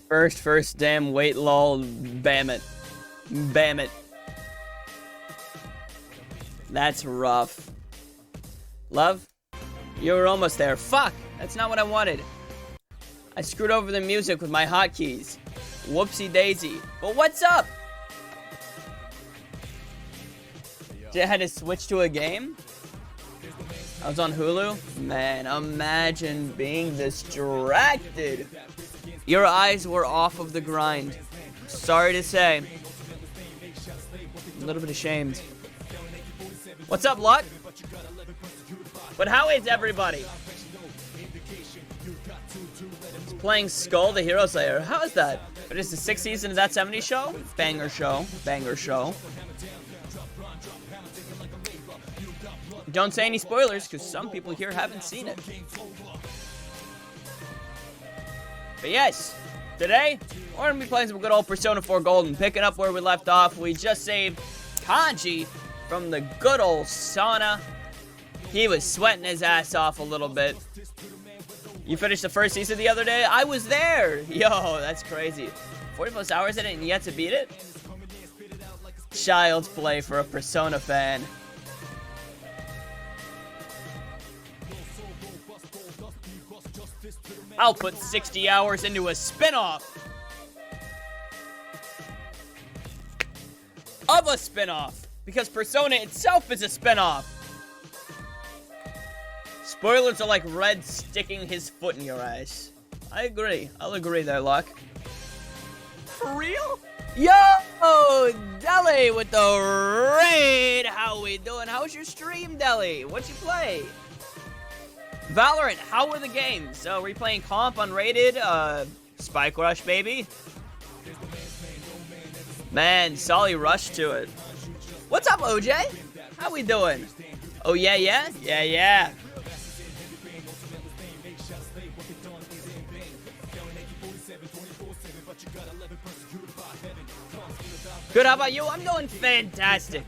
First, damn, wait, lol, bam it. Bam it. That's rough. Love? You were almost there. Fuck! That's not what I wanted. I screwed over the music with my hotkeys. Whoopsie daisy. But what's up? Did I had to switch to a game? I was on Hulu? Man, imagine being distracted. Your eyes were off of the grind. Sorry to say. I'm a little bit ashamed. What's up, Luck? But how is everybody? It's playing Skull the Hero Slayer. How is that? But it's the 6th season of that 70s show? Banger show. Banger show. Don't say any spoilers, because some people here haven't seen it. But yes, today, we're going to be playing some good old Persona 4 Golden. Picking up where we left off, we just saved Kanji from the good old sauna. He was sweating his ass off a little bit. You finished the first season the other day? I was there! Yo, that's crazy. 40 plus hours in it and yet to beat it? Child's play for a Persona fan. I'll put 60 hours into a spin-off of a spin-off, because Persona itself is a spin-off. Spoilers are like Red sticking his foot in your ass. I agree. I'll agree there, Luck. For real? Yo, Deli with the raid. How we doing? How was your stream, Deli? What'd you play? Valorant, how were the games? So, were you playing comp, unrated, Spike Rush, baby? Man, Solly rushed to it. What's up, OJ? How we doing? Oh, yeah, yeah? Yeah, yeah. Good, how about you? I'm doing fantastic.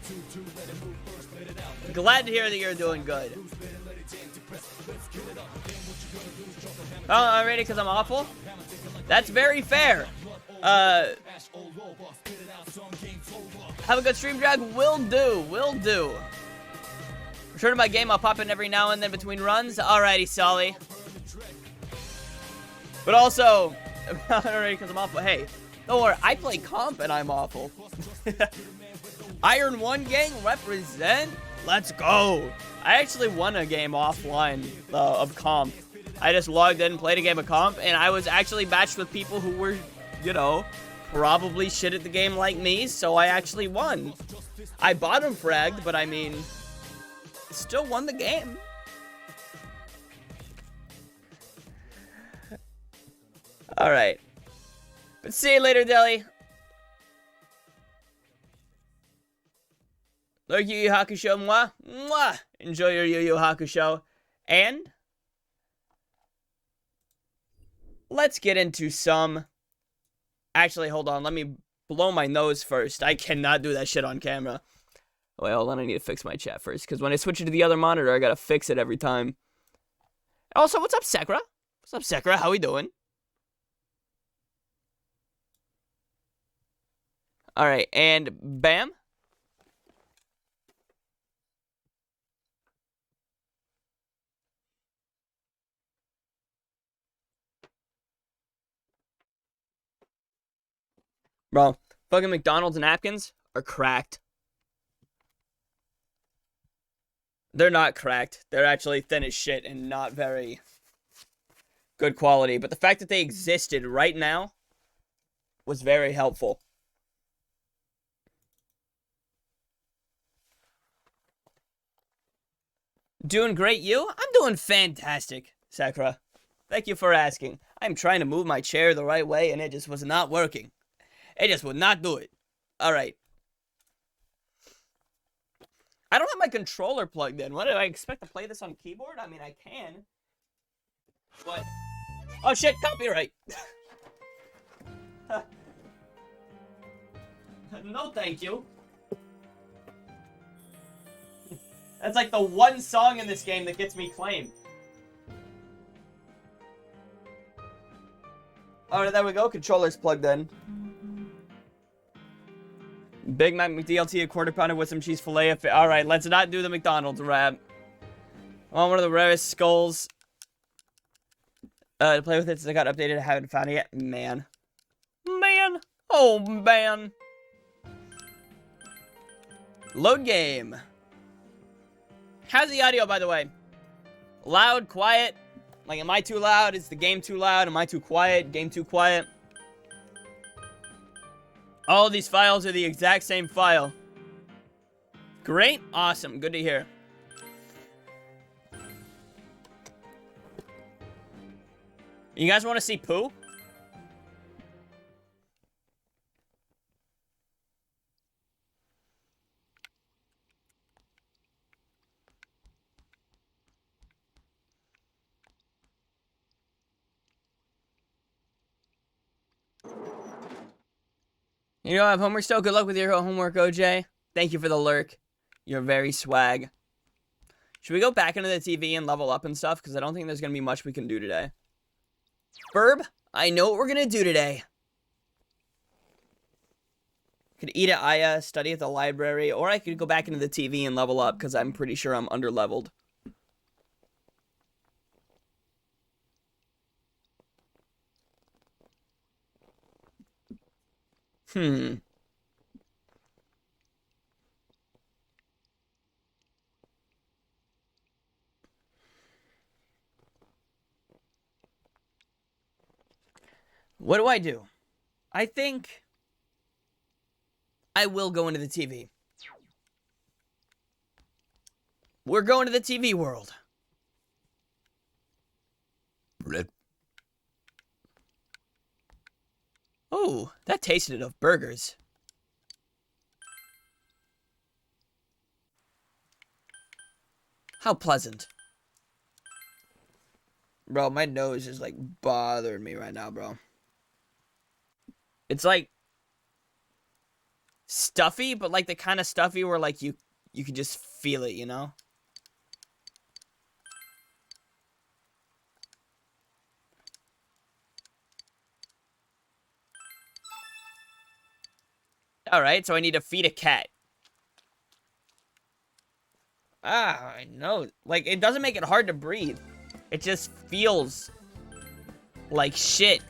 Glad to hear that you're doing good. Oh, I'm ready because I'm awful? That's very fair. Have a good stream, Drag. Will do. Will do. Return to my game. I'll pop in every now and then between runs. Alrighty, Solly. But also, I'm not ready because I'm awful. Hey, don't worry. I play comp and I'm awful. Iron 1 gang represent. Let's go. I actually won a game offline of comp. I just logged in, played a game of comp, and I was actually matched with people who were, you know, probably shit at the game like me, so I actually won. I bottom fragged, but I mean, still won the game. Alright. But see you later, Deli. Like Yu Yu Hakusho, mwah, mwah. Enjoy your Yu Yu Hakusho. And let's get into some... Actually, hold on. Let me blow my nose first. I cannot do that shit on camera. Wait, hold on. I need to fix my chat first, because when I switch it to the other monitor, I gotta fix it every time. Also, what's up, Sakura? What's up, Sakura? How we doing? Alright, and bam. Bro, fucking McDonald's napkins are cracked. They're not cracked. They're actually thin as shit and not very good quality. But the fact that they existed right now was very helpful. Doing great, you? I'm doing fantastic, Sakura. Thank you for asking. I'm trying to move my chair the right way and it just was not working. It just would not do it. Alright. I don't have my controller plugged in. What do I expect to play this on keyboard? I mean, I can. But... Oh shit, copyright! No thank you. That's like the one song in this game that gets me claimed. Alright, there we go. Controller's plugged in. Big Mac McDLT, a quarter pounder with some cheese filet. Alright, let's not do the McDonald's rap. I want one of the rarest skulls. To play with it since I got updated. I haven't found it yet. Man. Man. Oh, man. Load game. How's the audio, by the way? Loud, quiet? Like, am I too loud? Is the game too loud? Am I too quiet? Game too quiet? All of these files are the exact same file. Great. Awesome. Good to hear. You guys want to see poo? You know, I have homework still. Good luck with your homework, OJ. Thank you for the lurk. You're very swag. Should we go back into the TV and level up and stuff? Because I don't think there's going to be much we can do today. Ferb, I know what we're going to do today. Could eat at Aya, study at the library, or I could go back into the TV and level up because I'm pretty sure I'm under-leveled. What do I do? I think I will go into the TV. We're going to the TV world. Oh, that tasted of burgers. How pleasant. Bro, my nose is like bothering me right now, bro. It's like stuffy, but like the kind of stuffy where like you can just feel it, you know? Alright, so I need to feed a cat. Ah, I know. Like, it doesn't make it hard to breathe. It just feels like shit.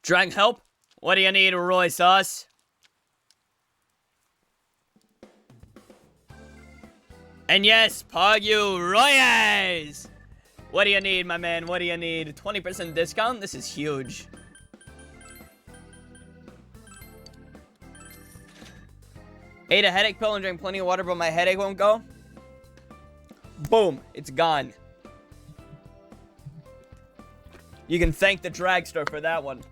Drag help? What do you need, Roy Sauce? And yes, Pogu Royes! What do you need, my man? What do you need? 20% discount? This is huge. Ate a headache pill and drank plenty of water, but my headache won't go. Boom. It's gone. You can thank the dragster for that one.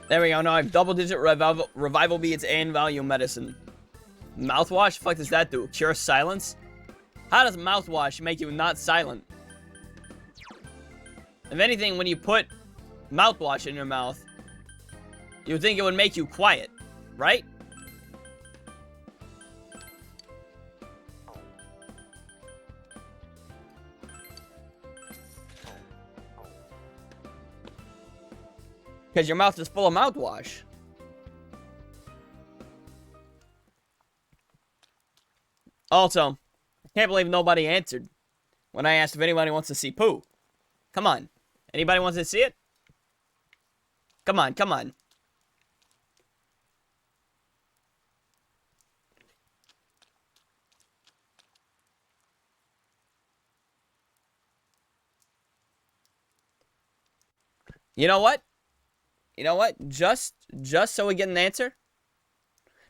There we go. Now I have double-digit revival beads and value medicine. Mouthwash? Fuck does that do? Cure silence? How does mouthwash make you not silent? If anything, when you put mouthwash in your mouth, you would think it would make you quiet, right? Because your mouth is full of mouthwash. Also, I can't believe nobody answered when I asked if anybody wants to see poo. Come on. Anybody wants to see it? Come on, come on. You know what? You know what? Just so we get an answer.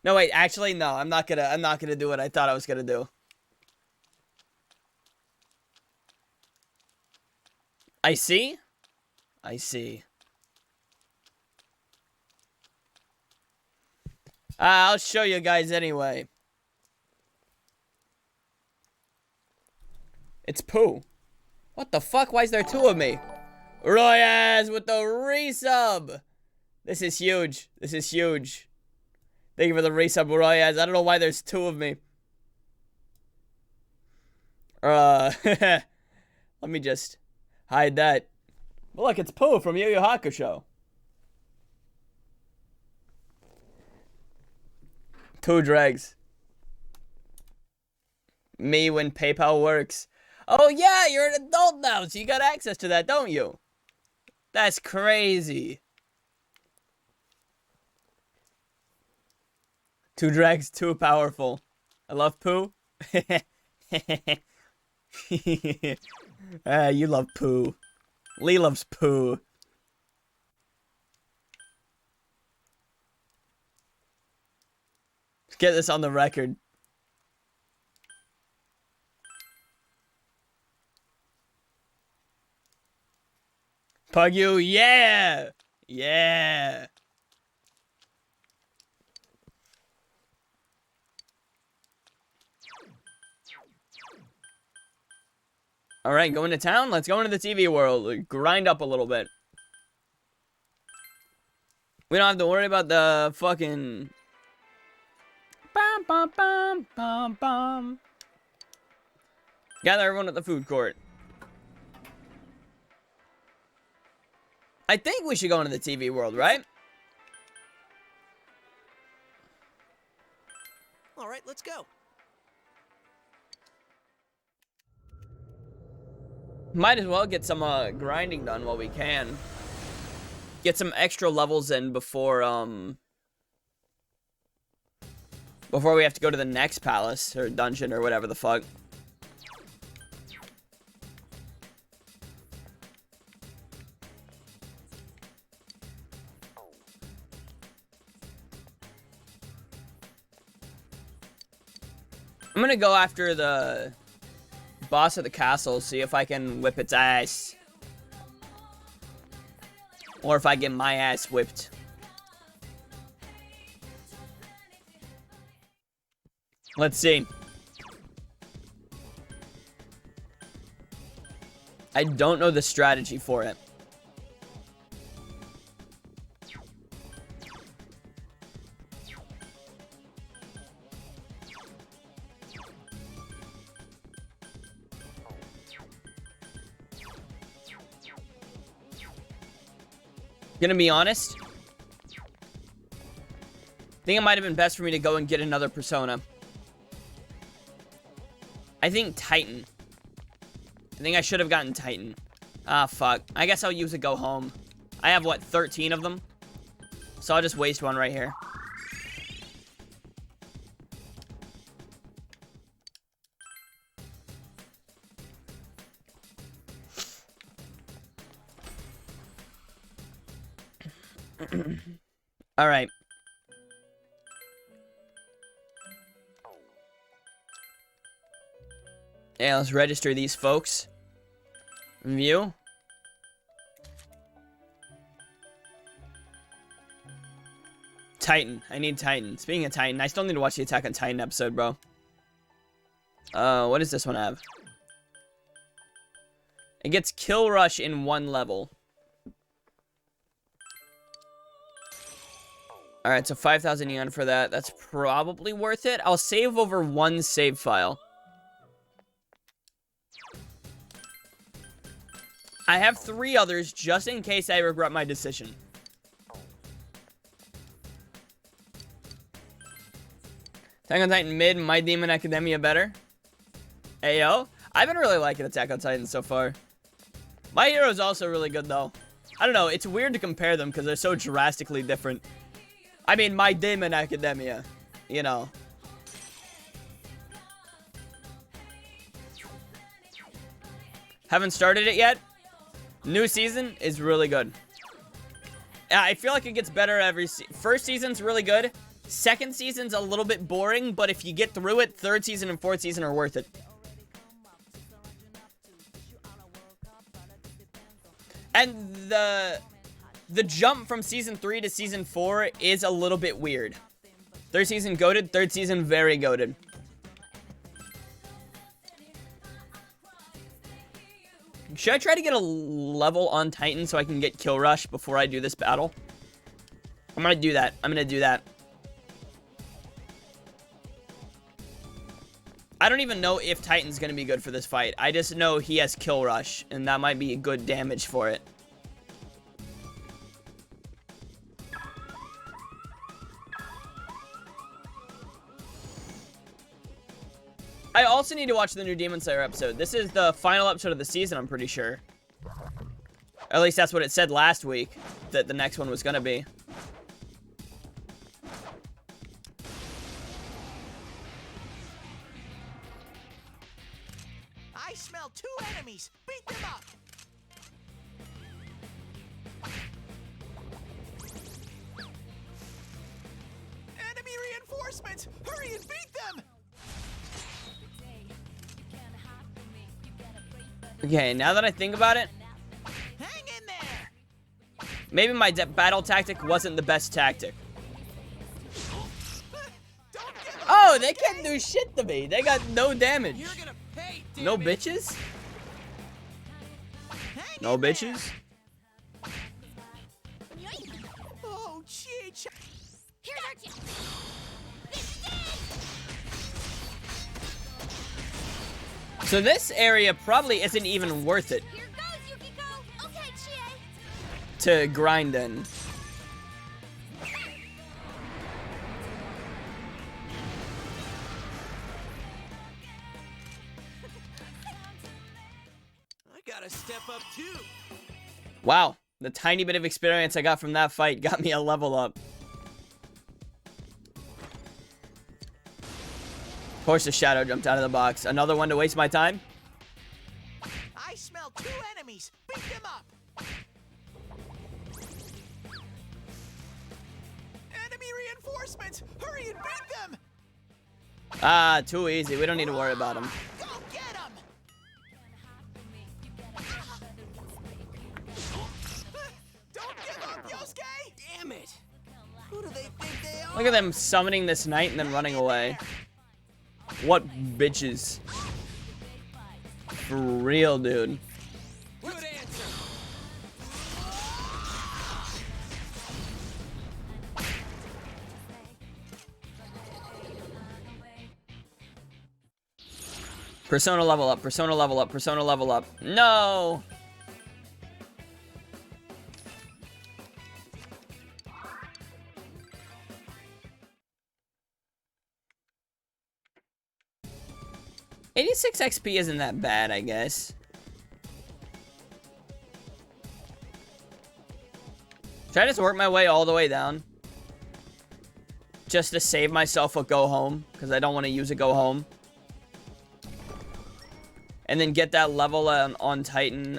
No, wait, actually, no. I'm not gonna do what I thought I was gonna do. I see. I see. I'll show you guys anyway. It's Pooh. What the fuck? Why is there two of me? Royaz with the resub. This is huge. This is huge. Thank you for the resub, Royaz. I don't know why there's two of me. Let me just hide that. But look, it's Pooh from Yu Yu Hakusho. Two dregs. Me when PayPal works. Oh yeah, you're an adult now, so you got access to that, don't you? That's crazy. Two drags, too powerful. I love Pooh. You love Pooh. Lee loves Pooh. Get this on the record. Pugyu, yeah! Yeah! Alright, going to town? Let's go into the TV world. Grind up a little bit. We don't have to worry about the fucking... Bum, bum, bum, bum, bum. Gather everyone at the food court. I think we should go into the TV world, right? Alright, let's go. Might as well get some grinding done while we can. Get some extra levels in before we have to go to the next palace or dungeon or whatever the fuck. I'm gonna go after the boss of the castle, see if I can whip its ass. Or if I get my ass whipped. Let's see. I don't know the strategy for it. Gonna be honest, I think it might have been best for me to go and get another persona. I think Titan. I think I should have gotten Titan. Ah, fuck. I guess I'll use a go home. I have, what, 13 of them? So I'll just waste one right here. All right. Yeah, let's register these folks. View. Titan. I need Titan. Speaking of Titan, I still need to watch the Attack on Titan episode, bro. What does this one have? It gets Kill Rush in 1 level. Alright, so 5,000 yen for that. That's probably worth it. I'll save over 1 save file. I have 3 others just in case I regret my decision. Attack on Titan mid, My Demon Academia better. Ayo. I've been really liking Attack on Titan so far. My Hero is also really good though. I don't know, it's weird to compare them because they're so drastically different. I mean, My Demon Academia, you know. Haven't started it yet. New season is really good. I feel like it gets better every first season's really good. Second season's a little bit boring, but if you get through it, third season and fourth season are worth it. And the jump from season 3 to season 4 is a little bit weird. Third season goated, third season very goated. Should I try to get a level on Titan so I can get kill rush before I do this battle? I'm gonna do that. I'm gonna do that. I don't even know if Titan's gonna be good for this fight. I just know he has kill rush, and that might be good damage for it. I also need to watch the new Demon Slayer episode. This is the final episode of the season, I'm pretty sure. At least that's what it said last week, that the next one was gonna be. I smell 2 enemies. Beat them up. Enemy reinforcements. Hurry and beat them. Okay, now that I think about it, Hang in there. maybe my battle tactic wasn't the best tactic. Don't give up. Oh, they can't do shit to me. They got no damage. You're gonna pay, damn No it. bitches? Hang No in there. bitches? Oh, jeez. Here's our chance. So this area probably isn't even worth it Here goes, Yukiko. Okay, Chie. to grind in. I gotta step up too. Wow, the tiny bit of experience I got from that fight got me a level up. Of course the shadow jumped out of the box. Another one to waste my time? I smell 2 enemies. Beat them up. Enemy reinforcements. Hurry and beat them. Ah, too easy. We don't need to worry about him. Go get them. Don't give up, Yosuke. Damn it. Who do they think they are? Look at them summoning this knight and then running away. What bitches. For real, dude. Good answer. Persona level up, persona level up, persona level up. No! $86 XP isn't that bad, I guess. Should I just work my way all the way down? Just to save myself a go home, because I don't want to use a go home. And then get that level on Titan,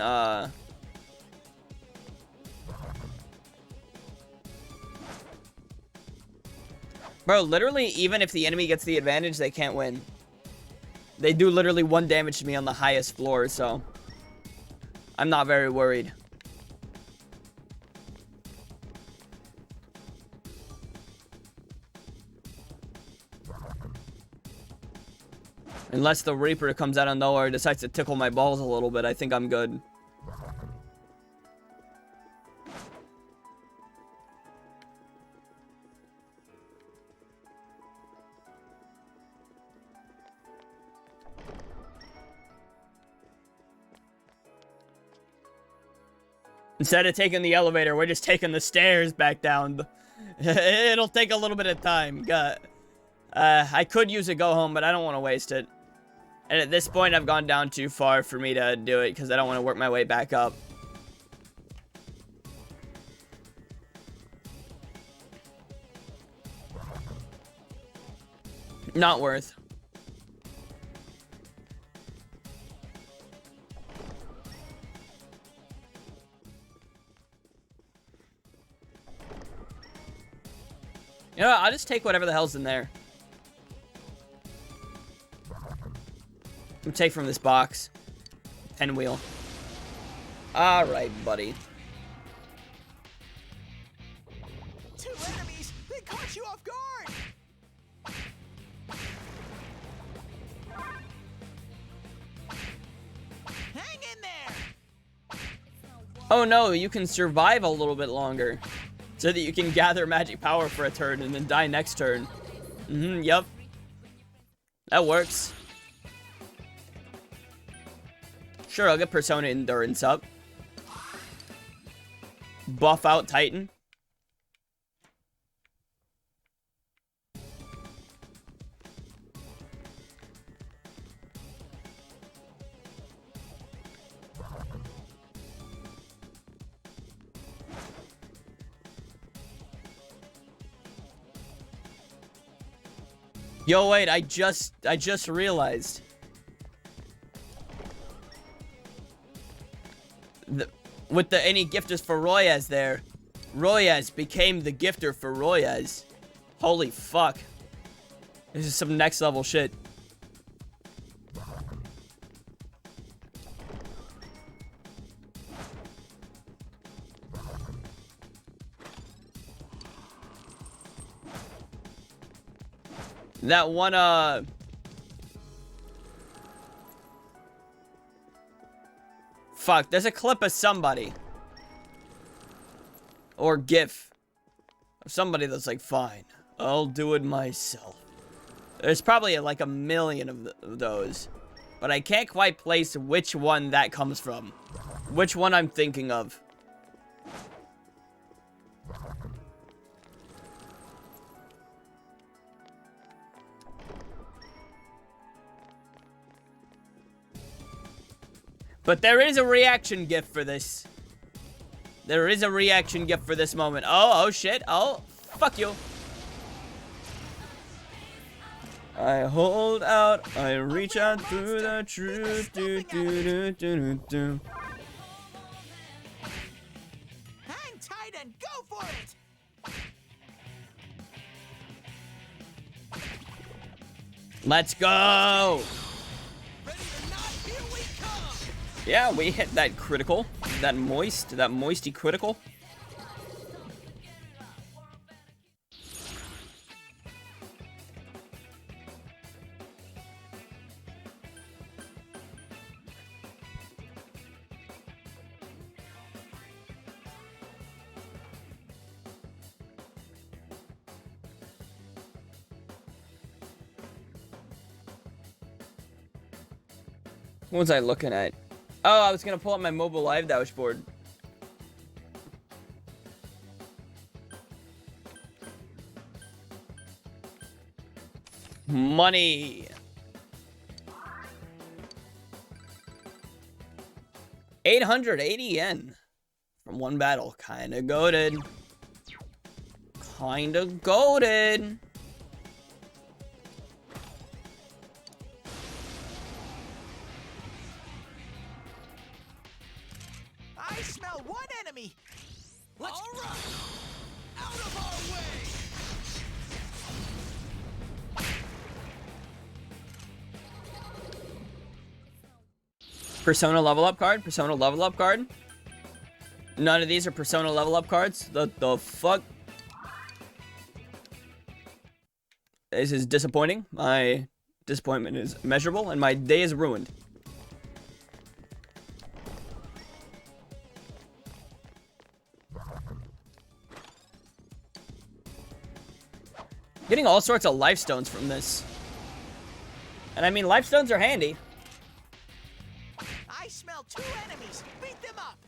Bro, literally, even if the enemy gets the advantage, they can't win. They do literally 1 damage to me on the highest floor, so I'm not very worried. Unless the Reaper comes out of nowhere and decides to tickle my balls a little bit, I think I'm good. Instead of taking the elevator, we're just taking the stairs back down. It'll take a little bit of time. I could use a go home, but I don't want to waste it. And at this point, I've gone down too far for me to do it because I don't want to work my way back up. Not worth. You know what? I'll just take whatever the hell's in there. I'll take from this box. Pinwheel. Alright, buddy. 2 enemies. They caught you off guard. Oh no, you can survive a little bit longer. So that you can gather magic power for a turn and then die next turn. Yep. That works. Sure, I'll get Persona Endurance up. Buff out Titan. Yo, wait, I just realized. With the any gifters for Royaz there, Royaz became the gifter for Royaz. Holy fuck. This is some next level shit. That one, fuck, there's a clip of somebody. Or GIF. Of somebody that's like, fine, I'll do it myself. There's probably like a million of those. But I can't quite place which one that comes from. Which one I'm thinking of. But there is a reaction GIF for this. There is a reaction GIF for this moment. Oh shit. Oh, fuck you. I hold out, I reach out through the truth. Hang tight and go for it. Let's go. Ready or not, here we come. Yeah, we hit that critical. That moisty critical. What was I looking at? Oh, I was gonna pull up my mobile live dashboard. Money. 880 yen from one battle. Kinda goated. Kinda goated. I smell one enemy. Let's all right. Out of our way. Persona level up card. Persona level up card. None of these are Persona level up cards. The fuck? This is disappointing. My disappointment is measurable, and my day is ruined. Getting all sorts of life stones from this. And I mean, life stones are handy. I smell two enemies. Beat them up.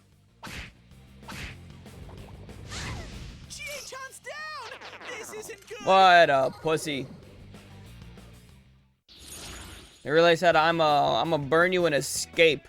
Chie-chan's down. This isn't good. What a pussy. You really said I'ma burn you and escape.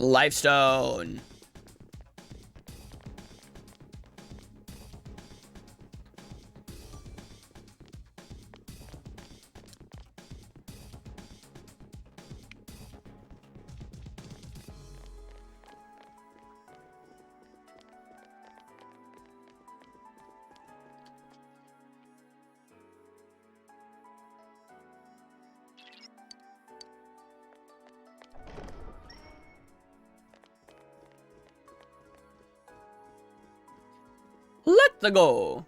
Lifestone. to go.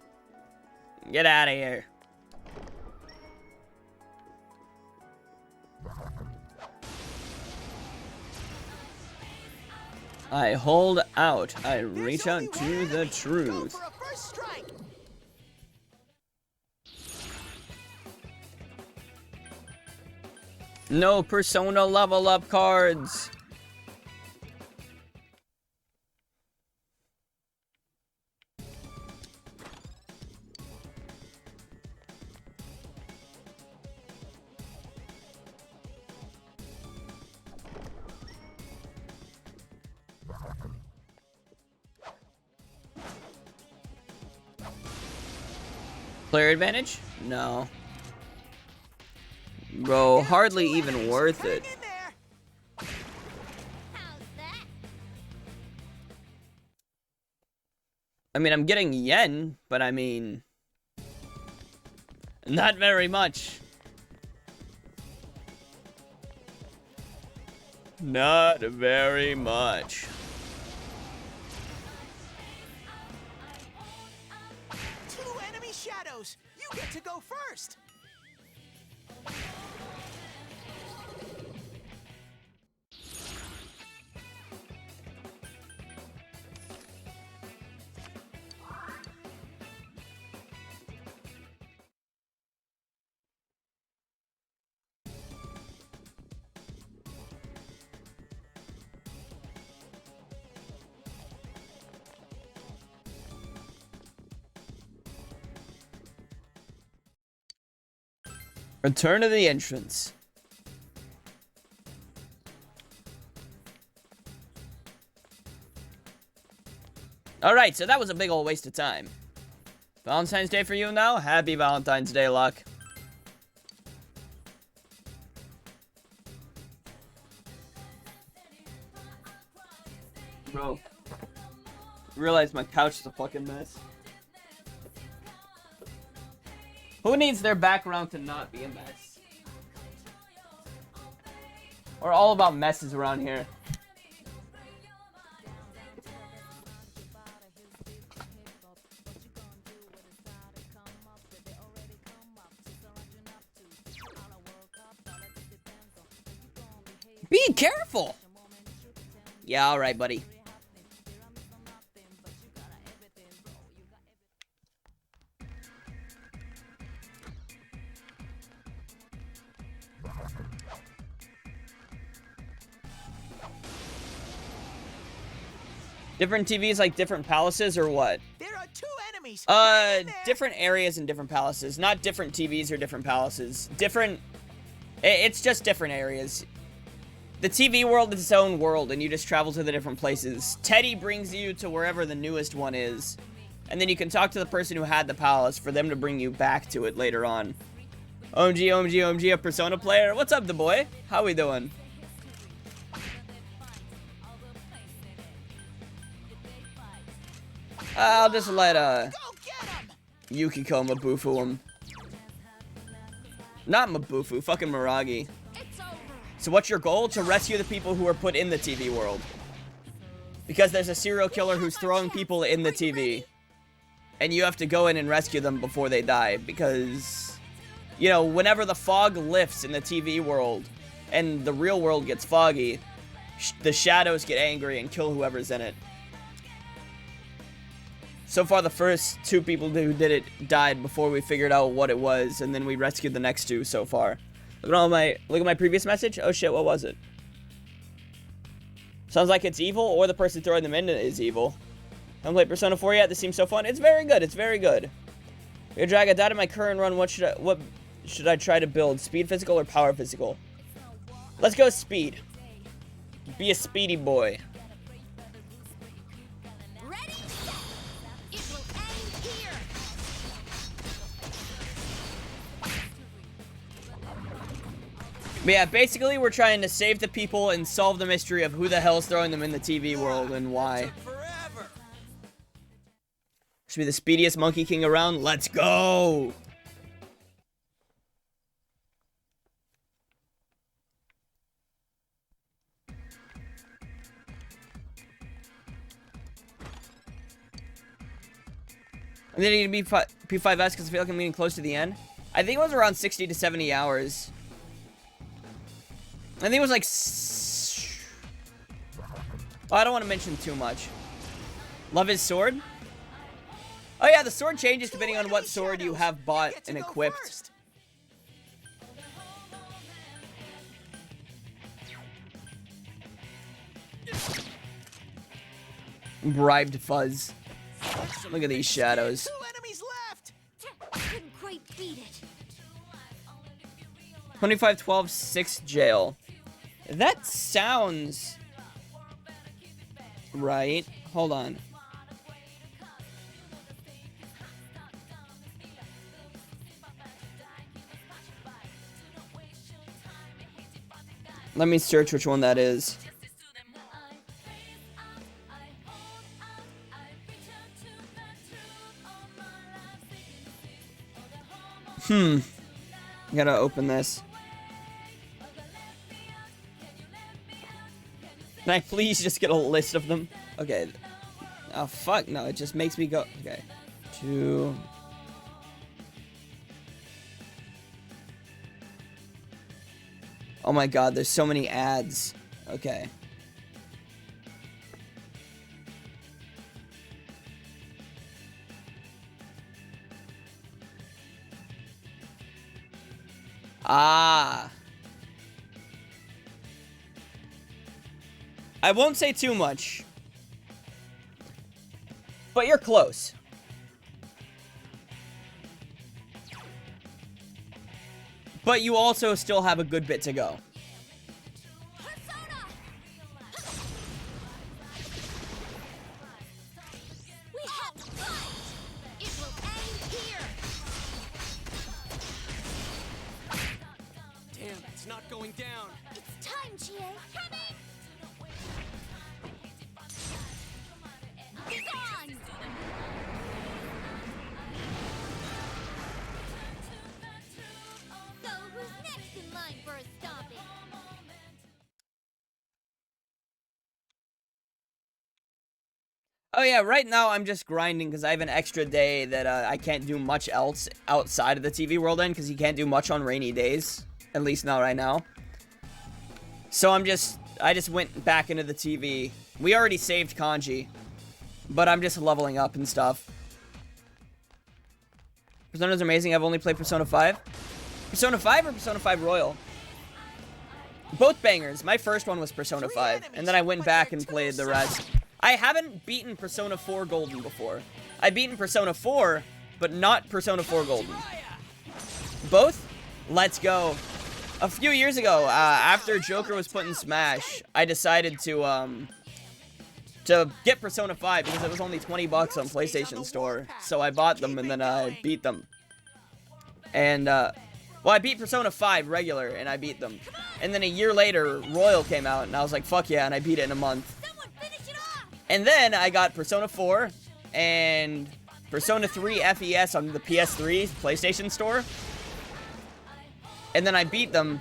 Get out of here. I hold out. I reach out to the truth. No Persona level up cards. Player advantage? No. Bro, hardly even worth it. How's that? I mean, I'm getting yen, but I mean... not very much. Not very much. Shadows, you get to go first. Return to the entrance. Alright, so that was a big old waste of time. Valentine's Day for you now? Happy Valentine's Day, Luck. Bro. Realize my couch is a fucking mess. Who needs their background to not be a mess? We're all about messes around here. Be careful! Yeah, alright, buddy. Different TVs like different palaces or what? There are two enemies. Different areas and different palaces. Not different TVs or different palaces. Different... It's just different areas. The TV world is its own world, and you just travel to the different places. Teddy brings you to wherever the newest one is. And then you can talk to the person who had the palace for them to bring you back to it later on. OMG, OMG, OMG, a Persona player. What's up, the boy? How we doing? I'll just let, Yukiko Mabufu him. Not Mabufu, fucking Miragi. So what's your goal? To rescue the people who are put in the TV world. Because there's a serial killer who's throwing people in the TV. And you have to go in and rescue them before they die. Because, you know, whenever the fog lifts in the TV world and the real world gets foggy, the shadows get angry and kill whoever's in it. So far, the first two people who did it died before we figured out what it was, and then we rescued the next two so far. Look at my previous message. Oh shit, what was it? Sounds like it's evil, or the person throwing them in is evil. Haven't played Persona 4 yet. This seems so fun. It's very good. It's very good. Your drag, I died in my current run. What should I try to build? Speed physical or power physical? Let's go speed. Be a speedy boy. But yeah, basically we're trying to save the people and solve the mystery of who the hell's throwing them in the TV world and why. Should be the speediest Monkey King around. Let's go! And then you need to be P5S because I feel like I'm getting close to the end. I think it was around 60 to 70 hours. I think it was like... Oh, I don't want to mention too much. Love his sword? Oh yeah, the sword changes depending on what sword you have bought and equipped. Bribed Fuzz. Look at these shadows. 2 enemies left. Couldn't quite beat it. 2512 6 jail. That sounds right. Hold on. Let me search which one that is. Gotta open this. Can I please just get a list of them? Okay. Oh, fuck. No, it just makes me go. Okay. 2. Oh my god, there's so many ads. Okay. Ah. I won't say too much. But you're close. But you also still have a good bit to go. Persona! We have to fight! It will end here! Damn, it's not going down. It's time, GA! Coming! Be gone! So, who's next in line for a stomping? Oh yeah, right now I'm just grinding because I have an extra day that I can't do much else outside of the TV world in because you can't do much on rainy days. At least not right now. So I just went back into the TV. We already saved Kanji. But I'm just leveling up and stuff. Persona's amazing. I've only played Persona 5. Persona 5 or Persona 5 Royal? Both bangers. My first one was Persona 5. And then I went back and played the rest. I haven't beaten Persona 4 Golden before. I've beaten Persona 4, but not Persona 4 Golden. Both? Let's go. A few years ago, after Joker was put in Smash, I decided to get Persona 5 because it was only 20 bucks on PlayStation Store. So I bought them and then I beat them. And, well, I beat Persona 5 regular and I beat them. And then a year later, Royal came out and I was like, fuck yeah, and I beat it in a month. And then I got Persona 4 and Persona 3 FES on the PS3 PlayStation Store. And then I beat them,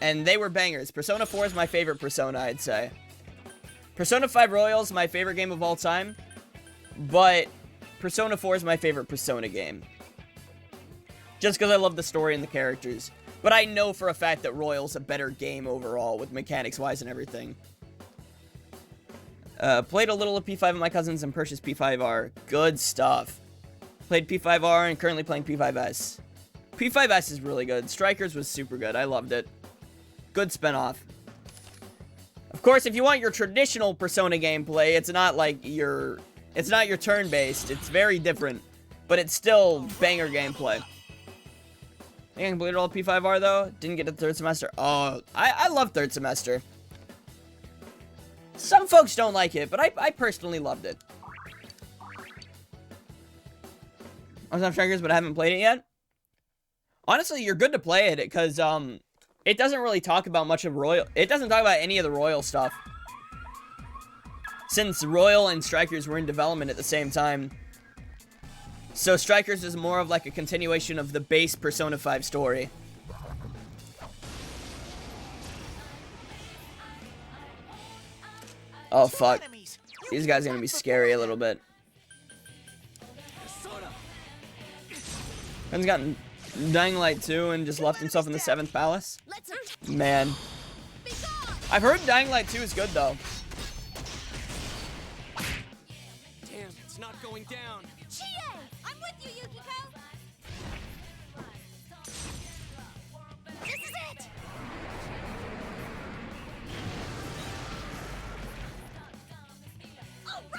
and they were bangers. Persona 4 is my favorite Persona, I'd say. Persona 5 Royal is my favorite game of all time, but Persona 4 is my favorite Persona game. Just because I love the story and the characters. But I know for a fact that Royal's a better game overall, with mechanics-wise and everything. Played a little of P5 with my cousins and purchased P5R. Good stuff. Played P5R and currently playing P5S. P5S is really good. Strikers was super good. I loved it. Good spinoff. Of course, if you want your traditional Persona gameplay, it's not your turn-based. It's very different. But it's still banger gameplay. I think I completed all P5R though. Didn't get to third semester. Oh, I love third semester. Some folks don't like it, but I personally loved it. I was on Strikers, but I haven't played it yet. Honestly, you're good to play it, because, it doesn't really talk about much of Royal. It doesn't talk about any of the Royal stuff. Since Royal and Strikers were in development at the same time. So Strikers is more of like a continuation of the base Persona 5 story. Oh, fuck. These guys are gonna be scary a little bit. Ben's gotten Dying Light 2 and just left himself in the 7th palace. Man. I've heard Dying Light 2 is good, though. Damn, it's not going down. Chie! I'm with you, Yukiko! This is it! All right!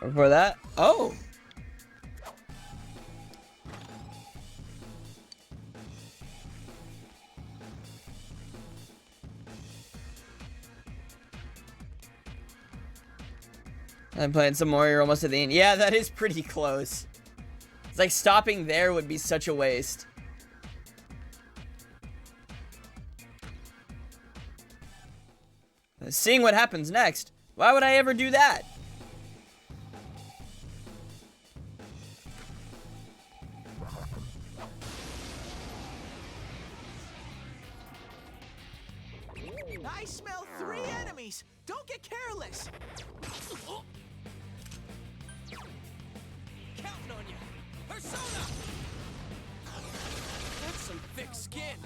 Before that, oh. I'm playing some more, you're almost at the end. Yeah, that is pretty close. It's like stopping there would be such a waste. Seeing what happens next, why would I ever do that? I smell 3 enemies. Don't get careless. Counting on you. Persona. That's some thick skin.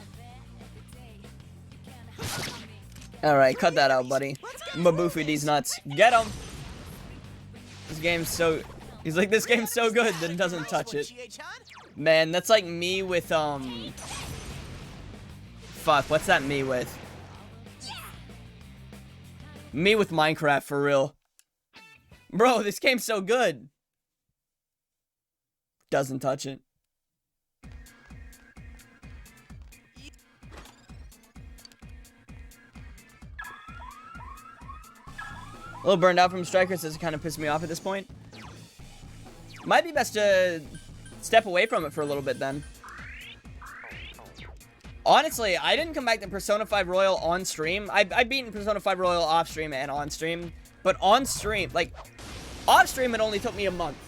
Alright, cut that out, buddy. Maboofy these nuts. Get him! This game's so... He's like, this game's so good, then doesn't touch it. Man, that's like me with, Fuck, what's that me with? Me with Minecraft, for real. Bro, this game's so good. Doesn't touch it. A little burned out from Strikers, does it kind of piss me off at this point? Might be best to step away from it for a little bit then. Honestly, I didn't come back to Persona 5 Royal on stream. I've beaten Persona 5 Royal off stream and on stream. But on stream, like, off stream it only took me a month.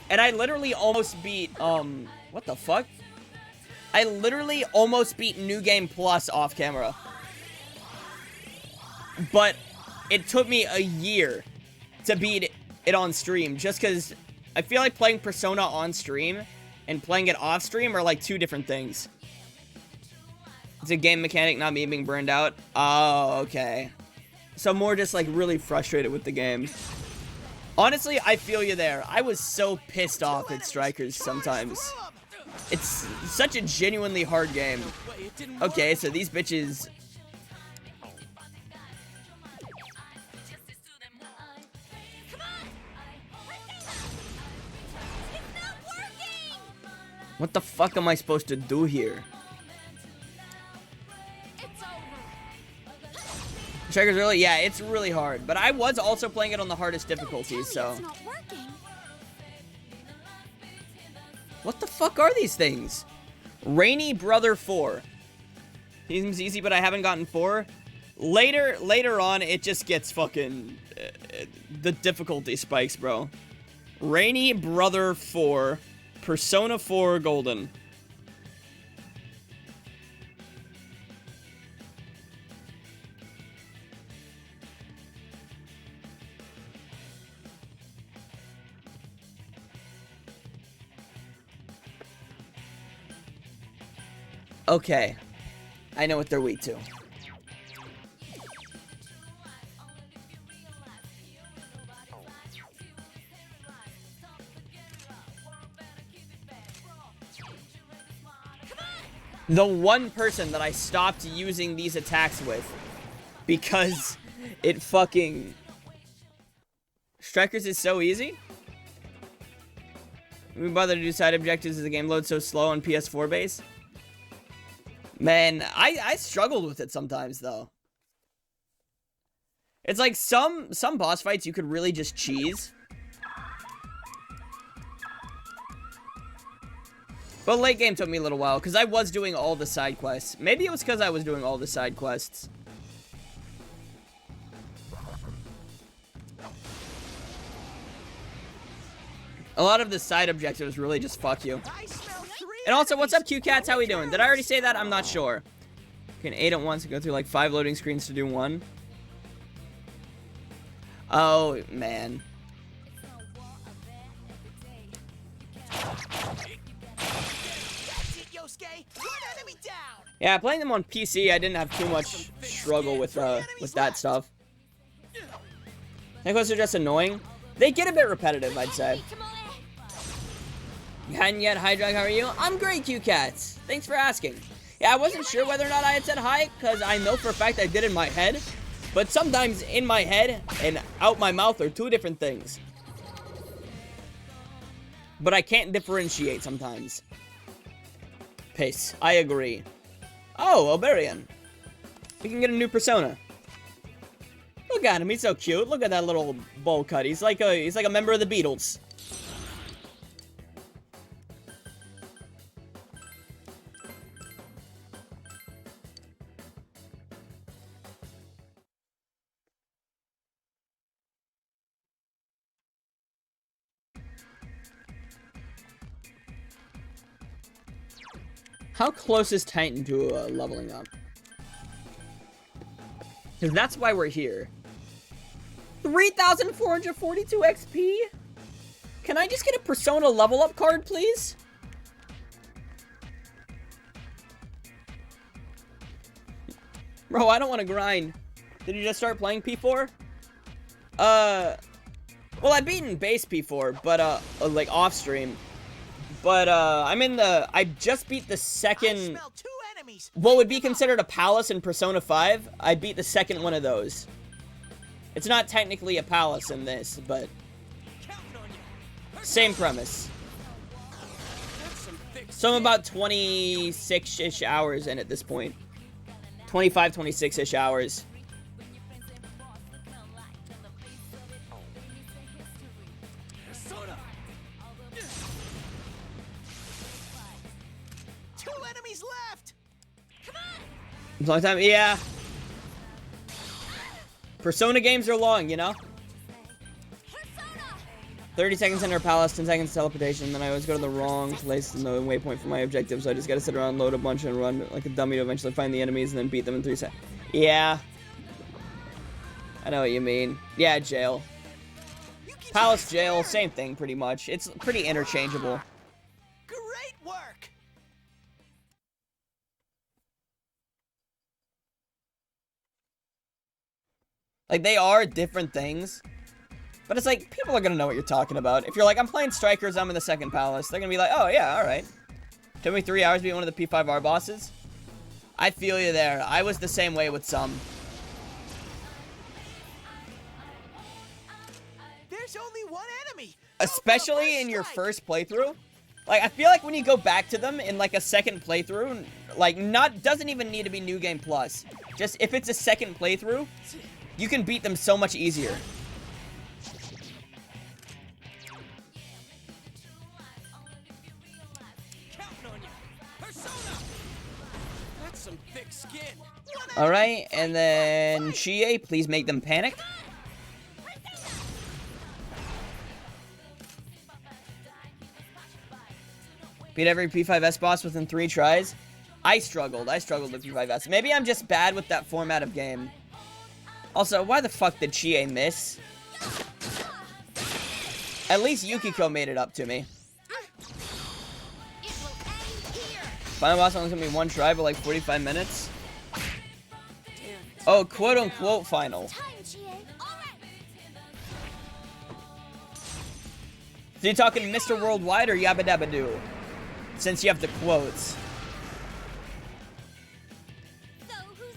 And I literally almost beat, what the fuck? I literally almost beat New Game Plus off camera. But it took me a year to beat it on stream. Just because I feel like playing Persona on stream and playing it off stream are like 2 different things. It's a game mechanic, not me being burned out. Oh, okay. So more just like really frustrated with the game. Honestly, I feel you there. I was so pissed off at Strikers sometimes. It's such a genuinely hard game. Okay, so these bitches... What the fuck am I supposed to do here? Strikers really? Yeah, it's really hard. But I was also playing it on the hardest difficulties, so... It's not working. What the fuck are these things? Rainy Brother 4. Seems easy, but I haven't gotten 4. Later on, it just gets fucking... the difficulty spikes, bro. Rainy Brother 4. Persona 4 Golden. Okay. I know what they're weak to. The one person that I stopped using these attacks with because it fucking... Strikers is so easy? We bother to do side objectives as the game loads so slow on PS4 base? Man, I struggled with it sometimes, though. It's like some boss fights you could really just cheese. But late game took me a little while, because I was doing all the side quests. Maybe it was because I was doing all the side quests. A lot of the side objectives really just fuck you. I smell 3 And also, what's up, Q-Cats? How we doing? Did I already say that? I'm not sure. Can 8 at once and go through like 5 loading screens to do 1. Oh, man. Yeah, playing them on PC, I didn't have too much struggle with that stuff. Necklaces are just annoying. They get a bit repetitive, I'd say. Hadn't yet, Hydrog, how are you? I'm great, Q-Cats. Thanks for asking. Yeah, I wasn't sure whether or not I had said hi, because I know for a fact I did in my head. But sometimes in my head and out my mouth are 2 different things. But I can't differentiate sometimes. Piss. I agree. Oh, Oberian. We can get a new persona. Look at him, he's so cute. Look at that little bowl cut. He's like a member of the Beatles. How close is Titan to leveling up? Because that's why we're here. 3,442 XP? Can I just get a Persona level up card, please? Bro, I don't want to grind. Did you just start playing P4? Well, I've beaten base P4, but, like, off-stream. But, I just beat the second, what would be considered a palace in Persona 5. I beat the second one of those. It's not technically a palace in this, but same premise. So I'm about 26-ish hours in at this point. 25, 26-ish hours. Long time, yeah. Persona games are long, you know? 30 seconds enter palace, 10 seconds teleportation, then I always go to the wrong place in the waypoint for my objective, so I just gotta sit around, load a bunch, and run like a dummy to eventually find the enemies and then beat them in 3 seconds. Yeah. I know what you mean. Yeah, jail. Palace, jail, same thing pretty much. It's pretty interchangeable. Great work! Like, they are different things. But it's like, people are gonna know what you're talking about. If you're like, I'm playing Strikers, I'm in the second palace, they're gonna be like, oh yeah, alright. Took me 3 hours to beat one of the P5R bosses. I feel you there. I was the same way with some. There's only one enemy! Especially in your first playthrough. Like, I feel like when you go back to them in, like, a second playthrough, like, doesn't even need to be New Game Plus. Just, if it's a second playthrough, you can beat them so much easier. That's some thick skin. Alright, and then Chie, please make them panic. Beat every P5S boss within 3 tries. I struggled with P5S. Maybe I'm just bad with that format of game. Also, why the fuck did Chie miss? At least Yukiko made it up to me. Final boss only gonna be 1 try, but like 45 minutes. Oh, quote-unquote final. So you talking Mr. Worldwide or Yabba Dabba Doo? Since you have the quotes.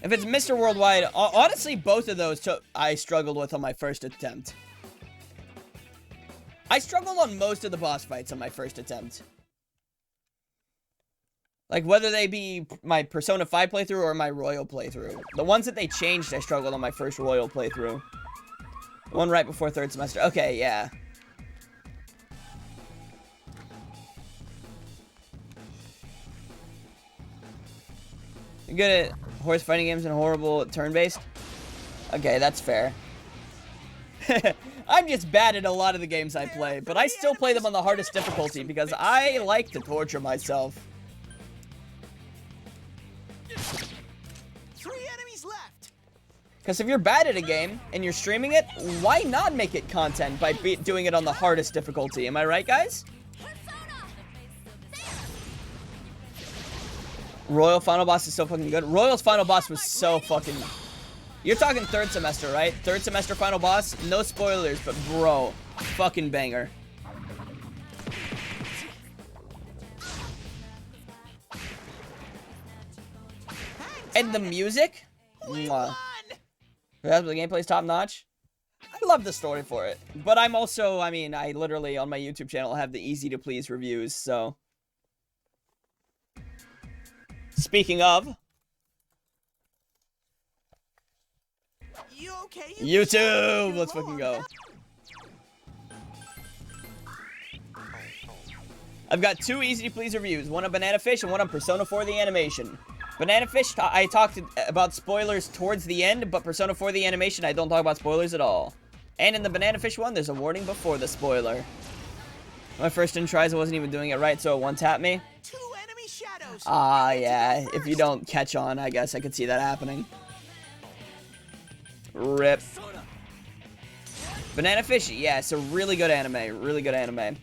If it's Mr. Worldwide, honestly, both of those I struggled with on my first attempt. I struggled on most of the boss fights on my first attempt. Like, whether they be my Persona 5 playthrough or my Royal playthrough. The ones that they changed, I struggled on my first Royal playthrough. The one right before 3rd semester. Okay, yeah. You're good at horse fighting games and horrible turn-based? Okay, that's fair. I'm just bad at a lot of the games I play, but I still play them on the hardest difficulty because I like to torture myself. Because if you're bad at a game and you're streaming it, why not make it content by doing it on the hardest difficulty? Am I right, guys? Royal final boss is so fucking good. Royal's final boss was so fucking... You're talking third semester, right? Third semester final boss? No spoilers, but bro, fucking banger. And the music? Mwah. The gameplay's top notch. I love the story for it. But I'm also, I mean, I literally on my YouTube channel have the easy to please reviews, so. Speaking of. You okay? YouTube! Let's fucking go. I've got 2 easy to please reviews. One on Banana Fish and one on Persona 4 the animation. Banana Fish, I talked about spoilers towards the end, but Persona 4 the animation, I don't talk about spoilers at all. And in the Banana Fish one, there's a warning before the spoiler. My first 10 tries, I wasn't even doing it right, so it one-tapped me. 2 enemy shadows. Ah, yeah. If you don't catch on, I guess I could see that happening. Rip. Banana Fish, yeah, it's a really good anime. Really good anime.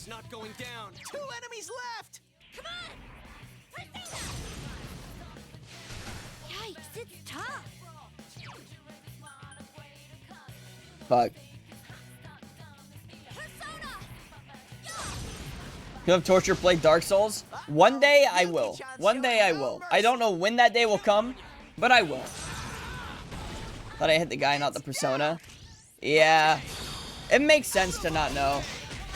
Not going down. 2 enemies left. Come on! Yikes, it's tough. Fuck. You have torture play Dark Souls? One day I will. One day I will. I don't know when that day will come, but I will. Thought I hit the guy, not the persona. Yeah. It makes sense to not know.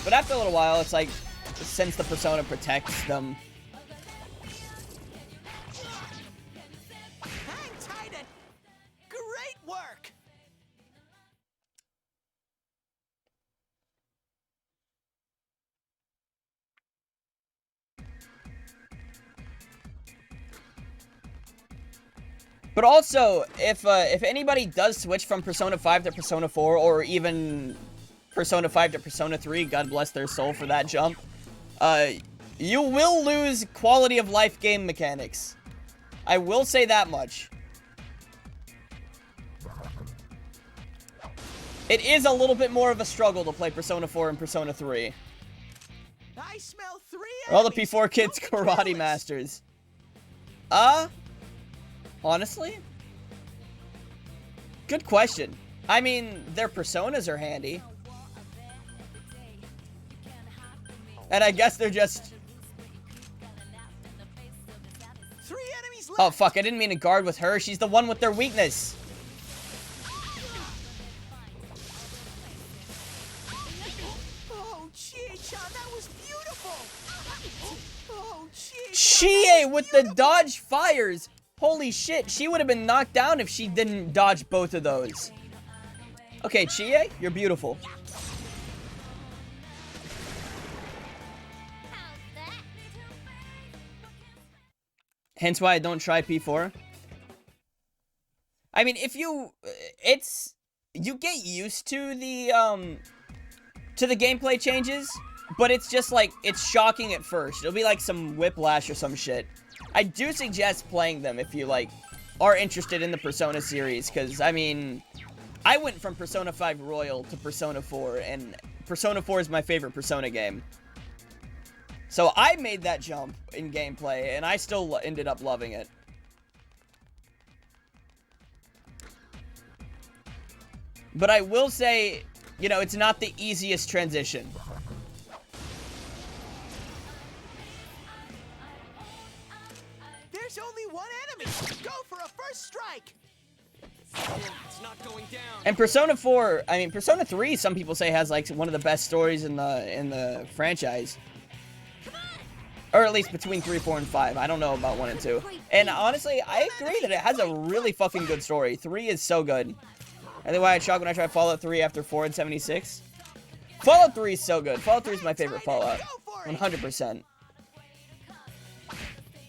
But after a little while, it's like, since the persona protects them. Hang tight and great work. But also, if anybody does switch from Persona 5 to Persona 4, or even Persona 5 to Persona 3, God bless their soul for that jump, you will lose quality of life game mechanics. I will say that much. It is a little bit more of a struggle to play Persona 4 and Persona 3. I smell 3 All the enemies. P4 kids Don't be karate careless. masters. Honestly? Good question. I mean, their personas are handy. And I guess they're just... 3 enemies left. Oh, fuck, I didn't mean to guard with her. She's the one with their weakness. Oh, Chie-chan, that was beautiful. Oh, Chie-chan. Chie with the dodge fires. Holy shit, she would have been knocked down if she didn't dodge both of those. Okay, Chie, you're beautiful. Hence why I don't try P4. I mean, if you... You get used to the gameplay changes, but it's just like, it's shocking at first. It'll be like some whiplash or some shit. I do suggest playing them if you, like, are interested in the Persona series, because, I mean, I went from Persona 5 Royal to Persona 4, and Persona 4 is my favorite Persona game. So I made that jump in gameplay, and I still ended up loving it. But I will say, you know, it's not the easiest transition. There's only 1 enemy. Go for a first strike. It's not going down. And Persona 4, I mean, Persona 3, some people say has, like, one of the best stories in the franchise. Or at least between 3, 4, and 5. I don't know about 1 and 2. And honestly, I agree that it has a really fucking good story. 3 is so good. I think why I shocked when I tried Fallout 3 after 4 and 76. Fallout 3 is so good. Fallout 3 is my favorite Fallout. 100%.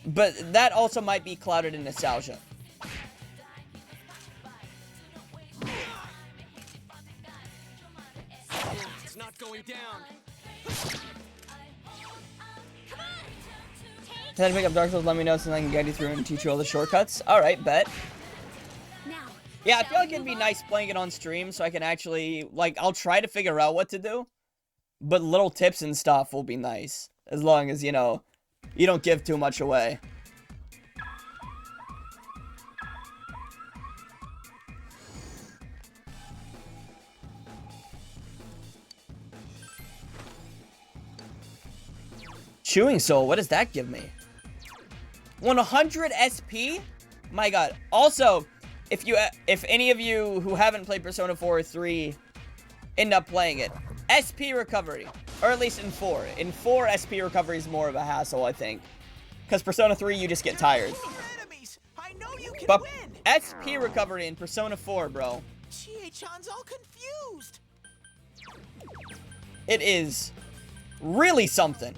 But that also might be clouded in nostalgia. It's not going down. Come on! Take Try to pick up Dark Souls, let me know so I can guide you through and teach you all the shortcuts. Alright, bet. Now, Yeah, I feel like it'd be nice playing it on stream so I can actually, like, I'll try to figure out what to do. But little tips and stuff will be nice. As long as, you know, you don't give too much away. Chewing Soul, what does that give me? 100 SP? My god. Also, if any of you who haven't played Persona 4 or 3 end up playing it, SP recovery, or at least in 4. In 4, SP recovery is more of a hassle, I think. Because Persona 3, you just get tired. I know you can But win. SP recovery in Persona 4, bro. Chie-chan's all confused. It is really something.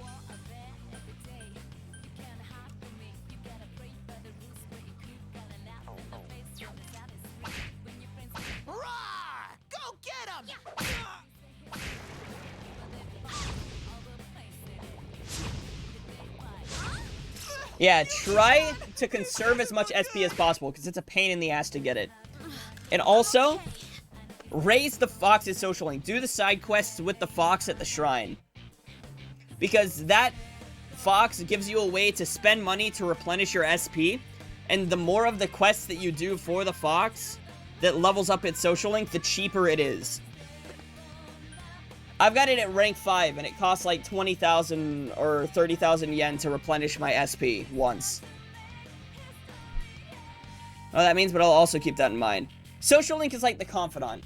Rawr! Go get him! Yeah, try to conserve as much SP as possible, because it's a pain in the ass to get it. And also, raise the Fox's social link. Do the side quests with the Fox at the shrine. Because that Fox gives you a way to spend money to replenish your SP. And the more of the quests that you do for the Fox that levels up its social link, the cheaper it is. I've got it at rank 5, and it costs like 20,000 or 30,000 yen to replenish my SP once. Well, that means, but I'll also keep that in mind. Social Link is like the Confidant.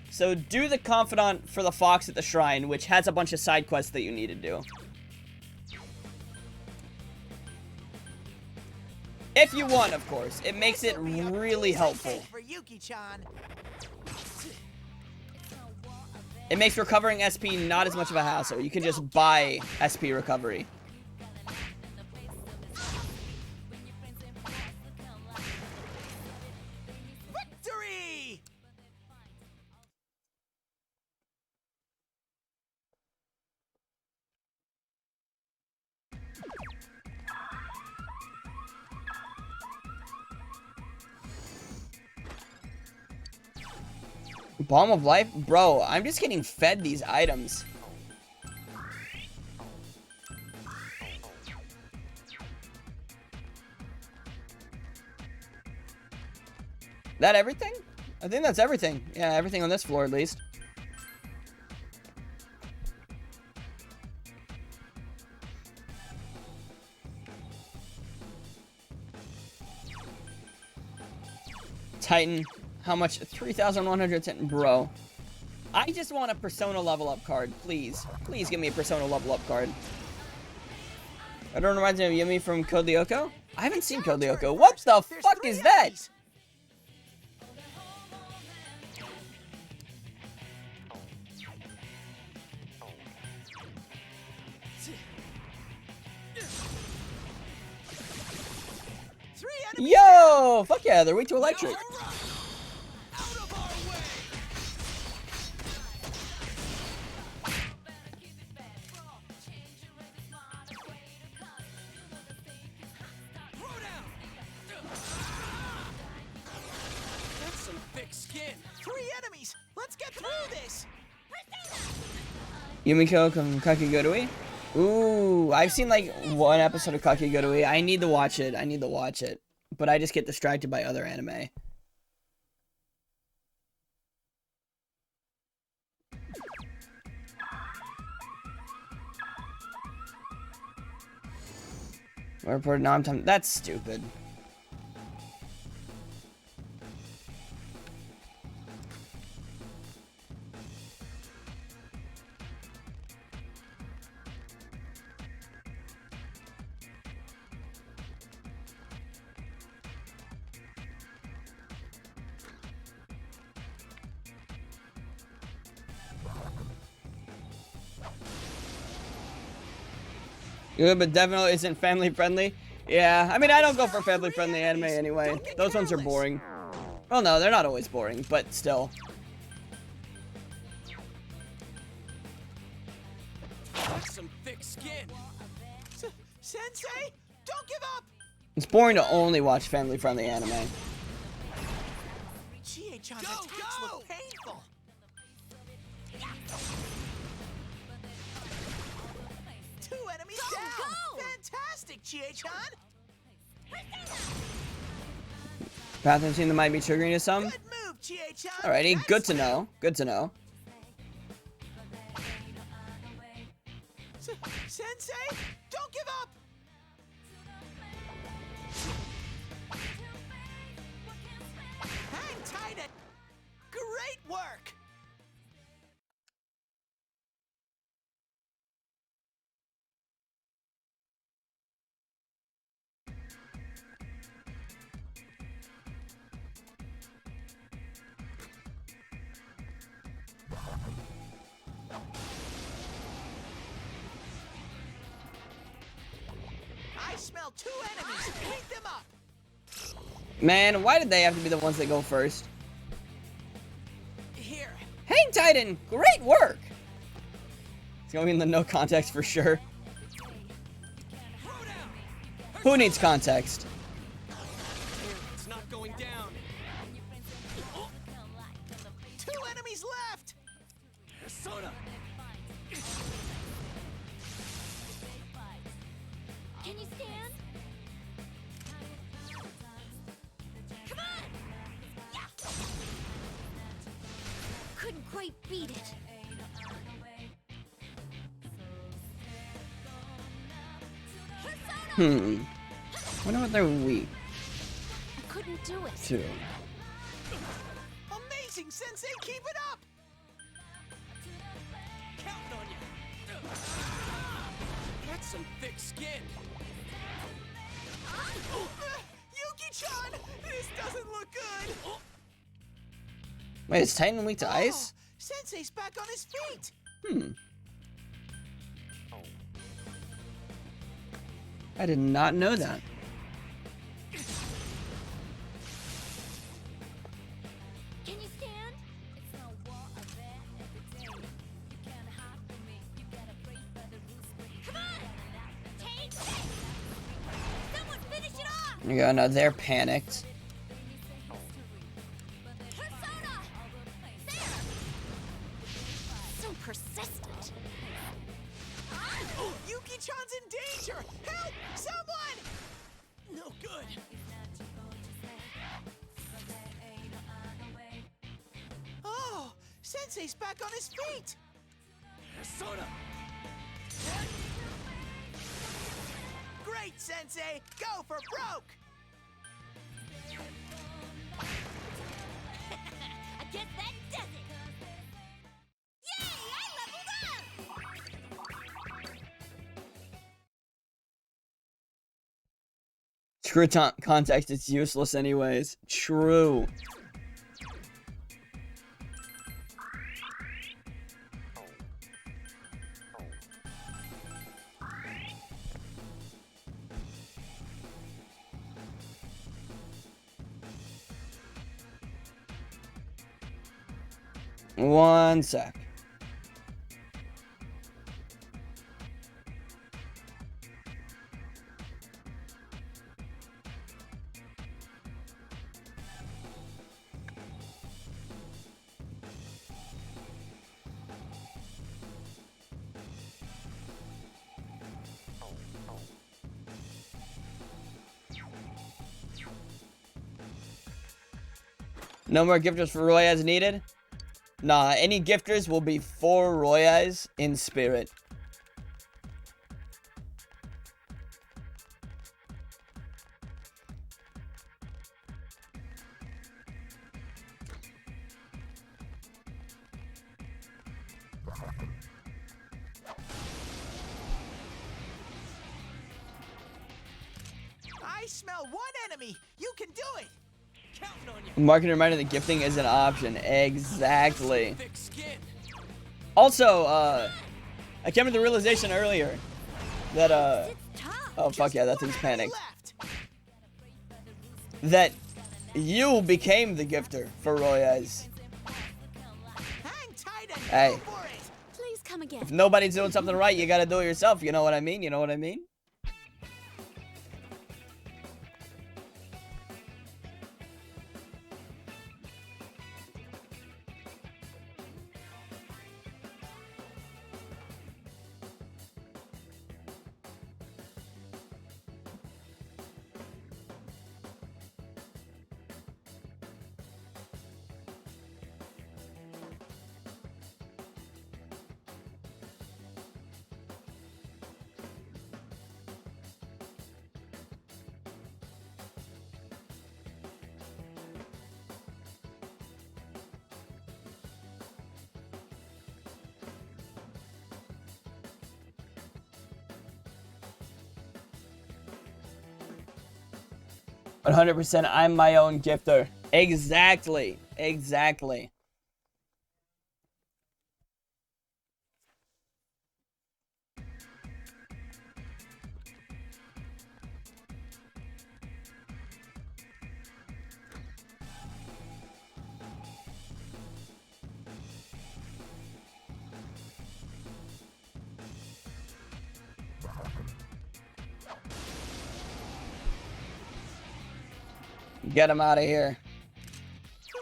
So do the Confidant for the Fox at the Shrine, which has a bunch of side quests that you need to do. If you want, of course. It makes it really helpful. For Yuki-chan. It makes recovering SP not as much of a hassle. You can just buy SP recovery. Victory! Balm of Life? Bro, I'm just getting fed these items. That everything? I think that's everything. Yeah, everything on this floor at least. Titan. How much? 3,110. Bro. I just want a Persona level up card. Please. Please give me a Persona level up card. I don't remind me of Yumi from Code Lyoko? I haven't seen Code Lyoko. What the fuck is that? Yo! Fuck yeah, they're way too electric. That's some thick skin. 3 enemies. Let's get through this. Yumiko from Kakigurui? Ooh, I've seen like one episode of Kakigurui. I need to watch it. I need to watch it. But I just get distracted by other anime. I reported non-time. That's stupid. Good, but definitely isn't family friendly. Yeah, I mean, I don't go for family friendly anime anyway. Those ones are boring. Well, no, they're not always boring, but still. That's some thick skin. Sensei, Don't give up. It's boring to only watch family-friendly anime. Chie-chan's attacks look painful. Two enemies down. Go. Fantastic, Chie-chan. Pattern team that might be triggering you some. Good move, Chie-chan. Alrighty, good to know. Good to know. Sensei, don't give up. Hang tight. Great work. I smell two enemies. Beat them up. Man, why did they have to be the ones that go first? Here. Hang Titan, great work! It's going in the no context for sure. Who needs context? It's not going down. Two enemies left. Soda. Can you stand? Come on! Yeah. Couldn't quite beat it. Persona! Wonder what they're weak I couldn't do it. to. Amazing, Sensei. Keep it up. Counting on you. That's some thick skin. Yuki-chan, this doesn't look good. Wait, is Titan weak to ice? Sensei's back on his feet. I did not know that. Can you stand? It's no war of that every day. You can't hide from me. You gotta break by the rules. Come on! Take this! Someone finish it off! You go, no, they're panicked. Persona! There! So persistent. Yuki-chan's in danger. Help! Someone! No good. Oh, Sensei's back on his feet. Soda. Great, Sensei. Go for broke. I guess that does it! Yay! I leveled up! Screw context, it's useless anyways. True. One sec. No more gifters for Roy as needed? Nah, any gifters will be for Royas in spirit. I smell one enemy. You can do it. Counting on you. Marketing reminder that gifting is an option. Exactly. Thick skin. Also, I came to the realization earlier that, It's tough. oh fuck yeah, that One thing's enemy panicked. left. That you became the gifter for Royas. Hang tight and Hey. go for it. Please come again. If nobody's doing something right, you gotta do it yourself. You know what I mean? You know what I mean? 100%, I'm my own gifter. Exactly. Exactly. Get him out of here.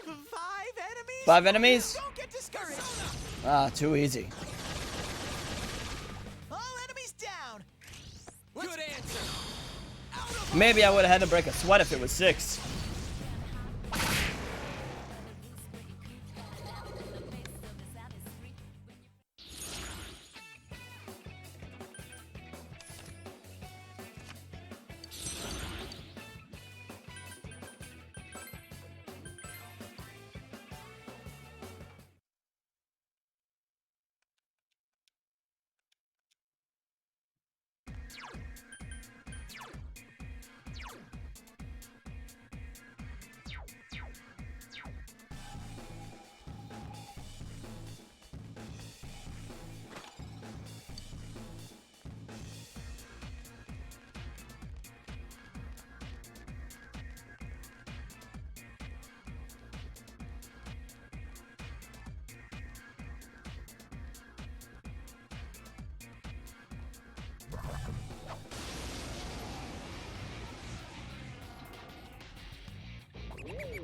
5 enemies? 5 enemies? Don't get discouraged. Ah, too easy. All enemies down. Good answer. Maybe I would have had to break a sweat if it was 6.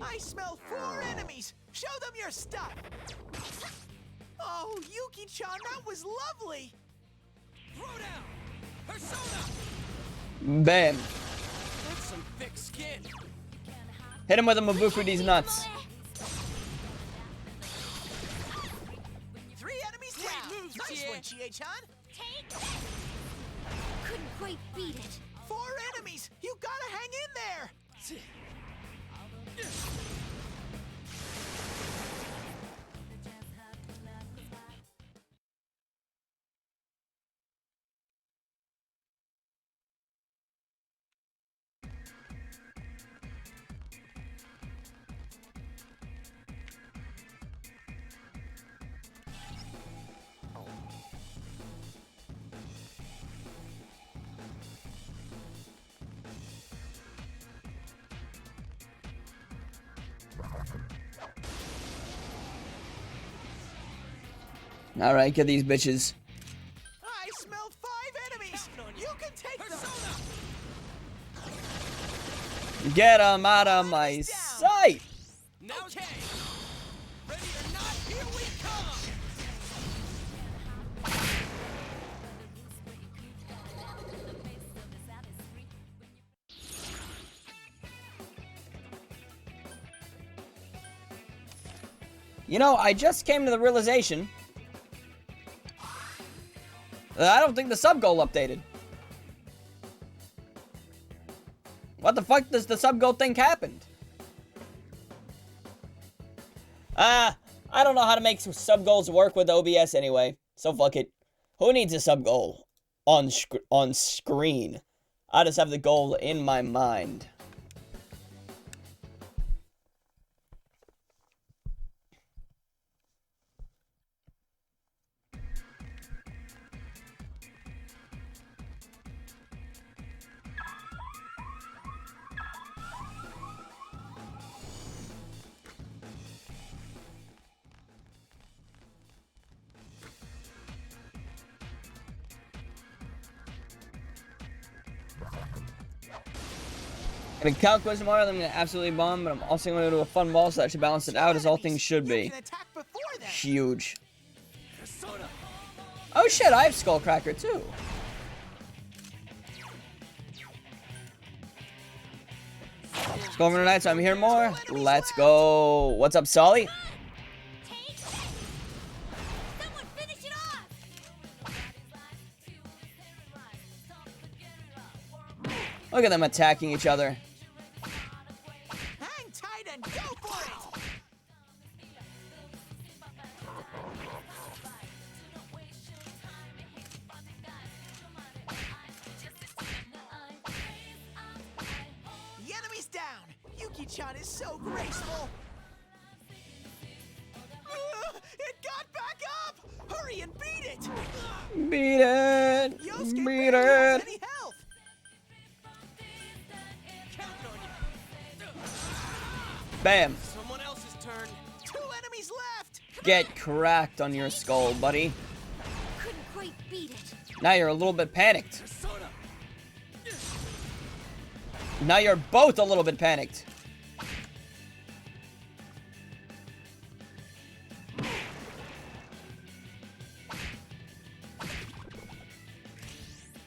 I smell 4 enemies. Show them your stuff. Oh, Yuki-chan, that was lovely. Throw down. Persona. Bam. That's some thick skin. Hit him with a Mabufu these nuts. 3 enemies down. Nice one, Chie-chan. Take this! Couldn't quite beat it. 4 enemies. You gotta hang in there. All right, get these bitches. I smell 5 enemies. You can take Persona. Them. Get them out of my sight. Okay. Ready or not, here we come. You know, I just came to the realization that I don't think the sub goal updated. What the fuck does the sub goal think happened? I don't know how to make some sub goals work with OBS anyway, so fuck it. Who needs a sub goal on screen? I just have the goal in my mind. Gonna count quiz tomorrow, then I'm gonna absolutely bomb, but I'm also gonna do a fun ball, so that should balance it out as all things should be. Huge. Oh shit, I have Skullcracker too. Skullcracker Nights, I'm here more. Let's go. What's up, Solly? Take this! Someone finish it off! Look at them attacking each other. Hang tight and go for it. The enemy's down. Yuki-chan is so graceful. It got back up! Hurry and beat it! Beat it! Yosuke Beat barely has it! any health. Counting on you. Bam! Someone else's turn. 2 enemies left. Get cracked on your skull, buddy. Couldn't quite beat it. Now you're a little bit panicked. Now you're both a little bit panicked.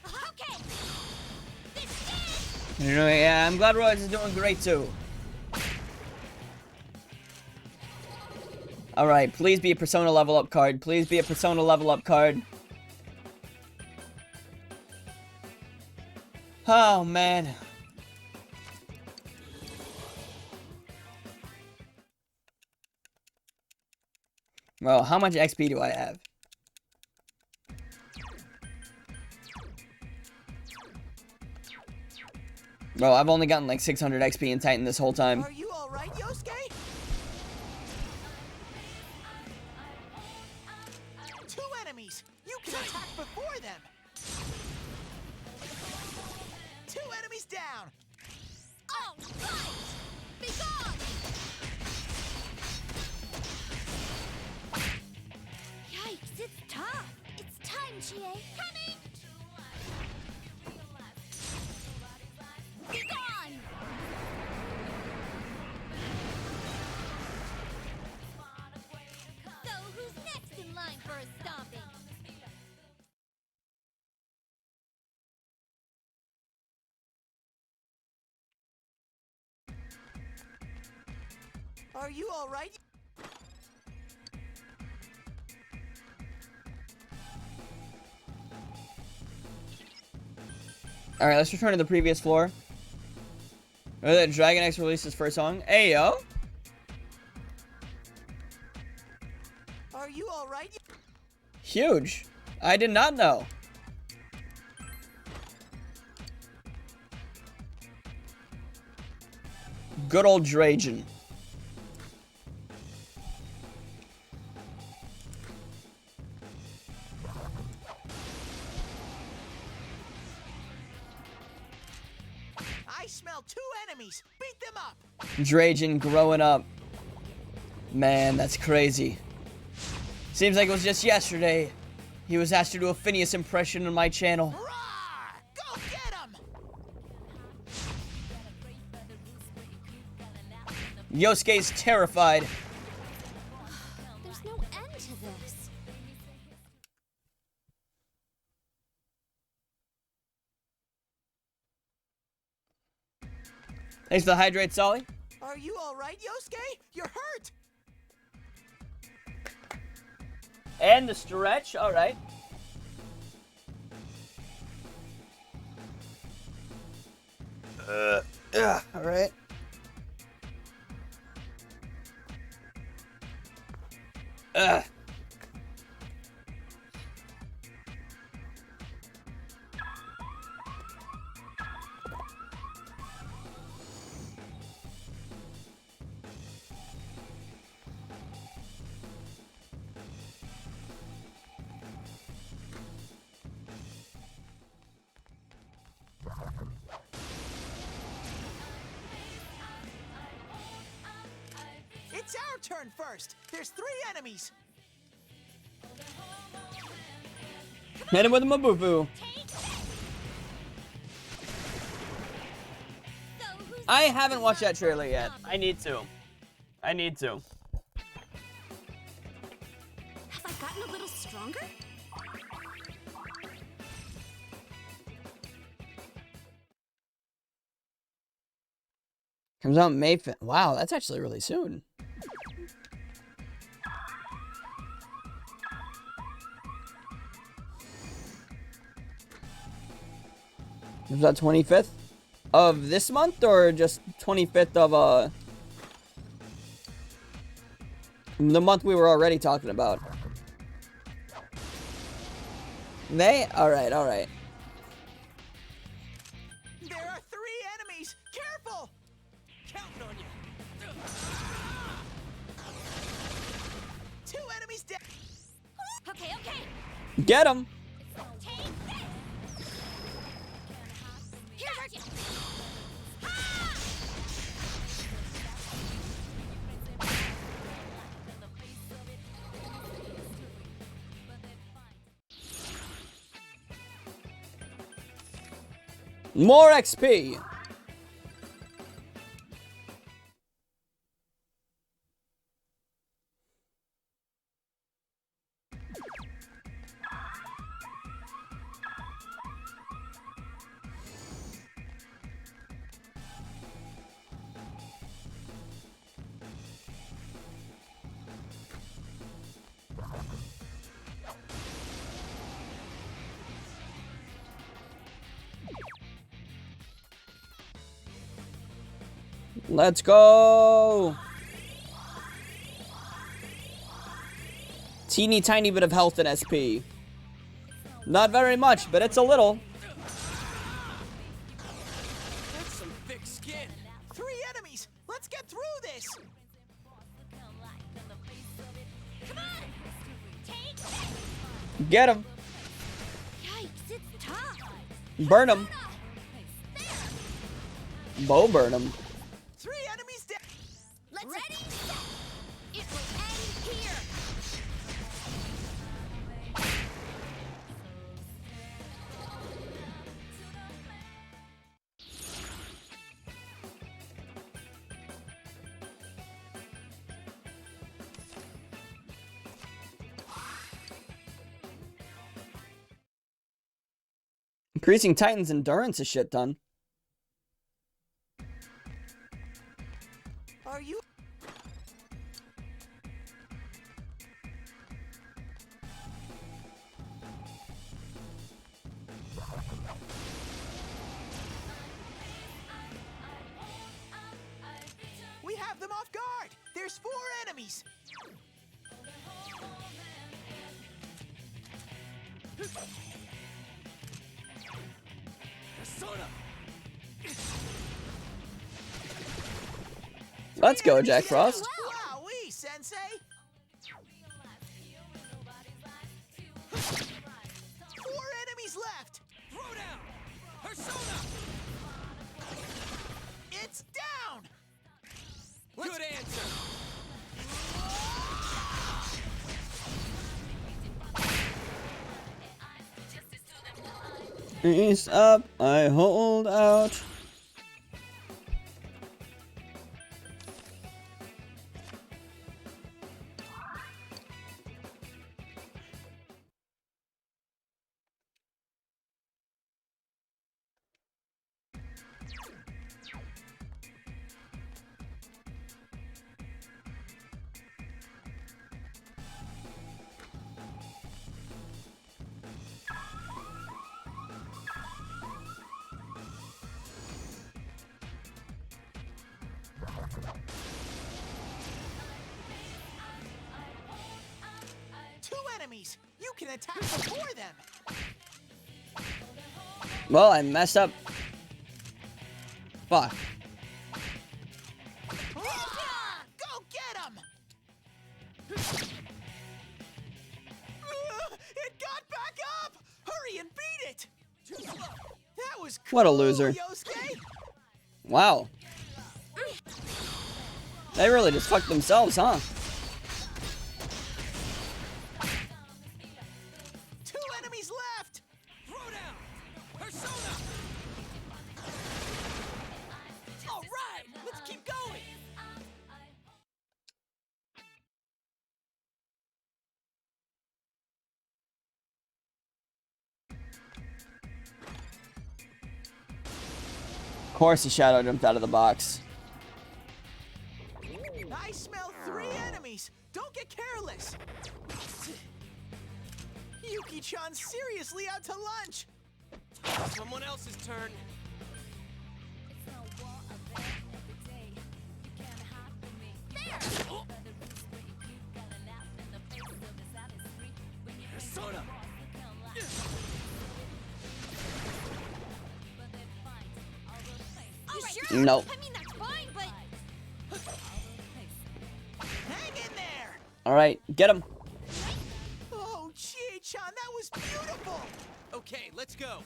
Okay. This is. You know, yeah, I'm glad Royce is doing great too. Alright, please be a Persona level up card. Please be a Persona level up card. Oh, man. Well, how much XP do I have? Bro, I've only gotten like 600 XP in Titan this whole time. Are you all right, Yosuke? 2 enemies. You can attack before them. 2 enemies down. All right. Be gone. Yikes! It's tough. It's time, Chie. Coming. Be gone. So who's next in line for a stomping? Are you all right? Alright, let's return to the previous floor. That Dragon X released his first song. Hey, yo! Are you all right? Huge. I did not know. Good old Dragon. I smell 2 enemies. Beat them up. Dragon growing up. Man, that's crazy. Seems like it was just yesterday. He was asked to do a Phineas impression on my channel. Roar! Go get 'em! Yosuke's terrified. There's no end to this. Thanks for the hydrate, Solly. Are you all right, Yosuke? You're hurt. And the stretch, alright. Alright. It's our turn first. There's 3 enemies. Hit him with a Mabufu. I haven't watched that trailer yet. I need to. I need to. Have I gotten a little stronger? Comes out May 5th. Wow, that's actually really soon. Is that 25th of this month or just 25th of the month we were already talking about? May? Alright, alright. There are 3 enemies. Careful! Counting on you. enemies down. Okay, okay. Get him. Take this. Here's our chance. More XP. Let's go. Teeny tiny bit of health and SP. Not very much, but it's a little. That's some thick skin. 3 enemies. Let's get through this. Come on. Take this. Get him. Yikes, it's tough. Burn him. There. Bow burn him. 3 enemies down. Let's ready. Set. It will end here. Increasing Titan's endurance a shit ton. Are you? We have them off guard. There's 4 enemies. Persona. Let's go, Jack Frost. Wowee, Sensei. 4 enemies left. Throw down. Persona. It's down. Good answer. Face up, I hold out. Enemies. You can attack before them. Well, I messed up. Fuck. Go get him! It got back up! Hurry and beat it! That was cool, What a loser. Yosuke. Wow. They really just fucked themselves, huh? 2 enemies left! Throw down! Persona! Alright, let's keep going! Of course he shadow jumped out of the box. I smell 3 enemies! Don't get careless! Yuki-chan's seriously out to lunch! Someone else's turn. It's no war of it every day. You can't hide from me. There! You gotta laugh in the face of the saddest street. When you Persona! Sure? No. I mean, that's fine, but... Hang in there! Alright, get him. Okay, let's go.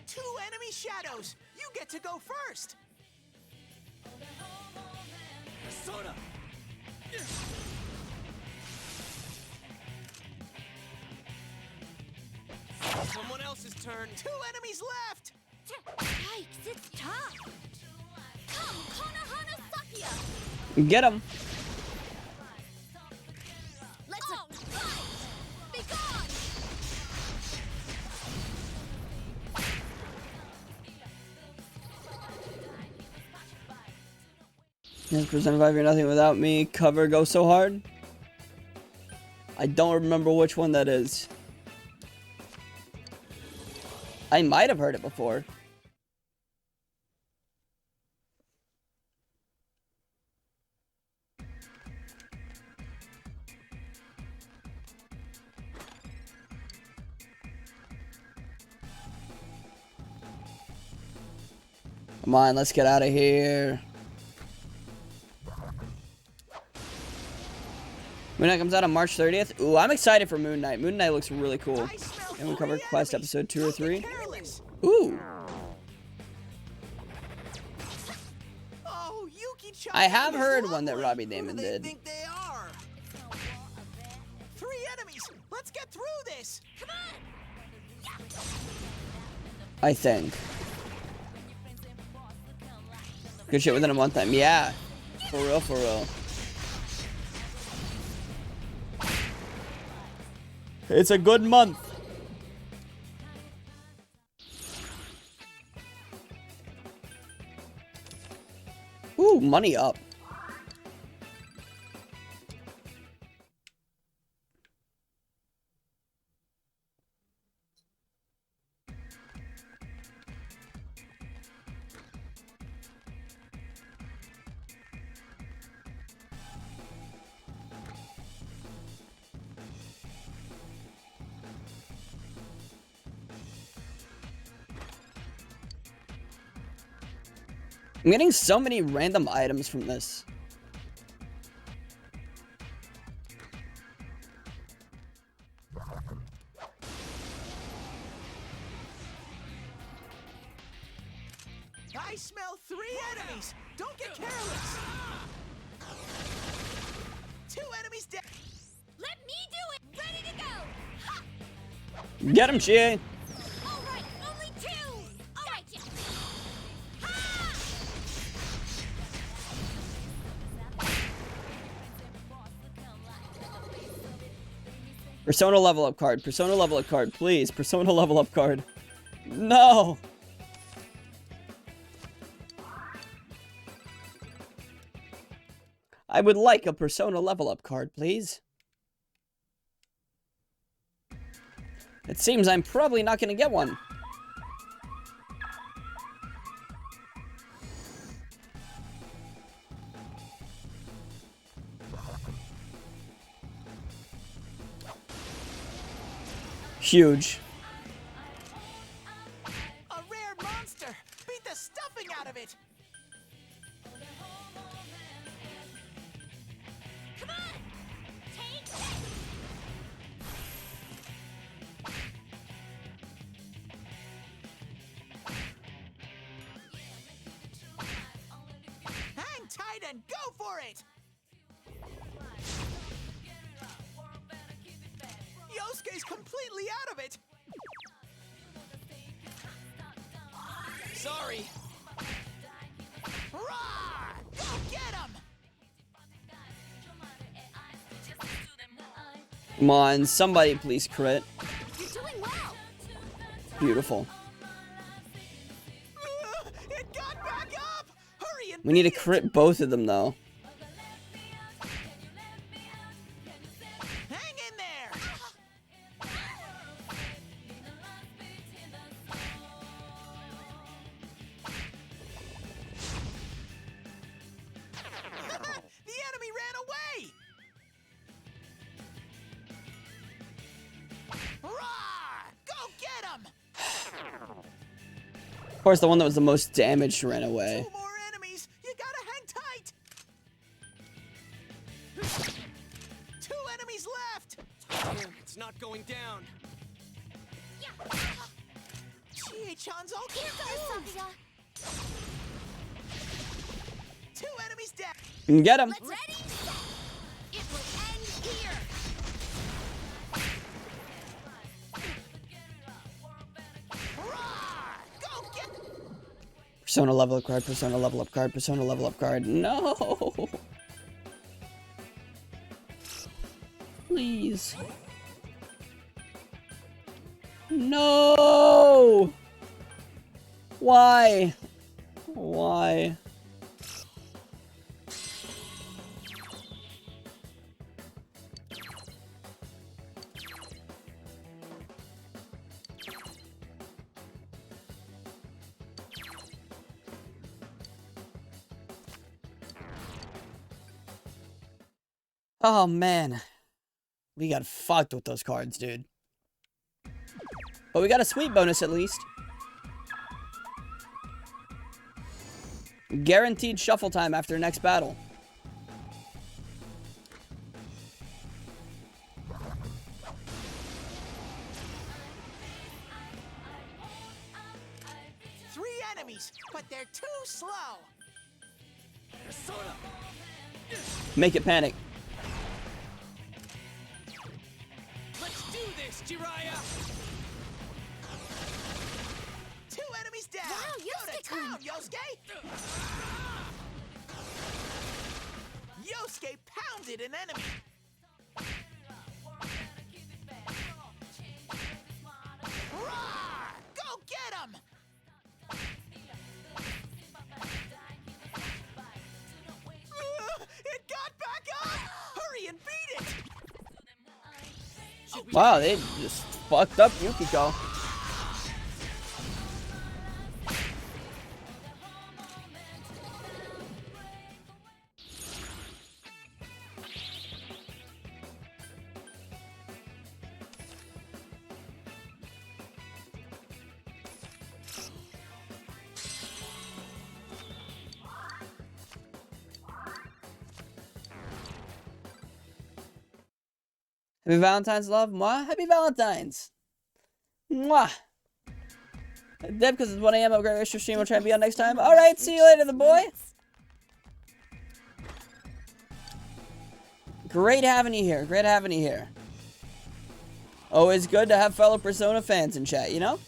Two enemy shadows. You get to go first. Persona. Someone else's turn. Two enemies left. Yikes, it's tough. Come, Konohana Sakia. Get him. Let's fight. Be gone. Yes, percent 5, you're nothing without me. Cover go so hard. I don't remember which one that is. I might have heard it before. Come on, let's get out of here. Moon Knight comes out on March 30th. Ooh, I'm excited for Moon Knight. Moon Knight looks really cool. And we covered Quest episode 2 or 3. Ooh. Oh, Yuki-chan, I have that was heard one that lovely. Robbie Who Damon do they did. think they are? 3 enemies. Let's get through this. Come on. I think. Good shit within a month time. Yeah. For real, for real. It's a good month. Ooh, money up. I'm getting so many random items from this. I smell 3 enemies. Don't get careless. 2 enemies dead. Let me do it. Ready to go. Ha! Get him, Chie. All right, only 2. Gotcha. Ha! Persona level up card. Persona level up card, please. Persona level up card. No. I would like a Persona level up card, please. It seems I'm probably not going to get one. Huge. A rare monster. Beat the stuffing out of it. Come on. Take this. Hang tight and go for it. Yosuke's completely out of it. Sorry. Rah! Go get him! Come on, somebody please crit. You're doing well. Beautiful. It got back up! We need to crit both of them, though. Hang in there! The enemy ran away! Roar! Go get him! Of course, the one that was the most damaged ran away. 2 more enemies! You gotta hang tight! 2 enemies left! It's not going down. Chie-chan's all Here goes, confused! Sakuya. 2 enemies down! You can get him. Ready? Set. It will end here. Roar! Go get... Persona level up card, persona level up card, persona level up card. No! Please. No! Why? Why? Oh man. We got fucked with those cards, dude. But we got a sweet bonus at least. Guaranteed shuffle time after next battle. Three enemies, but they're too slow! Persona. Make it panic. Let's do this, Jiraiya. 2 enemies down! Wow, Go to Yosuke-kun. town, Yosuke! Yosuke pounded an enemy! Roar! Go get him! It got back up! Hurry and beat it! Wow, they just fucked up Yukiko. Happy Valentine's, love. Mwah. Happy Valentine's. Mwah. Deb, because it's 1 a.m. I'm a great extra stream. I'll try and be on next time. Alright, see you later, the boy. Great having you here. Great having you here. Always good to have fellow Persona fans in chat, you know?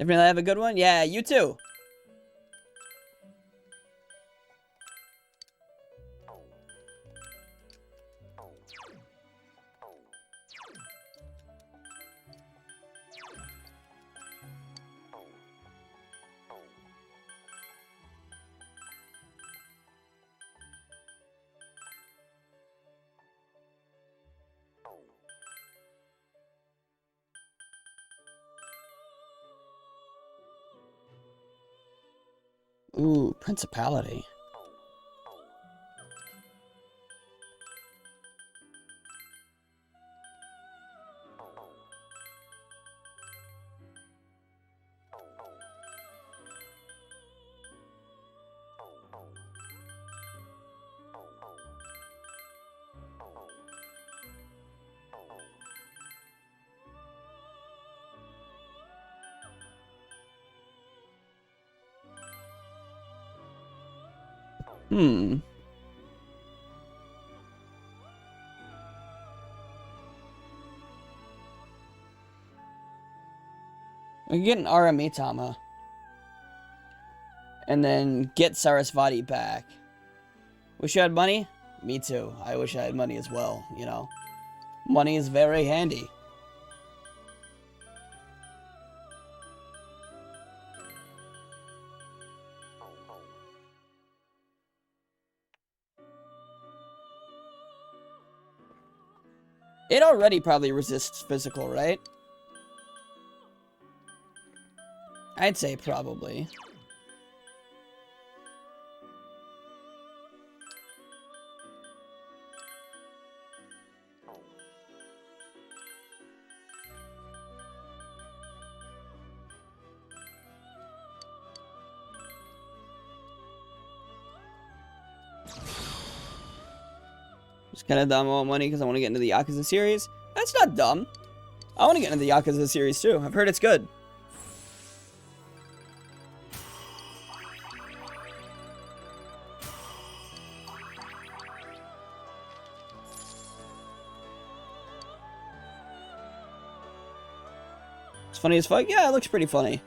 Definitely have a good one. Yeah, you too. Ooh, Principality. Hmm. We can get an Aramitama. And then get Sarasvati back. Wish you had money? Me too. I wish I had money as well, you know. Money is very handy. It already probably resists physical, right? I'd say probably. Just kind of dumb. I want money because I want to get into the Yakuza series. That's not dumb. I want to get into the Yakuza series too. I've heard it's good. It's funny as fuck. Yeah, it looks pretty funny.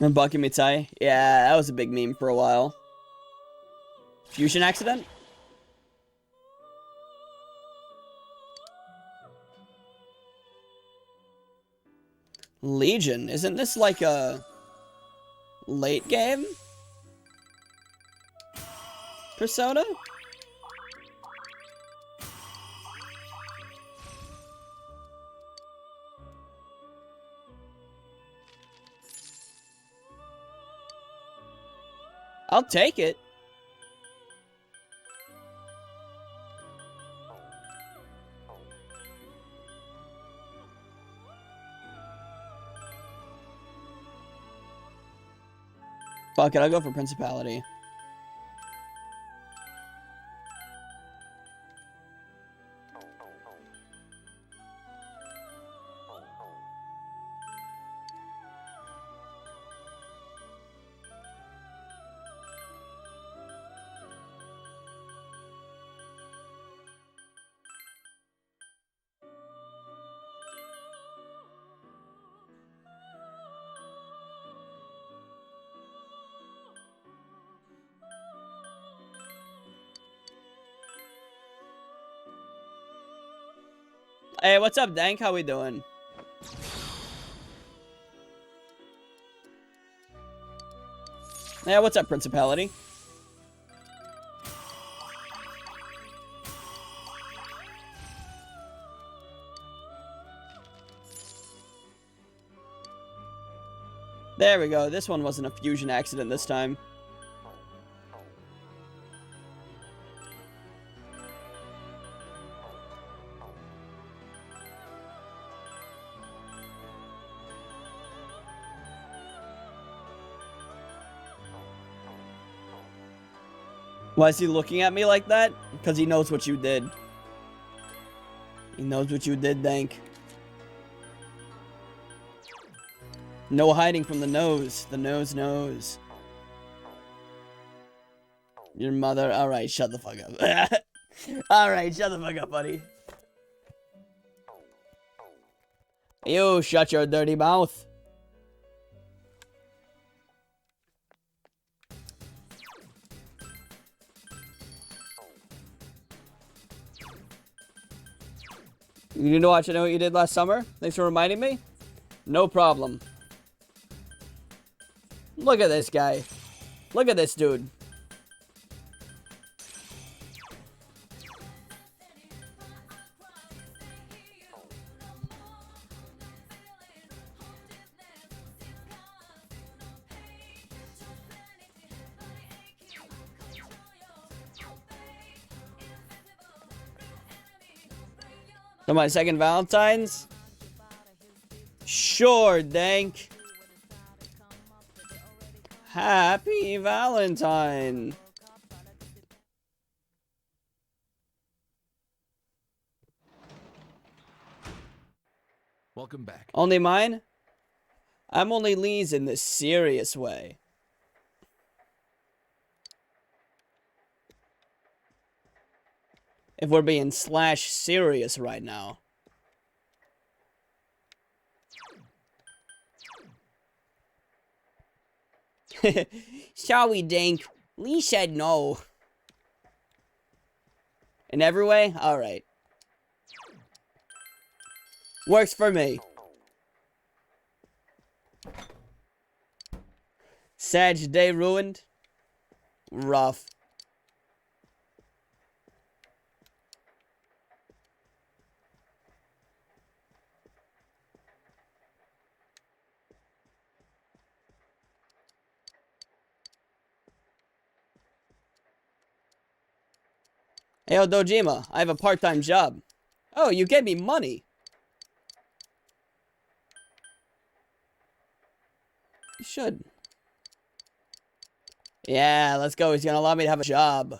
And Bakumitai? Yeah, that was a big meme for a while. Fusion accident? Legion? Isn't this like a late game Persona? I'll take it. Fuck it, I'll go for Principality. Hey, what's up, Dank? How we doing? Yeah, what's up, Principality? There we go. This one wasn't a fusion accident this time. Why is he looking at me like that? Because he knows what you did. He knows what you did, Dank. No hiding from the nose. The nose knows. Your mother. Alright, shut the fuck up. Alright, shut the fuck up, buddy. You shut your dirty mouth. You need to watch I Know What You Did Last Summer? Thanks for reminding me. No problem. Look at this guy. Look at this dude. So my second Valentine's? Sure, Dank. Happy Valentine. Welcome back. Only mine? I'm only Lee's in the serious way. If we're being slash serious right now. Sorry, Dink. Lee said no. In every way? Alright. Works for me. Sag day ruined? Rough. Hey, yo, Dojima, I have a part-time job. Oh, you gave me money. You should. Yeah, let's go. He's gonna allow me to have a job.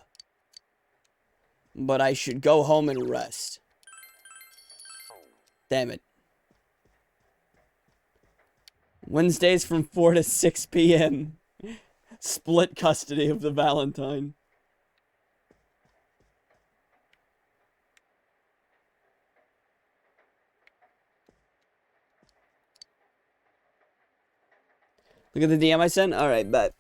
But I should go home and rest. Damn it. Wednesdays from 4 to 6 p.m. Split custody of the Valentine. Look at the DM I sent? Alright, bet.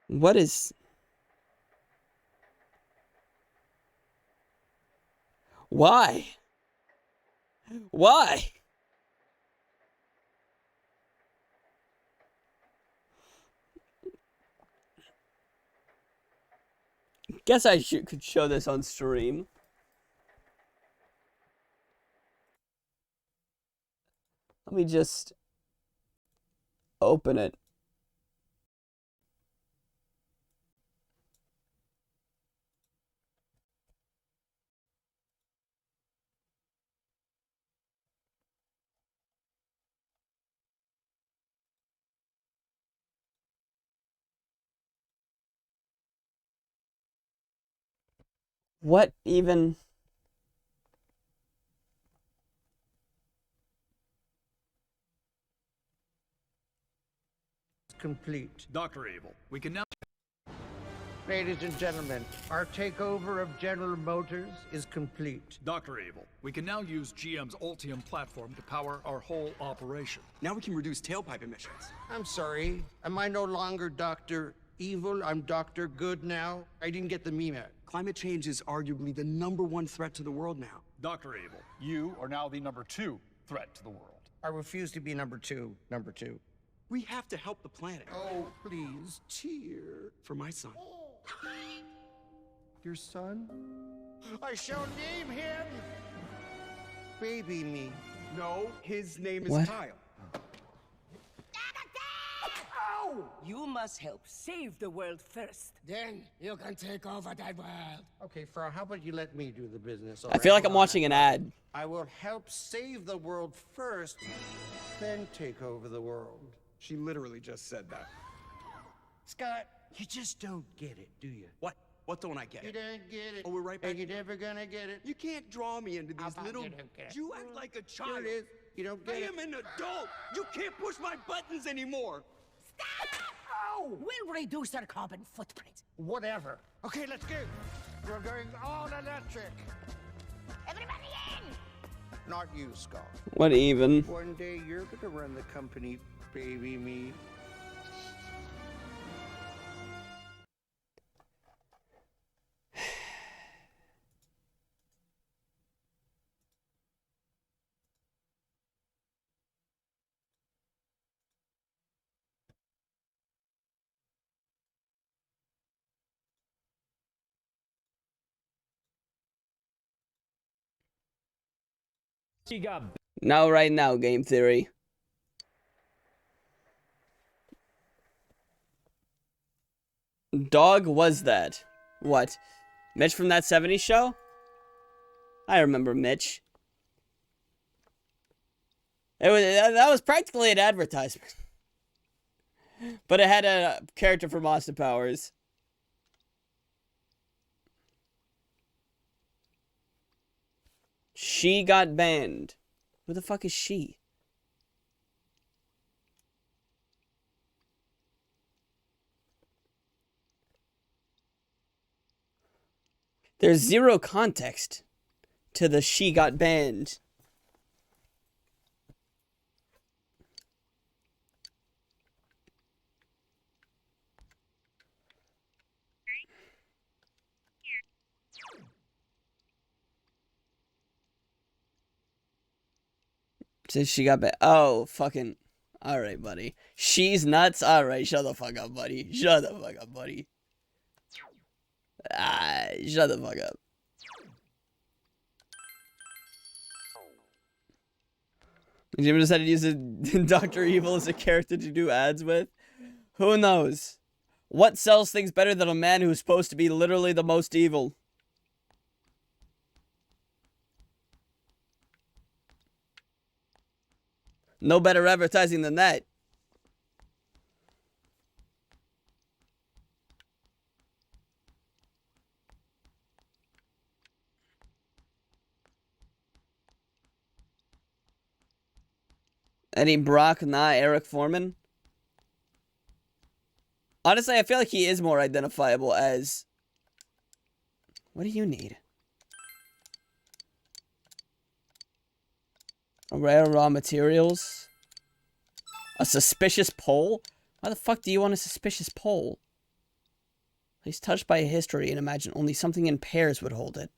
What is... Why? Why? Guess I could show this on stream. Let me just open it. What even... Complete. Dr. Evil, we can now... Ladies and gentlemen, our takeover of General Motors is complete. Dr. Evil, we can now use GM's Ultium platform to power our whole operation. Now we can reduce tailpipe emissions. I'm sorry, am I no longer Dr. Evil? I'm Dr. Good now? I didn't get the meme out. Climate change is arguably the #1 threat to the world now. Dr. Evil, you are now the #2 threat to the world. I refuse to be number two. We have to help the planet. Oh, please, cheer. For my son. Your son? I shall name him Baby Me. No, his name is What? Kyle. You must help save the world first. Then you can take over that world. Okay, Frau, how about you let me do the business? I feel like I'm watching an ad. I will help save the world first, then take over the world. She literally just said that. Scott, you just don't get it, do you? What? What don't I get? You don't get it. Oh, we're right back. And you're never gonna get it. You can't draw me into these How about little... you don't get it? You act like a Here child. it is. You don't I get it. am an adult. You can't push my buttons anymore. We'll reduce our carbon footprint. Whatever. Okay, let's go. We're going all electric. Everybody in! Not you, Scott. What even? One day you're gonna run the company, Baby Me. No, right now, Game Theory. Dog was that? What? Mitch from that 70s show? I remember Mitch. That was practically an advertisement. But it had a character from Austin Powers. She got banned. Who the fuck is she? There's zero context to the she got banned. Says she got banned. Oh, fucking. Alright, buddy. She's nuts? Alright, shut the fuck up, buddy. Shut the fuck up, buddy. Ah, shut the fuck up. Jim decided to use Dr. Evil as a character to do ads with? Who knows? What sells things better than a man who's supposed to be literally the most evil? No better advertising than that. Eddie Brock, nah, Eric Foreman. Honestly, I feel like he is more identifiable as... What do you need? Rare raw materials? A suspicious pole? Why the fuck do you want a suspicious pole? He's touched by history and imagine only something in pairs would hold it.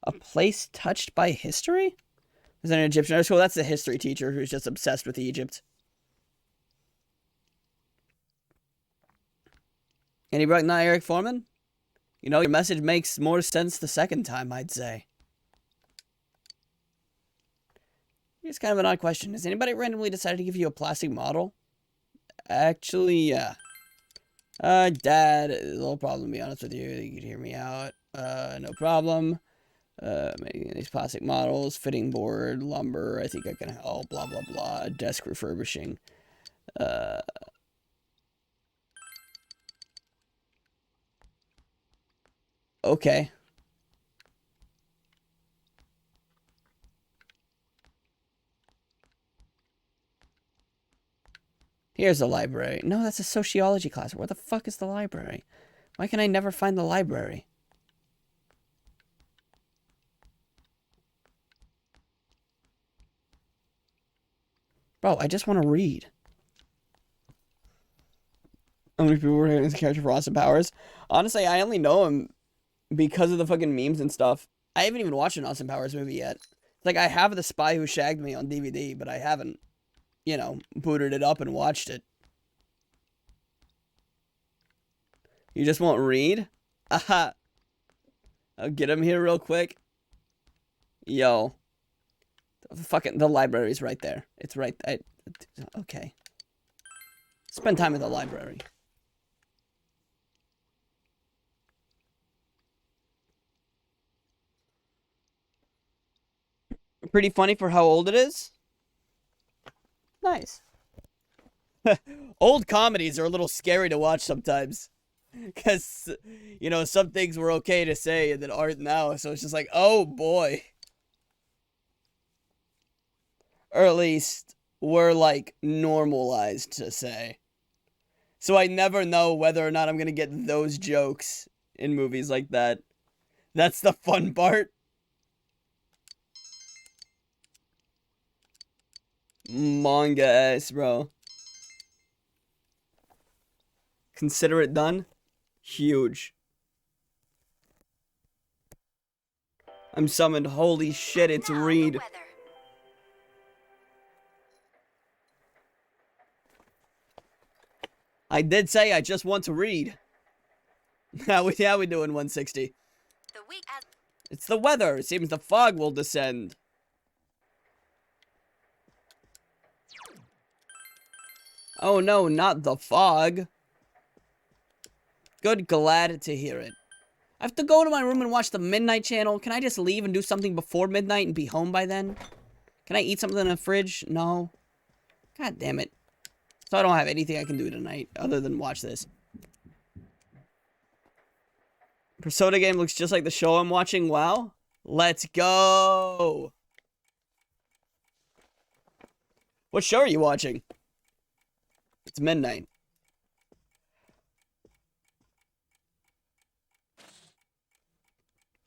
A place touched by history? Is that an Egyptian? Oh, that's the history teacher who's just obsessed with Egypt. Andy Brock, not Eric Foreman? You know, your message makes more sense the second time, I'd say. Here's kind of an odd question. Has anybody randomly decided to give you a plastic model? Actually, yeah. Dad, a little problem, to be honest with you. You could hear me out. No problem. Making these plastic models, fitting board, lumber, I think I can help, blah, blah, blah, desk refurbishing. Okay. Here's the library. No, that's a sociology class. Where the fuck is the library? Why can I never find the library? Bro, I just want to read. How many people were in this character for Austin Powers? Honestly, I only know him because of the fucking memes and stuff. I haven't even watched an Austin Powers movie yet. Like, I have The Spy Who Shagged Me on DVD, but I haven't, you know, booted it up and watched it. You just won't read? Aha. I'll get him here real quick. Yo. Fucking, the library's right there. It's right, okay. Spend time in the library. Pretty funny for how old it is. Nice. Old comedies are a little scary to watch sometimes. Because, you know, some things were okay to say that aren't now. So it's just like, oh boy. Or at least were like normalized to say. So I never know whether or not I'm going to get those jokes in movies like that. That's the fun part. Manga ass, bro. Consider it done. Huge. I'm summoned. Holy shit, it's Reed. I did say I just want to read. How we doing 160? the week as It's the weather. It seems the fog will descend. Oh no, not the fog. Good, glad to hear it. I have to go to my room and watch the Midnight Channel. Can I just leave and do something before midnight and be home by then? Can I eat something in the fridge? No. God damn it. So I don't have anything I can do tonight other than watch this. Persona game looks just like the show I'm watching. Wow. Let's go. What show are you watching? It's midnight.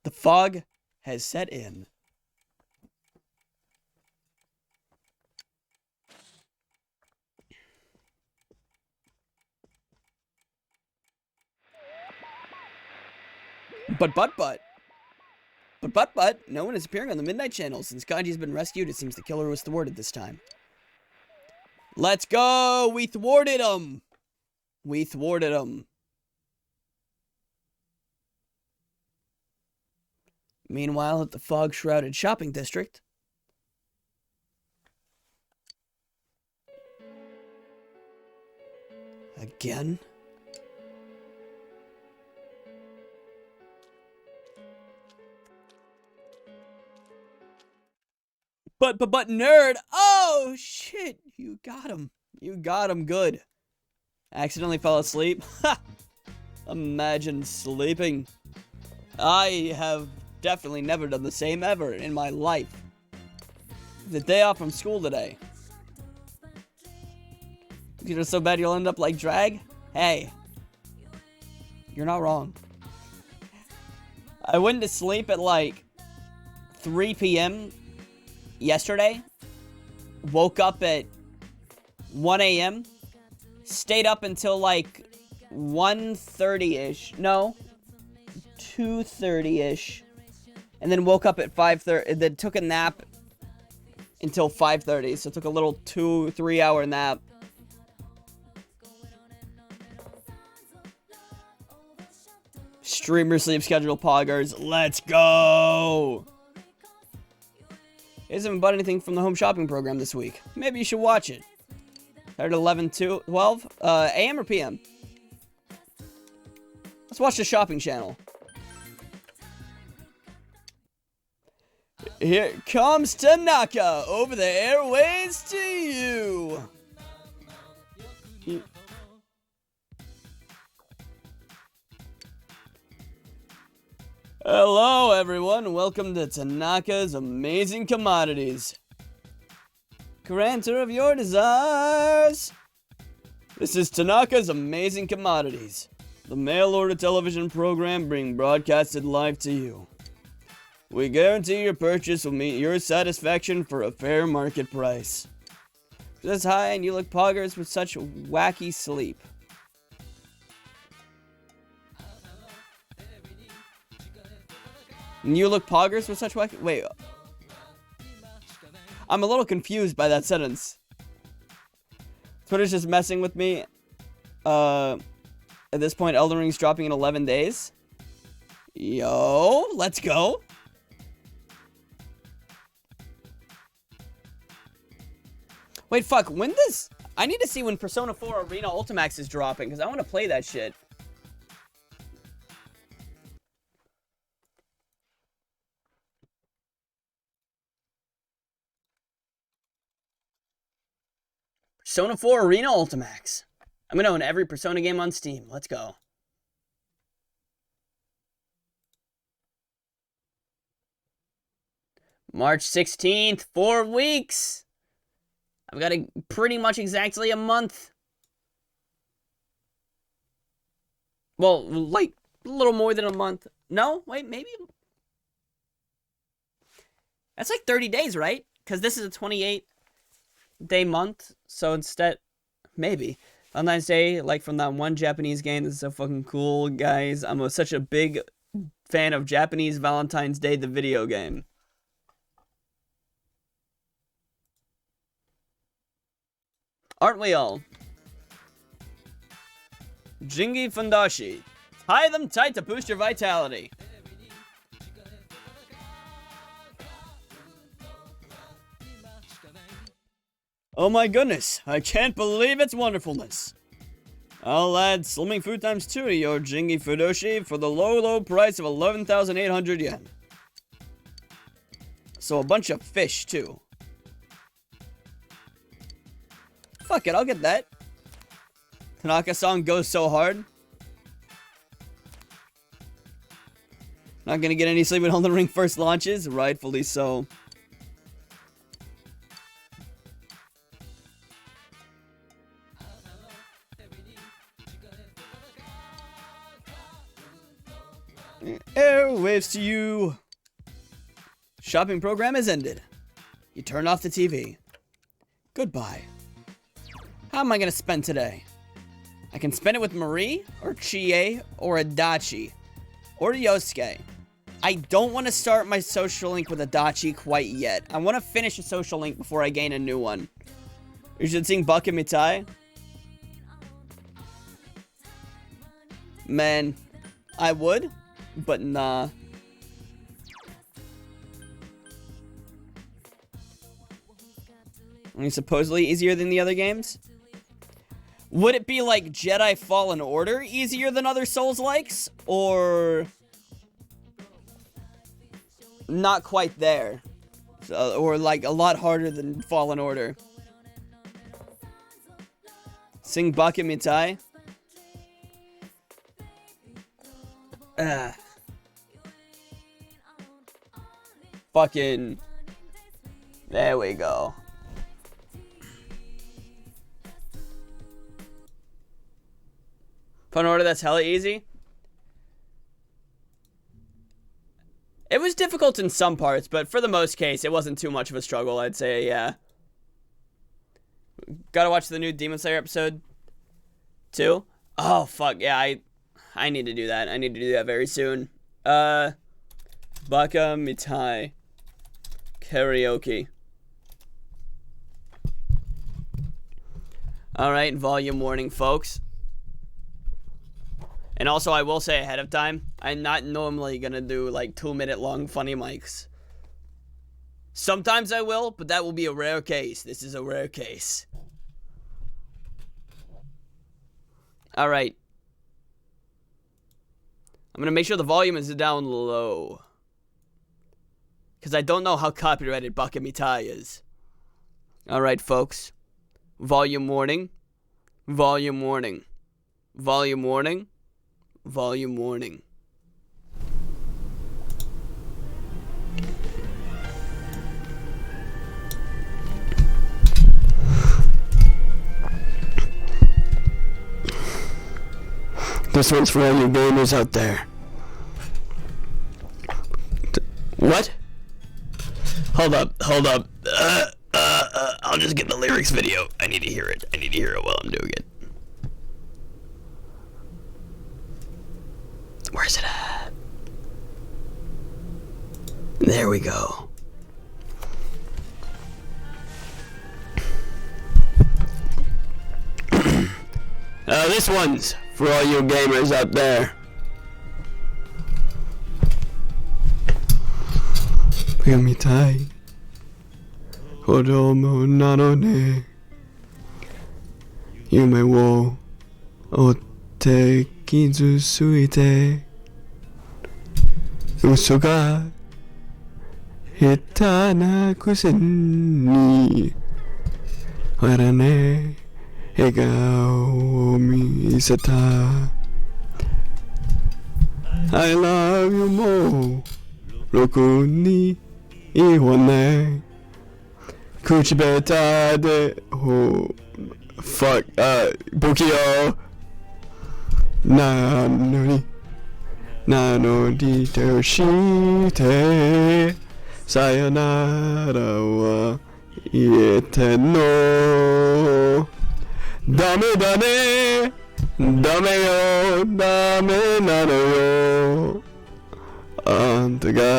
The fog has set in. But, no one is appearing on the Midnight Channel. Since Kanji's been rescued, it seems the killer was thwarted this time. Let's go! We thwarted him! We thwarted him. Meanwhile, at the fog-shrouded shopping district... Again? But nerd! Oh, shit! You got him. You got him good. Accidentally fell asleep? Ha! Imagine sleeping. I have definitely never done the same ever in my life. The day off from school today. You're so bad you'll end up like Drag? Hey. You're not wrong. I went to sleep at like 3 p.m. yesterday. Woke up at 1 a.m. Stayed up until like 1:30-ish. No. 2:30-ish. And then woke up at 5:30. Then took a nap until 5:30. So took a little 2-3 hour nap. Streamer sleep schedule poggers. Let's go! He hasn't bought anything from the home shopping program this week. Maybe you should watch it. Started 11 to 12? AM or PM? Let's watch the shopping channel. Here comes Tanaka over the airways to you. Hello, everyone. Welcome to Tanaka's Amazing Commodities. Granter of your desires. This is Tanaka's Amazing Commodities, the mail-order television program being broadcasted live to you. We guarantee your purchase will meet your satisfaction for a fair market price. This high and you look poggers with such wacky sleep. And you look poggers with such wacky... Wait. I'm a little confused by that sentence. Twitter's just messing with me. At this point, Elden Ring's dropping in 11 days. Yo, let's go. Wait, fuck, when does... I need to see when Persona 4 Arena Ultimax is dropping, because I want to play that shit. Persona 4 Arena Ultimax. I'm gonna own every Persona game on Steam. Let's go. March 16th, 4 weeks. I've got pretty much exactly a month. Well, like, a little more than a month. No, wait, maybe. That's like 30 days, right? Because this is a 28-day month. So instead, maybe. Valentine's Day, like from that one Japanese game. This is so fucking cool, guys. I'm such a big fan of Japanese Valentine's Day, the video game. Aren't we all? Jingi Fundashi. Tie them tight to boost your vitality. Oh my goodness, I can't believe its wonderfulness. I'll add slimming food times 2 to your Jingy Fudoshi for the low price of 11,800 yen. So a bunch of fish, too. Fuck it, I'll get that. Tanaka-san goes so hard. Not gonna get any sleep when Elden Ring first launches, rightfully so. Airwaves to you. Shopping program has ended. You turn off the TV. Goodbye. How am I gonna spend today? I can spend it with Marie, or Chie, or Adachi, or Yosuke. I don't want to start my social link with Adachi quite yet. I want to finish a social link before I gain a new one. You should sing Bakamitai. Man, I would, but nah. I mean, supposedly easier than the other games? Would it be like Jedi Fallen Order easier than other Souls-likes? Or not quite there? Or like a lot harder than Fallen Order? Sing Bakamitai? Fucking. There we go. Fallen Order, that's hella easy. It was difficult in some parts, but for the most case, it wasn't too much of a struggle, I'd say, yeah. Gotta watch the new Demon Slayer episode 2. Oh, fuck, yeah, I need to do that. I need to do that very soon. Baka Mitai. Karaoke. Alright, volume warning, folks. And also, I will say ahead of time, I'm not normally gonna do like 2-minute long funny mics. Sometimes I will, but that will be a rare case. This is a rare case. Alright. I'm gonna make sure the volume is down low. Because I don't know how copyrighted Bakamitai is. Alright, folks. Volume warning. Volume warning. Volume warning. Volume warning. This one's for all you gamers out there. What? Hold up. I'll just get the lyrics video. I need to hear it. I need to hear it while I'm doing it. Where's it at? There we go. This one's for all you gamers out there. Bakamitai. Kodomo nano ne. Yume wo otte kizusuite. Uso ga heta na kusen ni wara ne egao o miseta. I love you more. Roku ni iwane. Kuchibeta de ho. Fuck. Bukio. Nanoni. Nano di toshite. Sayonara wa iete no. Dame dane. Dame yo. Dame nano yo. Anta ga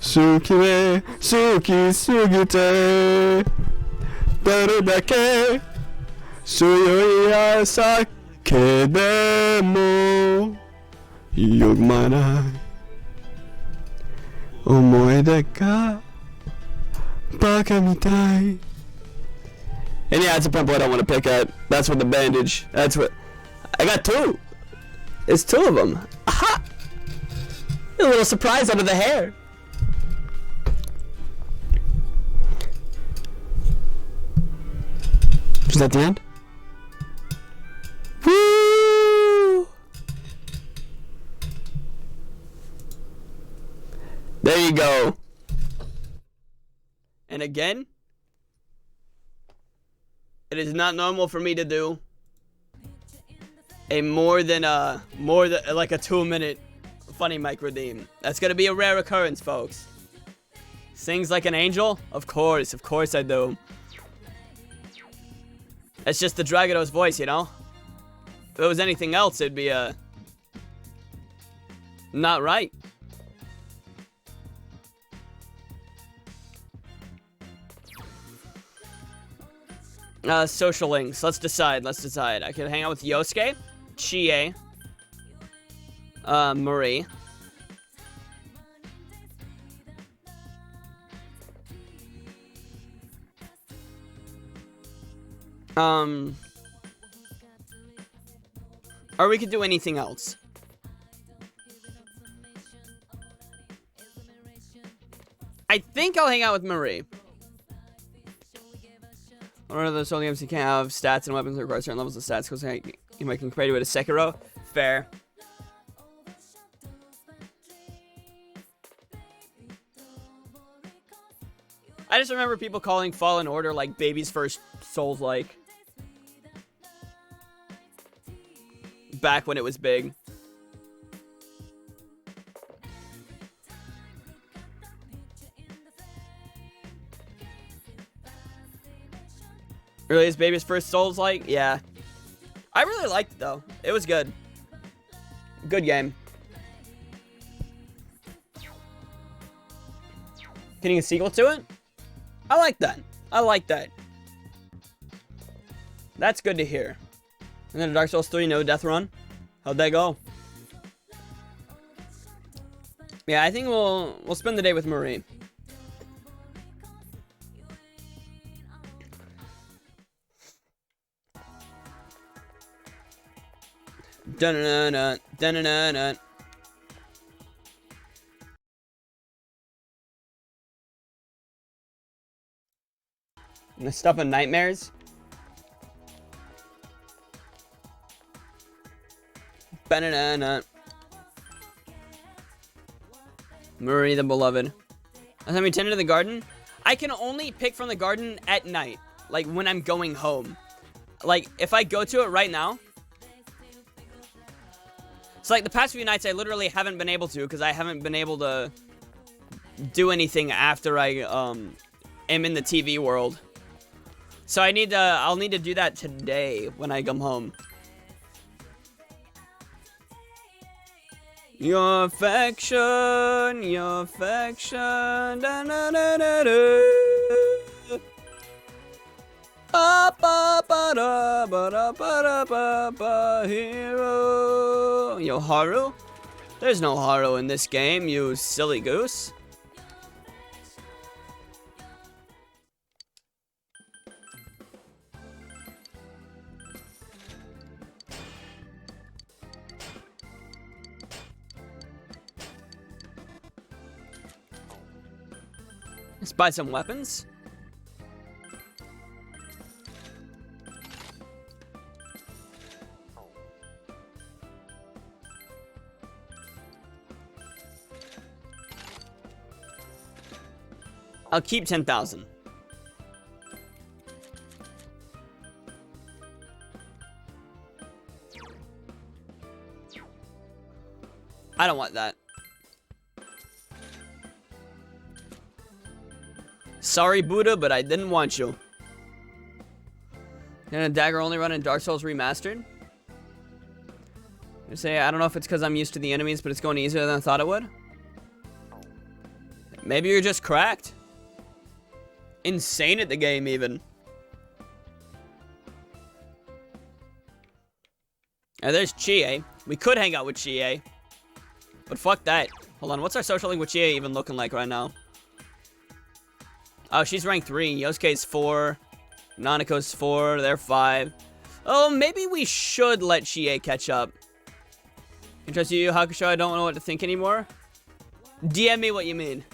suki me suki sugite. Daru dake suyoi asake demo yogumanai. Omoe ga baka mitai. And yeah, it's a pimple I don't want to pick at. That's what the bandage. That's what... I got 2. It's 2 of them. Aha! A little surprise under the hair. Is that the end? Woo! There you go. And again, it is not normal for me to do a more than like a 2-minute funny mic redeem. That's gonna be a rare occurrence, folks. Sings like an angel? Of course I do. It's just the Dragados voice, you know? If it was anything else, it'd be not right. Social links. Let's decide. I can hang out with Yosuke, Chie, Marie. Or we could do anything else. I think I'll hang out with Marie. One of those only games you can't have stats and weapons that require certain levels of stats because you might compare it with a Sekiro. Fair. I just remember people calling Fallen Order like baby's first Souls-like. Back when it was big. Really, is baby's first Souls-like? Yeah. I really liked it, though. It was good. Good game. Getting a sequel to it? I like that. I like that. That's good to hear. And then Dark Souls 3, no death run. How'd that go? Yeah, I think we'll spend the day with Marie. Dun-dun-dun-dun, dun-dun-dun-dun. The stuff in nightmares. Banana. Marie the Beloved. Last time we tended to the garden? I can only pick from the garden at night. Like when I'm going home. Like if I go to it right now. So like the past few nights I literally haven't been able to because I haven't been able to do anything after I am in the TV world. So I'll need to do that today when I come home. Your affection, da, da, da, da, da. Ba, ba, ba, da, ba, da, ba, da, ba, ba, hero. Yo, Haru? There's no Haru in this game, you silly goose. Let's buy some weapons. I'll keep 10,000. I don't want that. Sorry, Buddha, but I didn't want you. And a dagger only run in Dark Souls Remastered? I say, I don't know if it's because I'm used to the enemies, but it's going easier than I thought it would. Maybe you're just cracked. Insane at the game, even. Now, there's Chie. We could hang out with Chie. But fuck that. Hold on, what's our social link with Chie even looking like right now? Oh, she's rank 3. Yosuke's 4. Nanako's 4, they're 5. Oh, maybe we should let Chie catch up. Can trust you, Hakusho, I don't know what to think anymore. DM me what you mean.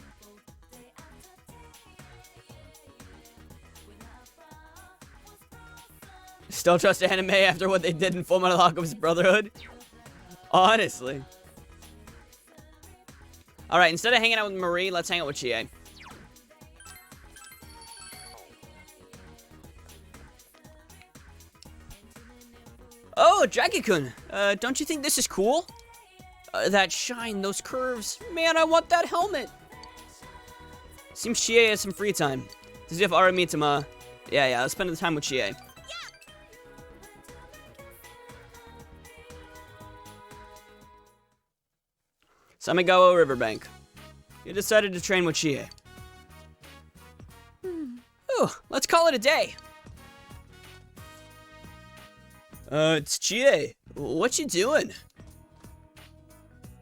Still trust anime after what they did in Fullmetal Alchemist Brotherhood? Honestly. Alright, instead of hanging out with Marie, let's hang out with Chie. Oh, Dragikun, don't you think this is cool? That shine, those curves. Man, I want that helmet. Seems Chie has some free time. Does he have Aramitama? Yeah, let's spend the time with Chie. Samigawa Riverbank. You decided to train with Chie. Ooh, let's call it a day. It's Chie. What you doing?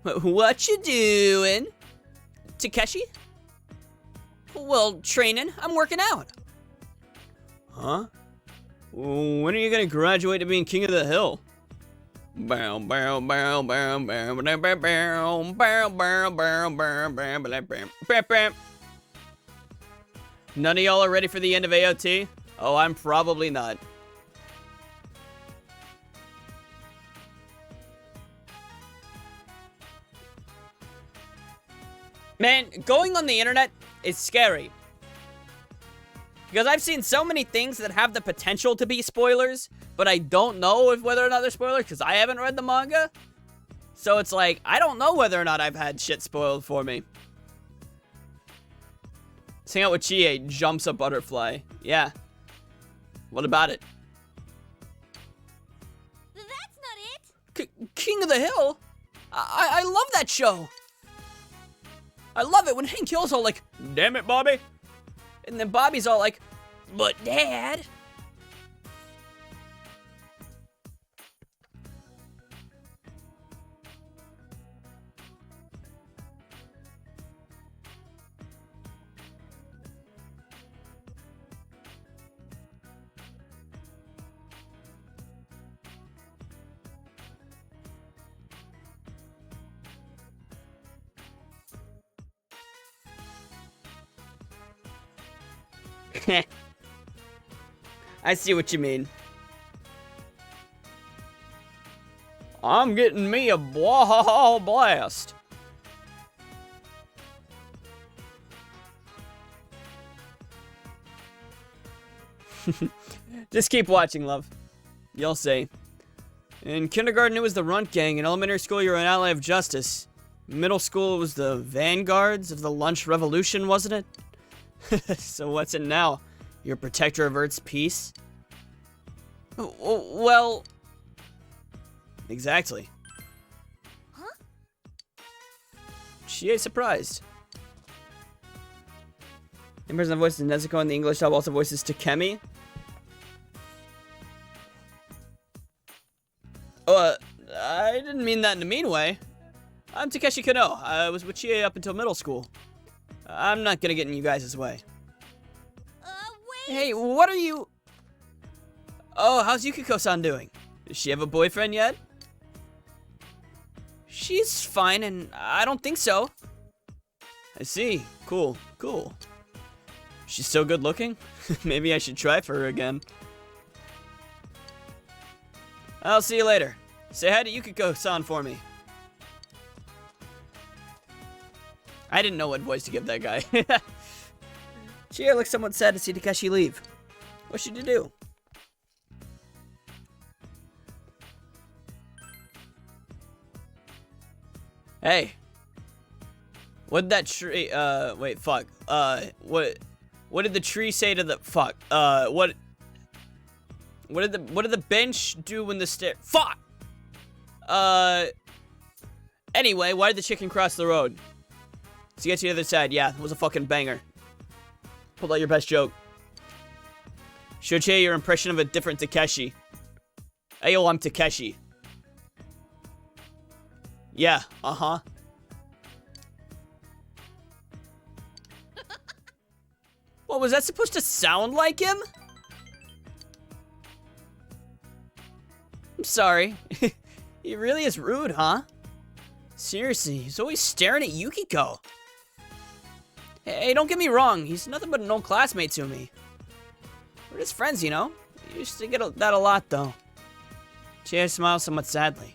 What you doing? Takeshi? Well, training. I'm working out. Huh? When are you gonna graduate to being king of the hill? Bow, bow, bow, bow, bow, bow, bow, bow, bow, bow, bow, bow, bow, bow. None of y'all are ready for the end of AOT? Oh, I'm probably not. Man, going on the internet is scary. Because I've seen so many things that have the potential to be spoilers, but I don't know whether or not they're spoilers because I haven't read the manga. So it's like, I don't know whether or not I've had shit spoiled for me. Let's hang out with Chie, jumps a butterfly. Yeah. What about it? That's not it. King of the Hill? I love that show. I love it when Hank Hill's all like, damn it, Bobby. And then Bobby's all like, but Dad. I see what you mean. I'm getting me a blah blast. Just keep watching, love. You'll see. In kindergarten, it was the Runt Gang. In elementary school, you were an ally of justice. Middle school, it was the vanguards of the lunch revolution, wasn't it? So what's it now? Your protector of Earth's peace? Well... Exactly. Huh? She is surprised. In person, voices Nezuko, and the English dub also voices Takemi. I didn't mean that in a mean way. I'm Takeshi Kano. I was with Chie up until middle school. I'm not gonna get in you guys' way. Wait. Hey, what are you... Oh, how's Yukiko-san doing? Does she have a boyfriend yet? She's fine, and I don't think so. I see. Cool. She's so good looking? Maybe I should try for her again. I'll see you later. Say hi to Yukiko-san for me. I didn't know what voice to give that guy. Chie looks somewhat sad to see Takeshi leave. What should you do? Hey. What did that tree, wait, fuck. What did the tree say to the, fuck, what did the bench do when the stair, fuck! Anyway, why did the chicken cross the road? To get to the other side, yeah, it was a fucking banger. Pulled out your best joke. Show Chie your impression of a different Takeshi. Ayo, I'm Takeshi. Yeah, uh-huh. What, was that supposed to sound like him? I'm sorry. He really is rude, huh? Seriously, he's always staring at Yukiko. Hey, don't get me wrong. He's nothing but an old classmate to me. We're just friends, you know? You used to get that a lot, though. Chie smiles somewhat sadly.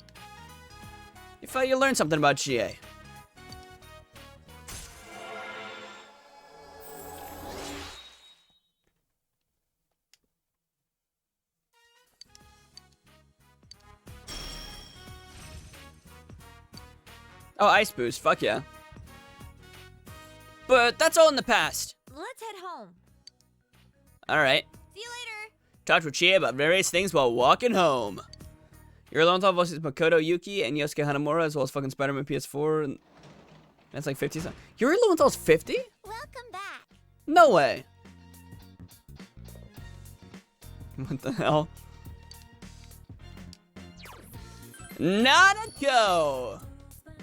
You felt you learned something about Chie. Oh, Ice Boost. Fuck yeah. But that's all in the past. Let's head home. Alright. See you later. Talked with Chie about various things while walking home. Yuri Lowenthal voices Makoto Yuki and Yosuke Hanamura, as well as fucking Spider-Man PS4. And that's like 50 something. Yuri Lowenthal's 50? Welcome back. No way. What the hell? Nanako!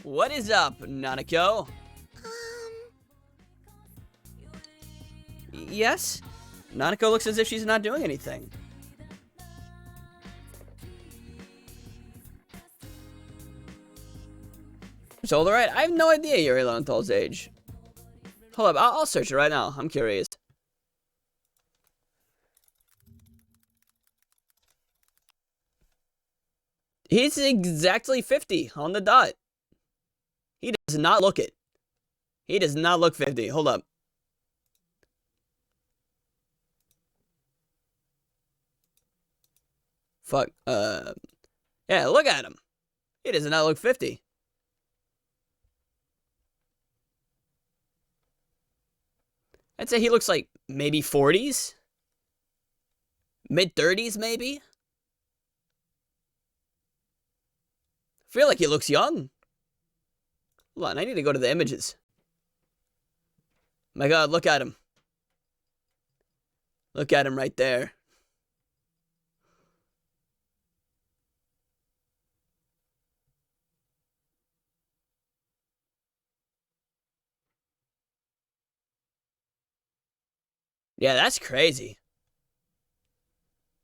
What is up, Nanako? Yes? Nanako looks as if she's not doing anything. So, alright, I have no idea Yuri Lowenthal's age. Hold up, I'll search it right now. I'm curious. He's exactly 50 on the dot. He does not look it. He does not look 50. Hold up. Fuck. Yeah, look at him. He does not look 50. I'd say he looks like maybe 40s? Mid-30s, maybe? I feel like he looks young. Hold on, I need to go to the images. My god, look at him. Look at him right there. Yeah, that's crazy.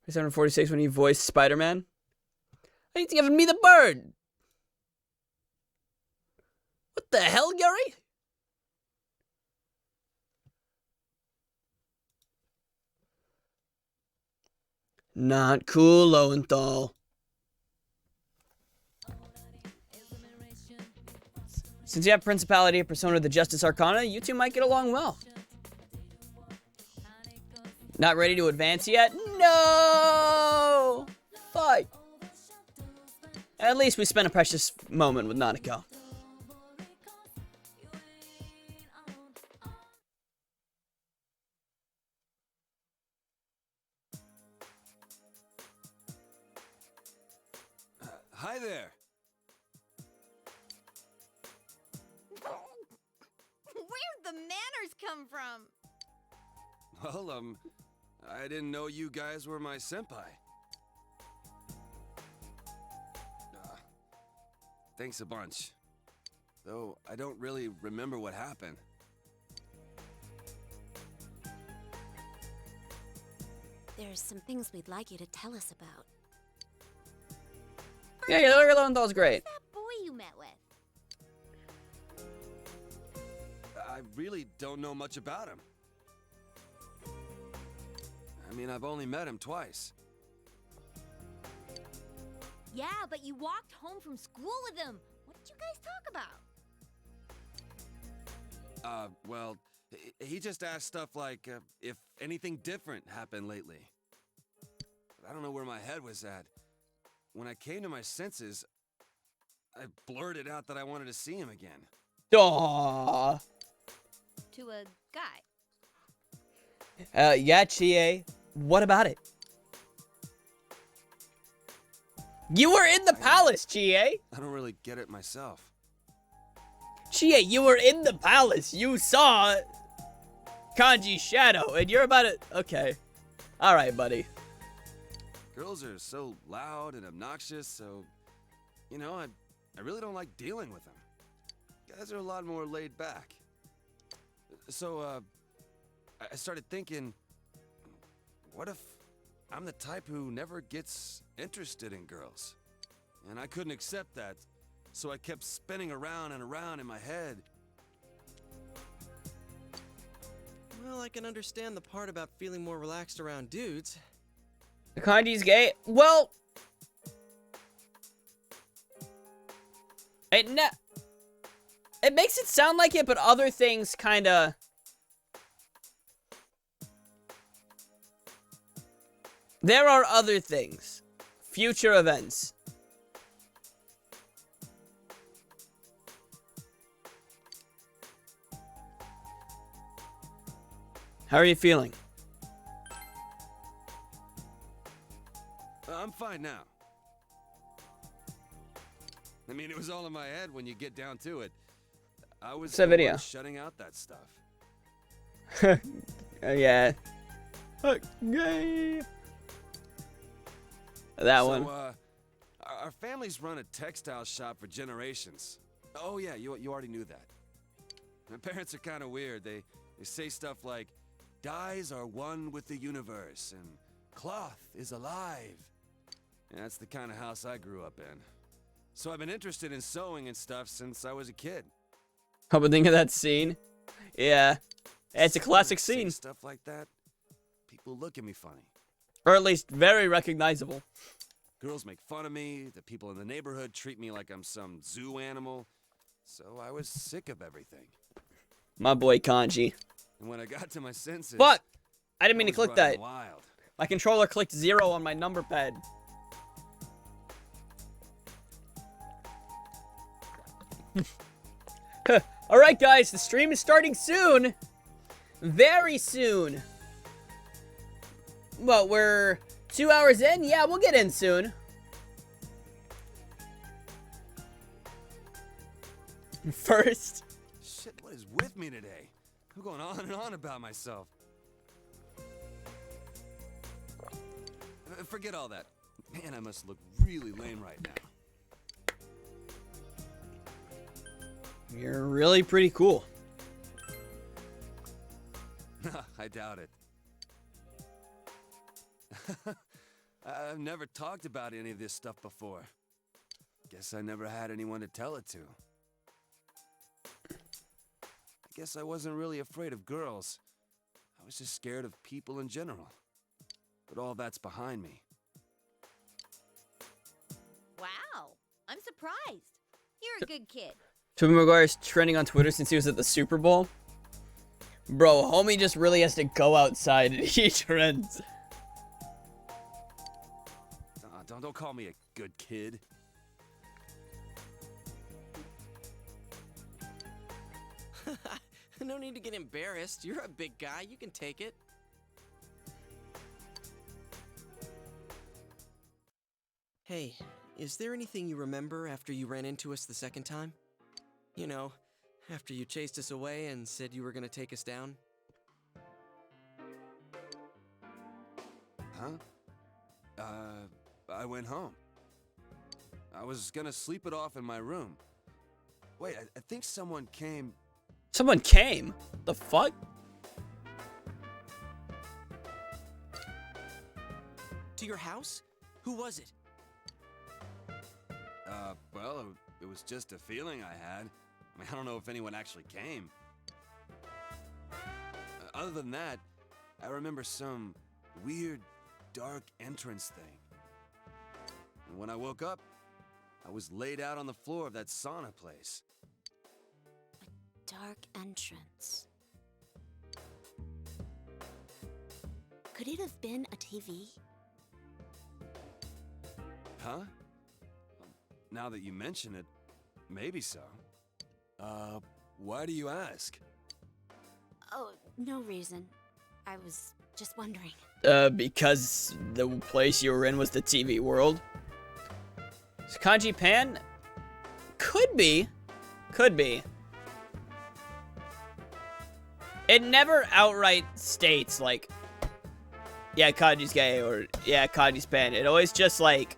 746 when he voiced Spider-Man. He's giving me the bird. What the hell, Yuri? Not cool, Lowenthal. Since you have Principality of Persona of the Justice Arcana, you two might get along well. Not ready to advance yet? No! Fuck. At least we spent a precious moment with Nanako. Hi there. Where'd the manners come from? Well, I didn't know you guys were my senpai. Thanks a bunch. Though I don't really remember what happened. There's some things we'd like you to tell us about. Yeah, Yuri Lowenthal's great. Who's that boy you met with? I really don't know much about him. I mean, I've only met him twice. Yeah, but you walked home from school with him. What did you guys talk about? Well, he just asked stuff like, if anything different happened lately. But I don't know where my head was at. When I came to my senses, I blurted out that I wanted to see him again. Aww. To a guy. Yeah, Chie. What about it? You were in the palace, Chie. I don't really get it myself. Chie, you were in the palace. You saw Kanji's shadow, and you're about to... Okay. All right, buddy. Girls are so loud and obnoxious, so... You know, I really don't like dealing with them. Guys are a lot more laid back. So, I started thinking... What if I'm the type who never gets interested in girls. And I couldn't accept that, so I kept spinning around and around in my head. Well, I can understand the part about feeling more relaxed around dudes. Kanji's gay? Well... It makes it sound like it, but other things kinda... There are other things. Future events. How are you feeling? I'm fine now. I mean, it was all in my head when you get down to it. I was It's a video. shutting out that stuff. Yeah. Gay. That one. Our family's run a textile shop for generations. Oh yeah, you already knew that. My parents are kind of weird. They say stuff like, dyes are one with the universe, and cloth is alive. And that's the kind of house I grew up in. So I've been interested in sewing and stuff since I was a kid. How about think of that scene? Yeah. It's a classic Say scene. Stuff like that. People look at me funny. Or at least very recognizable. Girls make fun of me. The people in the neighborhood treat me like I'm some zoo animal. So I was sick of everything. My boy Kanji. And when I got to my senses... Fuck! I didn't mean to was click that. running wild. My controller clicked 0 on my number pad. Alright guys, the stream is starting soon. Very soon. What, we're 2 hours in? Yeah, we'll get in soon. First. Shit, what is with me today? I'm going on and on about myself. Forget all that. Man, I must look really lame right now. You're really pretty cool. I doubt it. I've never talked about any of this stuff before. Guess I never had anyone to tell it to. I guess I wasn't really afraid of girls. I was just scared of people in general. But all that's behind me. Wow, I'm surprised. You're a good kid. Tobey Maguire's trending on Twitter since he was at the Super Bowl. Bro, homie just really has to go outside and he trends. Don't call me a good kid. No need to get embarrassed. You're a big guy. You can take it. Hey, is there anything you remember after you ran into us the second time? You know, after you chased us away and said you were gonna take us down? Huh? I went home. I was gonna sleep it off in my room. Wait, I think someone came... Someone came? The fuck? To your house? Who was it? Well, it was just a feeling I had. I mean, I don't know if anyone actually came. Other than that, I remember some weird, dark entrance thing. And when I woke up, I was laid out on the floor of that sauna place. Dark entrance. Could it have been a TV? Huh? Now that you mention it, maybe so. Why do you ask? Oh, no reason. I was just wondering. Because the place you were in was the TV world? Is Kanji Pan? Could be. Could be. It never outright states, like, yeah, Kanji's gay, or, yeah, Kanji's Pan. It always just, like,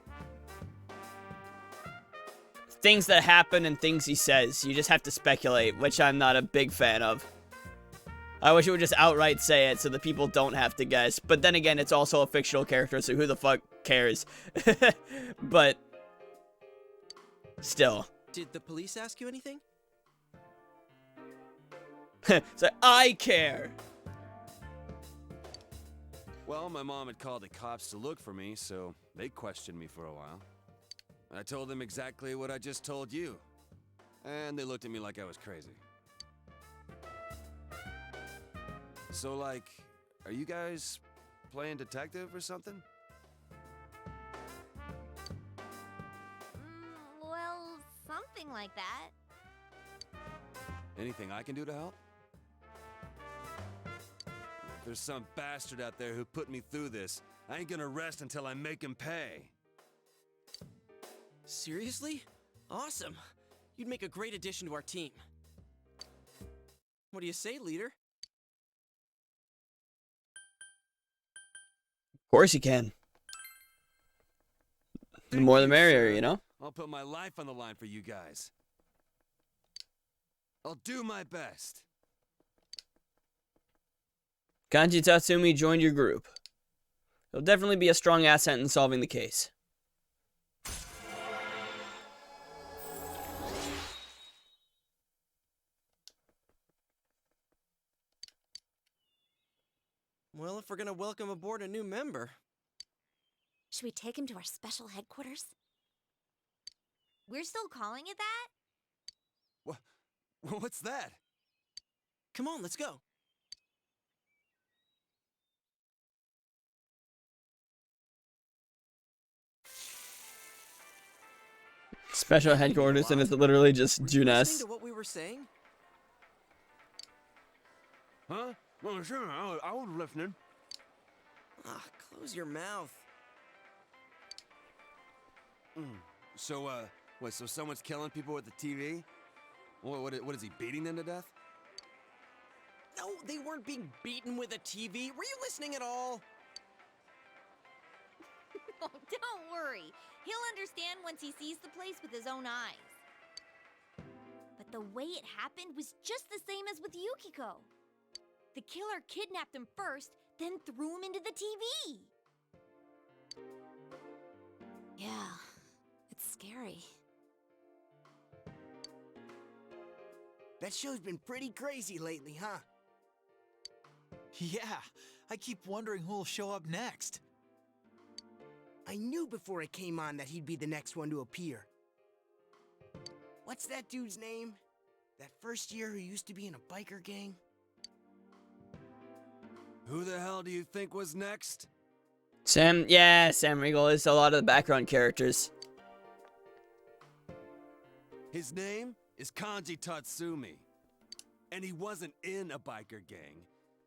things that happen and things he says. You just have to speculate, which I'm not a big fan of. I wish it would just outright say it so the people don't have to guess. But then again, it's also a fictional character, so who the fuck cares? But still. Did the police ask you anything? So I care. Well, my mom had called the cops to look for me, so they questioned me for a while. I told them exactly what I just told you. And they looked at me like I was crazy. So, like, are you guys playing detective or something? Well, something like that. Anything I can do to help? If there's some bastard out there who put me through this, I ain't gonna rest until I make him pay. Seriously? Awesome. You'd make a great addition to our team. What do you say, leader? Of course you can. The more the merrier, you know? I'll put my life on the line for you guys. I'll do my best. Kanji Tatsumi joined your group. He'll definitely be a strong asset in solving the case. Well, if we're gonna welcome aboard a new member. Should we take him to our special headquarters? We're still calling it that? What's that? Come on, let's go. Special headquarters, and it's literally just Were you listening Junes. to what we were saying? Huh? Well, sure, I was listening. Ah, close your mouth. So, so someone's killing people with the TV? What is he, beating them to death? No, they weren't being beaten with a TV. Were you listening at all? Oh, don't worry. He'll understand once he sees the place with his own eyes. But the way it happened was just the same as with Yukiko. The killer kidnapped him first, then threw him into the TV. Yeah, it's scary. That show's been pretty crazy lately, huh? Yeah, I keep wondering who'll show up next. I knew before it came on that he'd be the next one to appear. What's that dude's name? That first year who used to be in a biker gang? Who the hell do you think was next? Sam Riegel is a lot of the background characters. His name is Kanji Tatsumi. And he wasn't in a biker gang.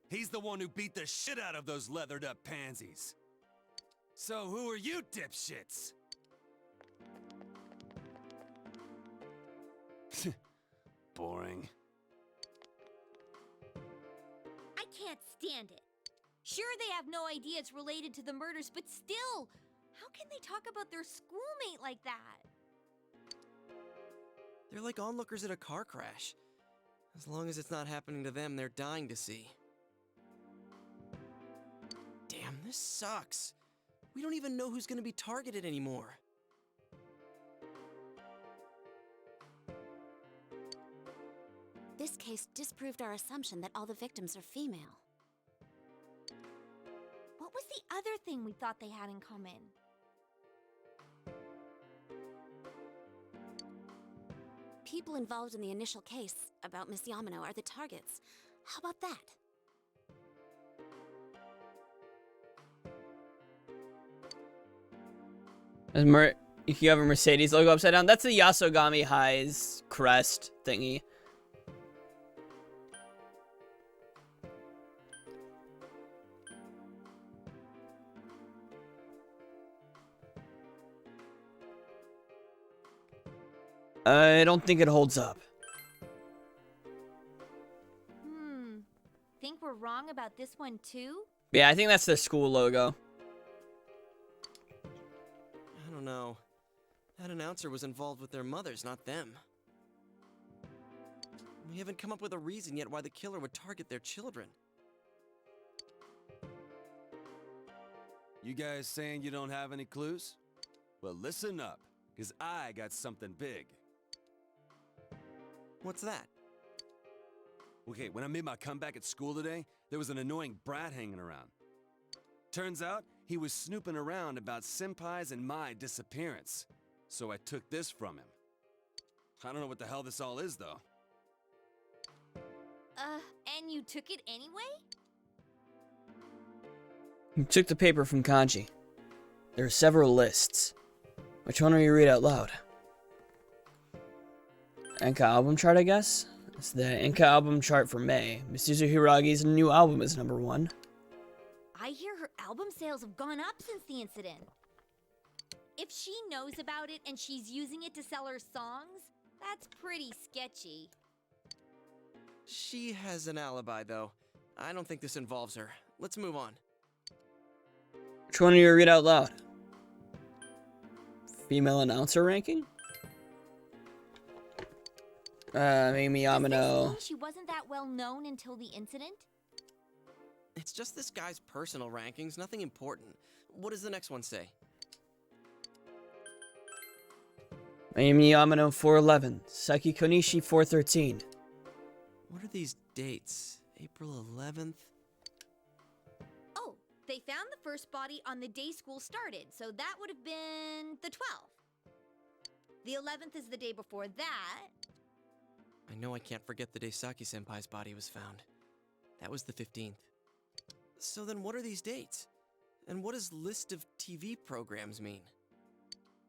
He's the one who beat the shit out of those leathered up pansies. So who are you dipshits? Boring. I can't stand it. Sure, they have no idea it's related to the murders, but still, how can they talk about their schoolmate like that? They're like onlookers at a car crash. As long as it's not happening to them, they're dying to see. Damn, this sucks. We don't even know who's gonna be targeted anymore. This case disproved our assumption that all the victims are female. What was the other thing we thought they had in common? People involved in the initial case about Miss Yamano are the targets. How about that? You have a Mercedes logo upside down. That's the Yasogami High's crest thingy. I don't think it holds up. Think we're wrong about this one too? Yeah, I think that's their school logo. I don't know. That announcer was involved with their mothers, not them. We haven't come up with a reason yet why the killer would target their children. You guys saying you don't have any clues? Well, listen up, because I got something big. What's that? Okay, when I made my comeback at school today, there was an annoying brat hanging around. Turns out, he was snooping around about Senpai's and my disappearance. So I took this from him. I don't know what the hell this all is, though. And you took it anyway? You took the paper from Kanji. There are several lists. Which one will you read out loud? Enka album chart, I guess? It's the Enka album chart for May. Misuzu Hiragi's new album is #1. I hear her album sales have gone up since the incident. If she knows about it and she's using it to sell her songs, that's pretty sketchy. She has an alibi, though. I don't think this involves her. Let's move on. Which one will you read out loud? Female announcer ranking? Amy Does Yamano. this mean she wasn't that well known until the incident? It's just this guy's personal rankings, nothing important. What does the next one say? Amy Yamano 411. Saki Konishi 413. What are these dates? April 11th? Oh, they found the first body on the day school started, so that would have been the 12th. The 11th is the day before that. I know I can't forget the day Saki-senpai's body was found. That was the 15th. So then what are these dates? And what does list of TV programs mean?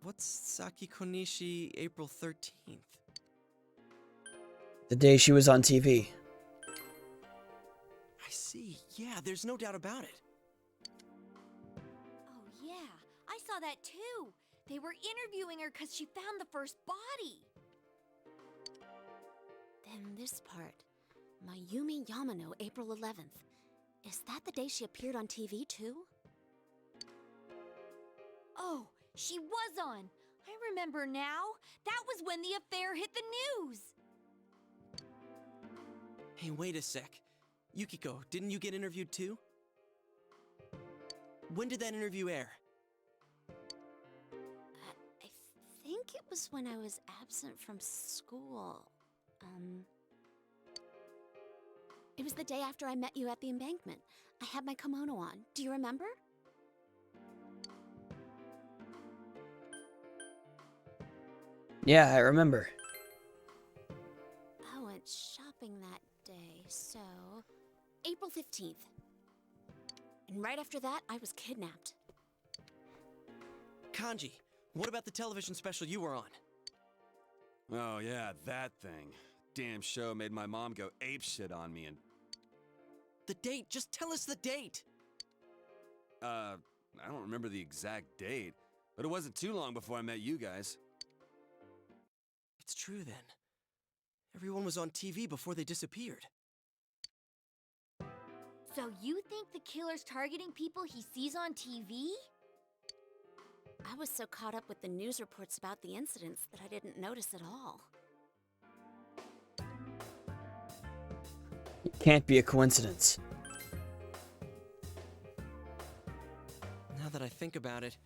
What's Saki Konishi April 13th? The day she was on TV. I see. Yeah, there's no doubt about it. Oh yeah, I saw that too. They were interviewing her because she found the first body. Then this part. Mayumi Yamano, April 11th. Is that the day she appeared on TV too? Oh, she was on. I remember now. That was when the affair hit the news. Hey, wait a sec. Yukiko, didn't you get interviewed too? When did that interview air? I think it was when I was absent from school. It was the day after I met you at the embankment. I had my kimono on. Do you remember? Yeah, I remember. I went shopping that day, so... April 15th. And right after that, I was kidnapped. Kanji, what about the television special you were on? Oh yeah, that thing. Damn show made my mom go apeshit on me and... The date! Just tell us the date! I don't remember the exact date, but it wasn't too long before I met you guys. It's true then. Everyone was on TV before they disappeared. So you think the killer's targeting people he sees on TV? I was so caught up with the news reports about the incidents that I didn't notice at all. It can't be a coincidence. Now that I think about it,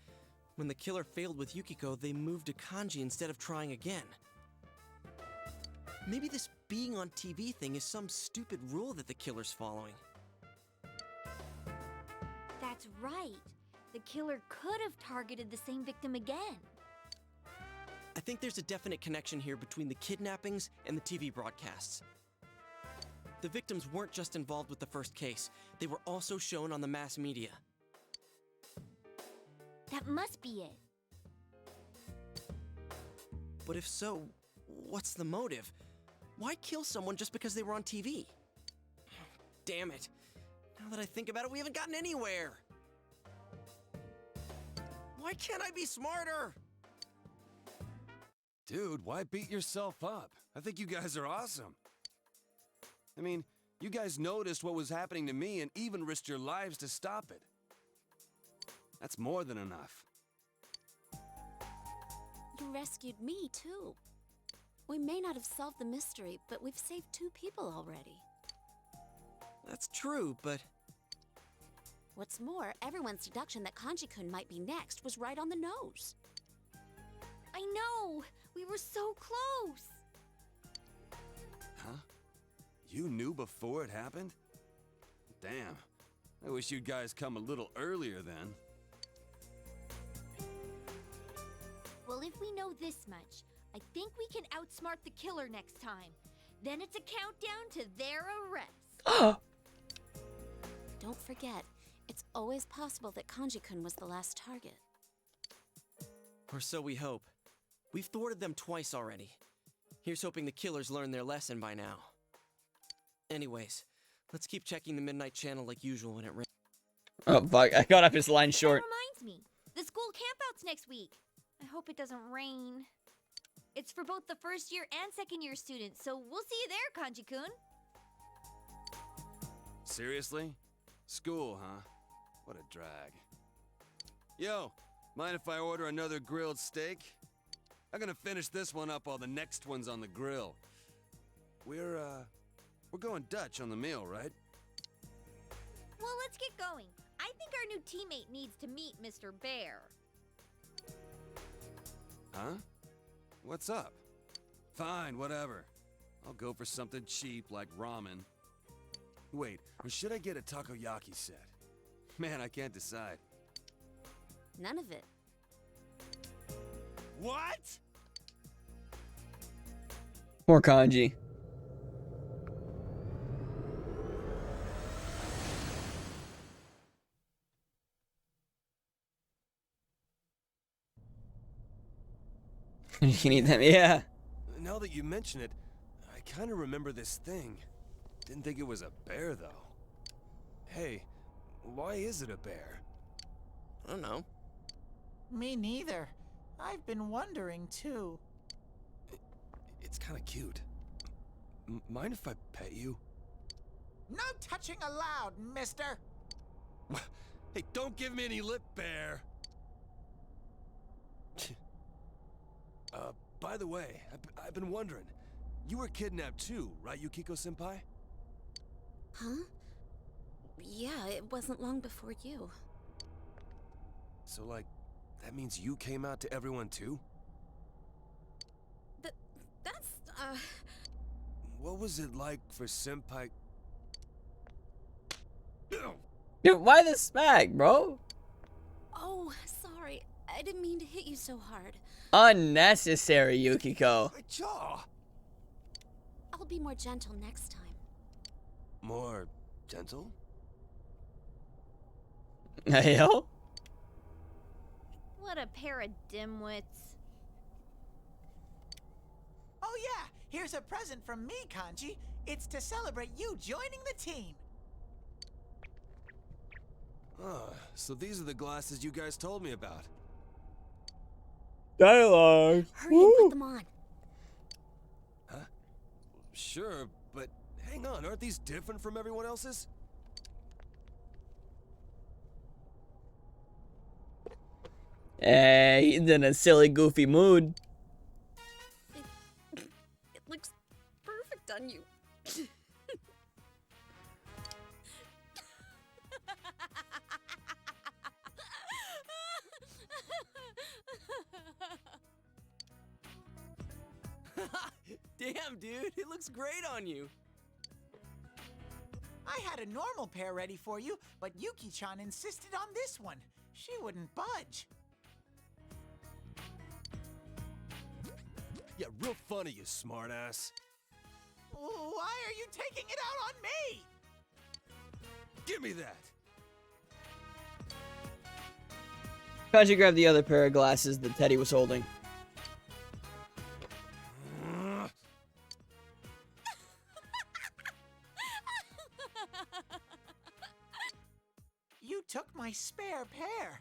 when the killer failed with Yukiko, they moved to Kanji instead of trying again. Maybe this being on TV thing is some stupid rule that the killer's following. That's right. The killer could have targeted the same victim again. I think there's a definite connection here between the kidnappings and the TV broadcasts. The victims weren't just involved with the first case, they were also shown on the mass media. That must be it. But if so, what's the motive? Why kill someone just because they were on TV? Damn it. Now that I think about it, we haven't gotten anywhere. Why can't I be smarter? Dude, why beat yourself up? I think you guys are awesome. I mean, you guys noticed what was happening to me and even risked your lives to stop it. That's more than enough. You rescued me, too. We may not have solved the mystery, but we've saved 2 people already. That's true, but What's more, everyone's deduction that Kanji-kun might be next was right on the nose. I know! We were so close! Huh? You knew before it happened? Damn. I wish you guys come a little earlier then. Well, if we know this much, I think we can outsmart the killer next time. Then it's a countdown to their arrest. Don't forget, it's always possible that Kanji-kun was the last target. or so we hope. We've thwarted them twice already. Here's hoping the killers learned their lesson by now. Anyways, let's keep checking the Midnight Channel like usual when it rains. Oh, fuck. I got off his line short. That reminds me. The school campout's next week. I hope it doesn't rain. It's for both the first year and second year students, so we'll see you there, Kanji-kun. Seriously? School, huh? What a drag. Yo, mind if I order another grilled steak? I'm gonna finish this one up while the next one's on the grill. We're going Dutch on the meal, right? Well, let's get going. I think our new teammate needs to meet Mr. Bear. Huh? What's up? Fine, whatever. I'll go for something cheap like ramen. Wait, or should I get a takoyaki set? Man, I can't decide. None of it. What? Poor Kanji. You need them, yeah. Now that you mention it, I kind of remember this thing. Didn't think it was a bear, though. Hey, why is it a bear? I don't know. Me neither. I've been wondering, too. It's kind of cute. Mind if I pet you? No touching allowed, mister! Hey, don't give me any lip, bear! By the way, I've been wondering. You were kidnapped too, right, Yukiko-senpai? Huh? Yeah, it wasn't long before you. So, like, that means you came out to everyone too? That's, What was it like for senpai? Dude, why the smack, bro? Oh, sorry. I didn't mean to hit you so hard. Unnecessary, Yukiko. My jaw! I'll be more gentle next time. More gentle? Hell? What a pair of dimwits. Oh yeah, here's a present from me, Kanji. It's to celebrate you joining the team. Ah, so these are the glasses you guys told me about. Dialogue. Hurry and put them on. Huh? Sure, but hang on, aren't these different from everyone else's? Hey, he's in a silly, goofy mood. It looks perfect on you. Damn, dude, it looks great on you. I had a normal pair ready for you, but Yuki-chan insisted on this one. She wouldn't budge. Yeah, real funny, you smartass. Why are you taking it out on me? Give me that! Kanji grabbed the other pair of glasses that Teddy was holding. You took my spare pair.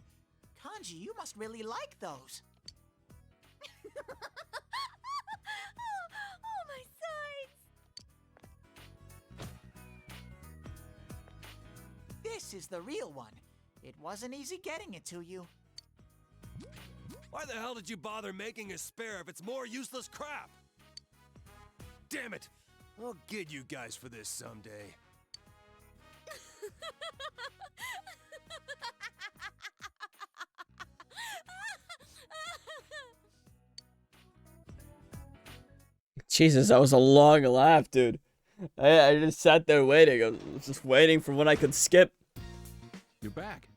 Kanji, you must really like those. Oh, my sides! This is the real one. It wasn't easy getting it to you. Why the hell did you bother making a spare if it's more useless crap? damn it! I'll get you guys for this someday. Jesus, that was a long laugh, dude. I just sat there waiting. I was just waiting for when I could skip. You're back.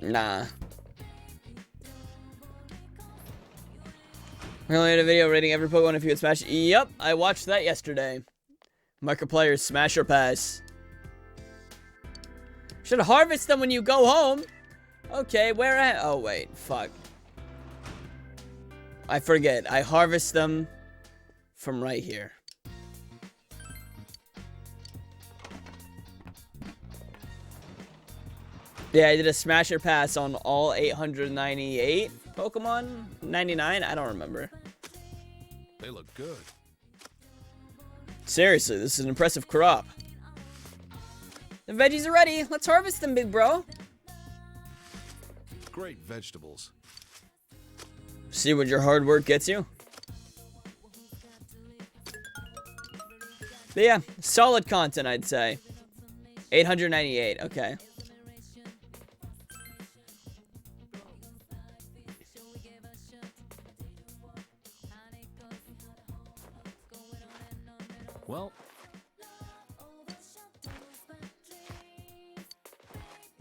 Nah. We only had a video rating every Pokemon if you could smash. Yep, I watched that yesterday. Markiplier's Smash or Pass. Should harvest them when you go home. Okay, where at? Oh, wait. Fuck. I forget. I harvest them from right here. Yeah, I did a Smash or Pass on all 898 Pokemon. 99? I don't remember. They look good. Seriously, this is an impressive crop. The veggies are ready. Let's harvest them, big bro. Great vegetables. See what your hard work gets you. But yeah, solid content, I'd say. 898, okay. Well,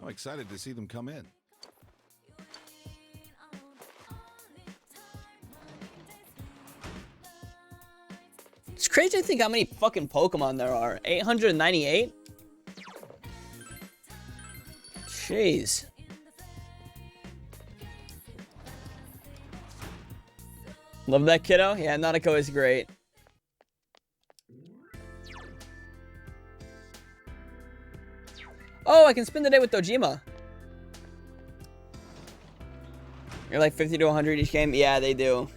I'm excited to see them come in. It's crazy to think how many fucking Pokemon there are. 898? Jeez. Love that kiddo? Yeah, Nautico is great. Oh, I can spend the day with Dojima. You're like 50 to 100 each game? Yeah, they do.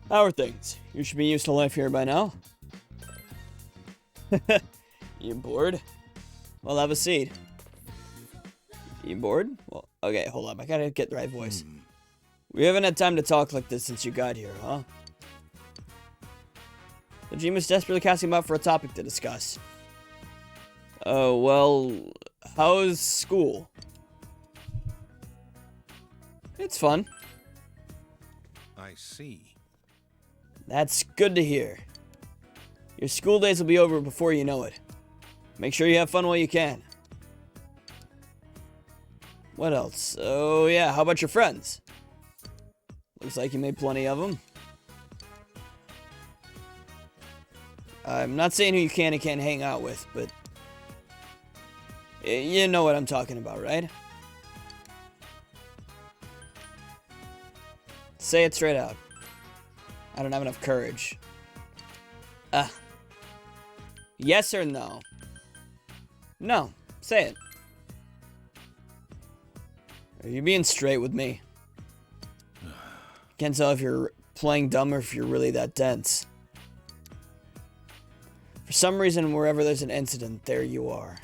How are things? You should be used to life here by now. You bored? Well, have a seat. You bored? Well, okay, hold up. I gotta get the right voice. We haven't had time to talk like this since you got here, huh? Dojima's desperately casting him out for a topic to discuss. Oh, well, how's school? It's fun. I see. That's good to hear. Your school days will be over before you know it. Make sure you have fun while you can. What else? Oh, yeah, how about your friends? Looks like you made plenty of them. I'm not saying who you can and can't hang out with, but you know what I'm talking about, right? Say it straight out. I don't have enough courage. Yes or no? No. Say it. Are you being straight with me? Can't tell if you're playing dumb or if you're really that dense. For some reason, wherever there's an incident, there you are.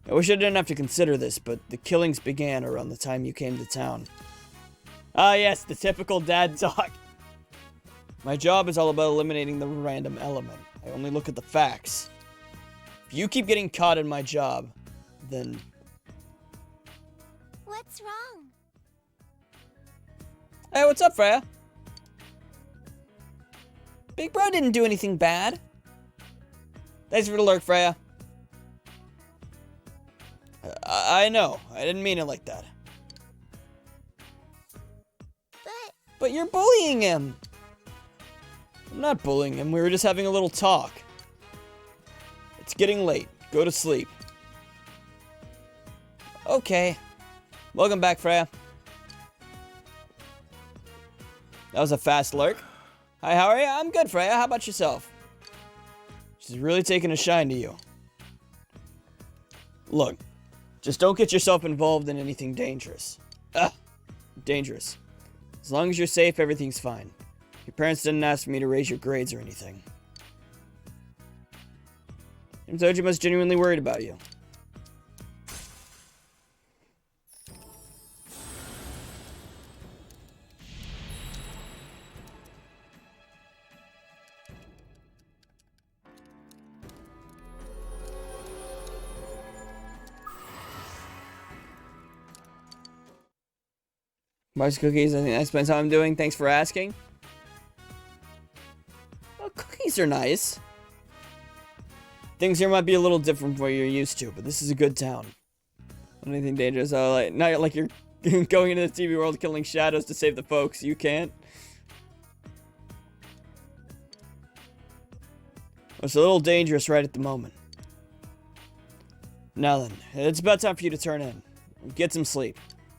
I wish I didn't have to consider this, but the killings began around the time you came to town. Ah, yes, the typical dad talk. My job is all about eliminating the random element. I only look at the facts. If you keep getting caught in my job, then... What's wrong? Hey, what's up, Freya? Big bro didn't do anything bad. Thanks for the lurk, Freya. I know. I didn't mean it like that. But you're bullying him. I'm not bullying him. We were just having a little talk. It's getting late. Go to sleep. Okay. Welcome back, Freya. That was a fast lurk. Hi, how are you? I'm good, Freya. How about yourself? She's really taking a shine to you. Look, just don't get yourself involved in anything dangerous. Dangerous. As long as you're safe, everything's fine. Your parents didn't ask me to raise your grades or anything. And Sojima's genuinely worried about you. Rice cookies, I think that's what I'm doing. Thanks for asking. Well, cookies are nice. Things here might be a little different from what you're used to, but this is a good town. Anything dangerous? Not like you're going into the TV world killing shadows to save the folks. You can't. It's a little dangerous right at the moment. Now then, it's about time for you to turn in. Get some sleep.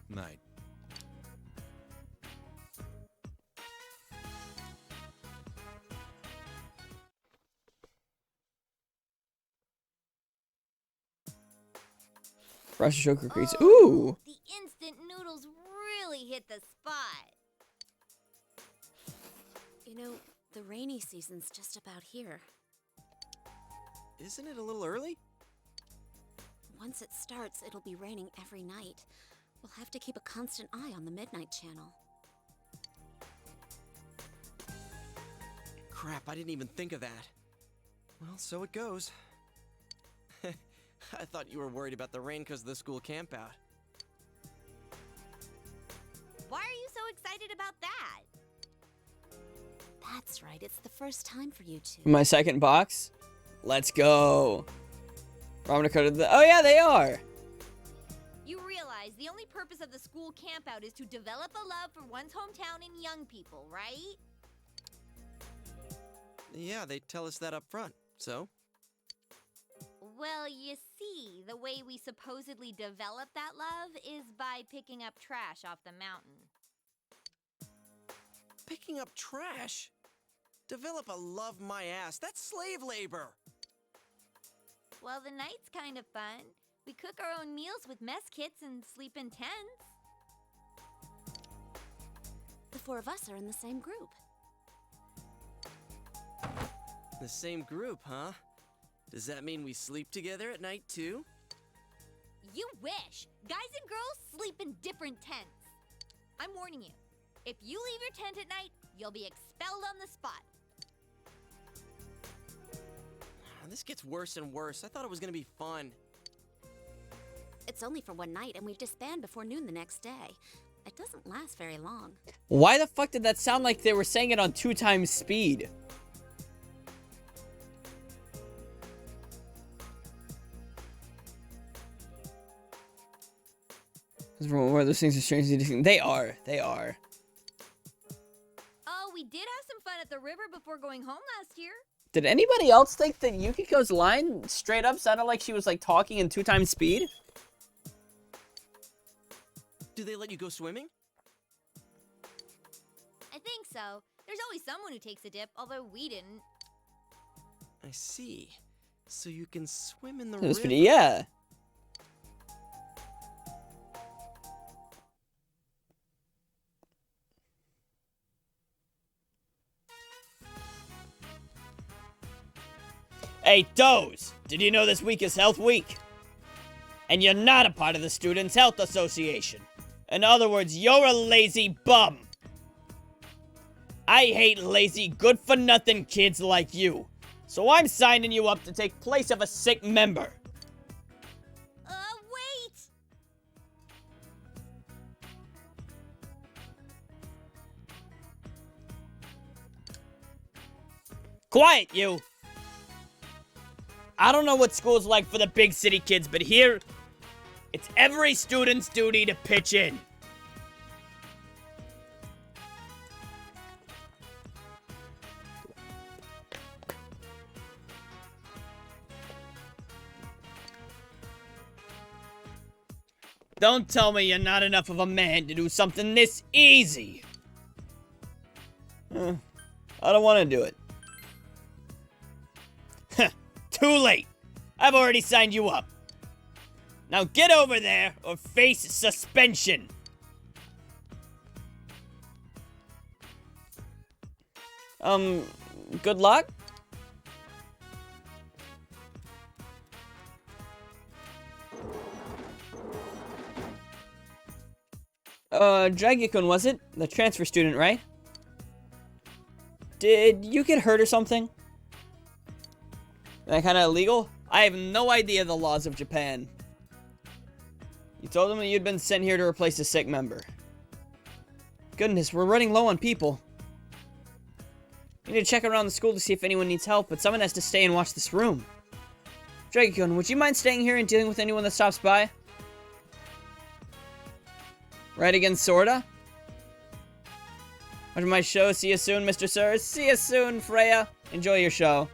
Night. Fresh sugar cookies. Ooh! The instant noodles really hit the spot. You know, the rainy season's just about here. Isn't it a little early? Once it starts, it'll be raining every night. We'll have to keep a constant eye on the Midnight Channel. Crap, I didn't even think of that. Well, so it goes. I thought you were worried about the rain because of the school campout. Why are you so excited about that? That's right, it's the first time for you two. My second box? Let's go. Ramen Dakota. Oh yeah, they are. You realize the only purpose of the school campout is to develop a love for one's hometown and young people, right? Yeah, they tell us that up front, so? Well, you see, the way we supposedly develop that love is by picking up trash off the mountain. Picking up trash? Develop a love my ass. That's slave labor. Well, the night's kind of fun. We cook our own meals with mess kits and sleep in tents. The four of us are in the same group. The same group, huh? Does that mean we sleep together at night, too? You wish! Guys and girls sleep in different tents. I'm warning you. If you leave your tent at night, you'll be expelled on the spot. This gets worse and worse. I thought it was gonna be fun. It's only for one night, and we disband before noon the next day. It doesn't last very long. Why the fuck did that sound like they were saying it on 2 times speed? Where those things are strangely distinct. They are. They are. Oh, we did have some fun at the river before going home last year. Did anybody else think that Yukiko's line straight up sounded like she was like talking in 2 times speed? Do they let you go swimming? I think so. There's always someone who takes a dip, although we didn't. I see. So you can swim in the It was river. pretty, yeah. Hey, Doze! Did you know this week is Health Week? And you're not a part of the Students' Health Association. In other words, you're a lazy bum. I hate lazy, good-for-nothing kids like you. So I'm signing you up to take place of a sick member. Wait! Quiet, you! I don't know what school's like for the big city kids, but here, it's every student's duty to pitch in. Don't tell me you're not enough of a man to do something this easy. I don't want to do it. Too late. I've already signed you up. Now get over there or face suspension. Good luck? Dragikun, was it? The transfer student, right? Did you get hurt or something? That kind of illegal? I have no idea the laws of Japan. You told them that you'd been sent here to replace a sick member. Goodness, we're running low on people. We need to check around the school to see if anyone needs help, but someone has to stay and watch this room. Dragikun, would you mind staying here and dealing with anyone that stops by? Right again, sorta? Watch my show. See you soon, Mr. Sir. See you soon, Freya. Enjoy your show.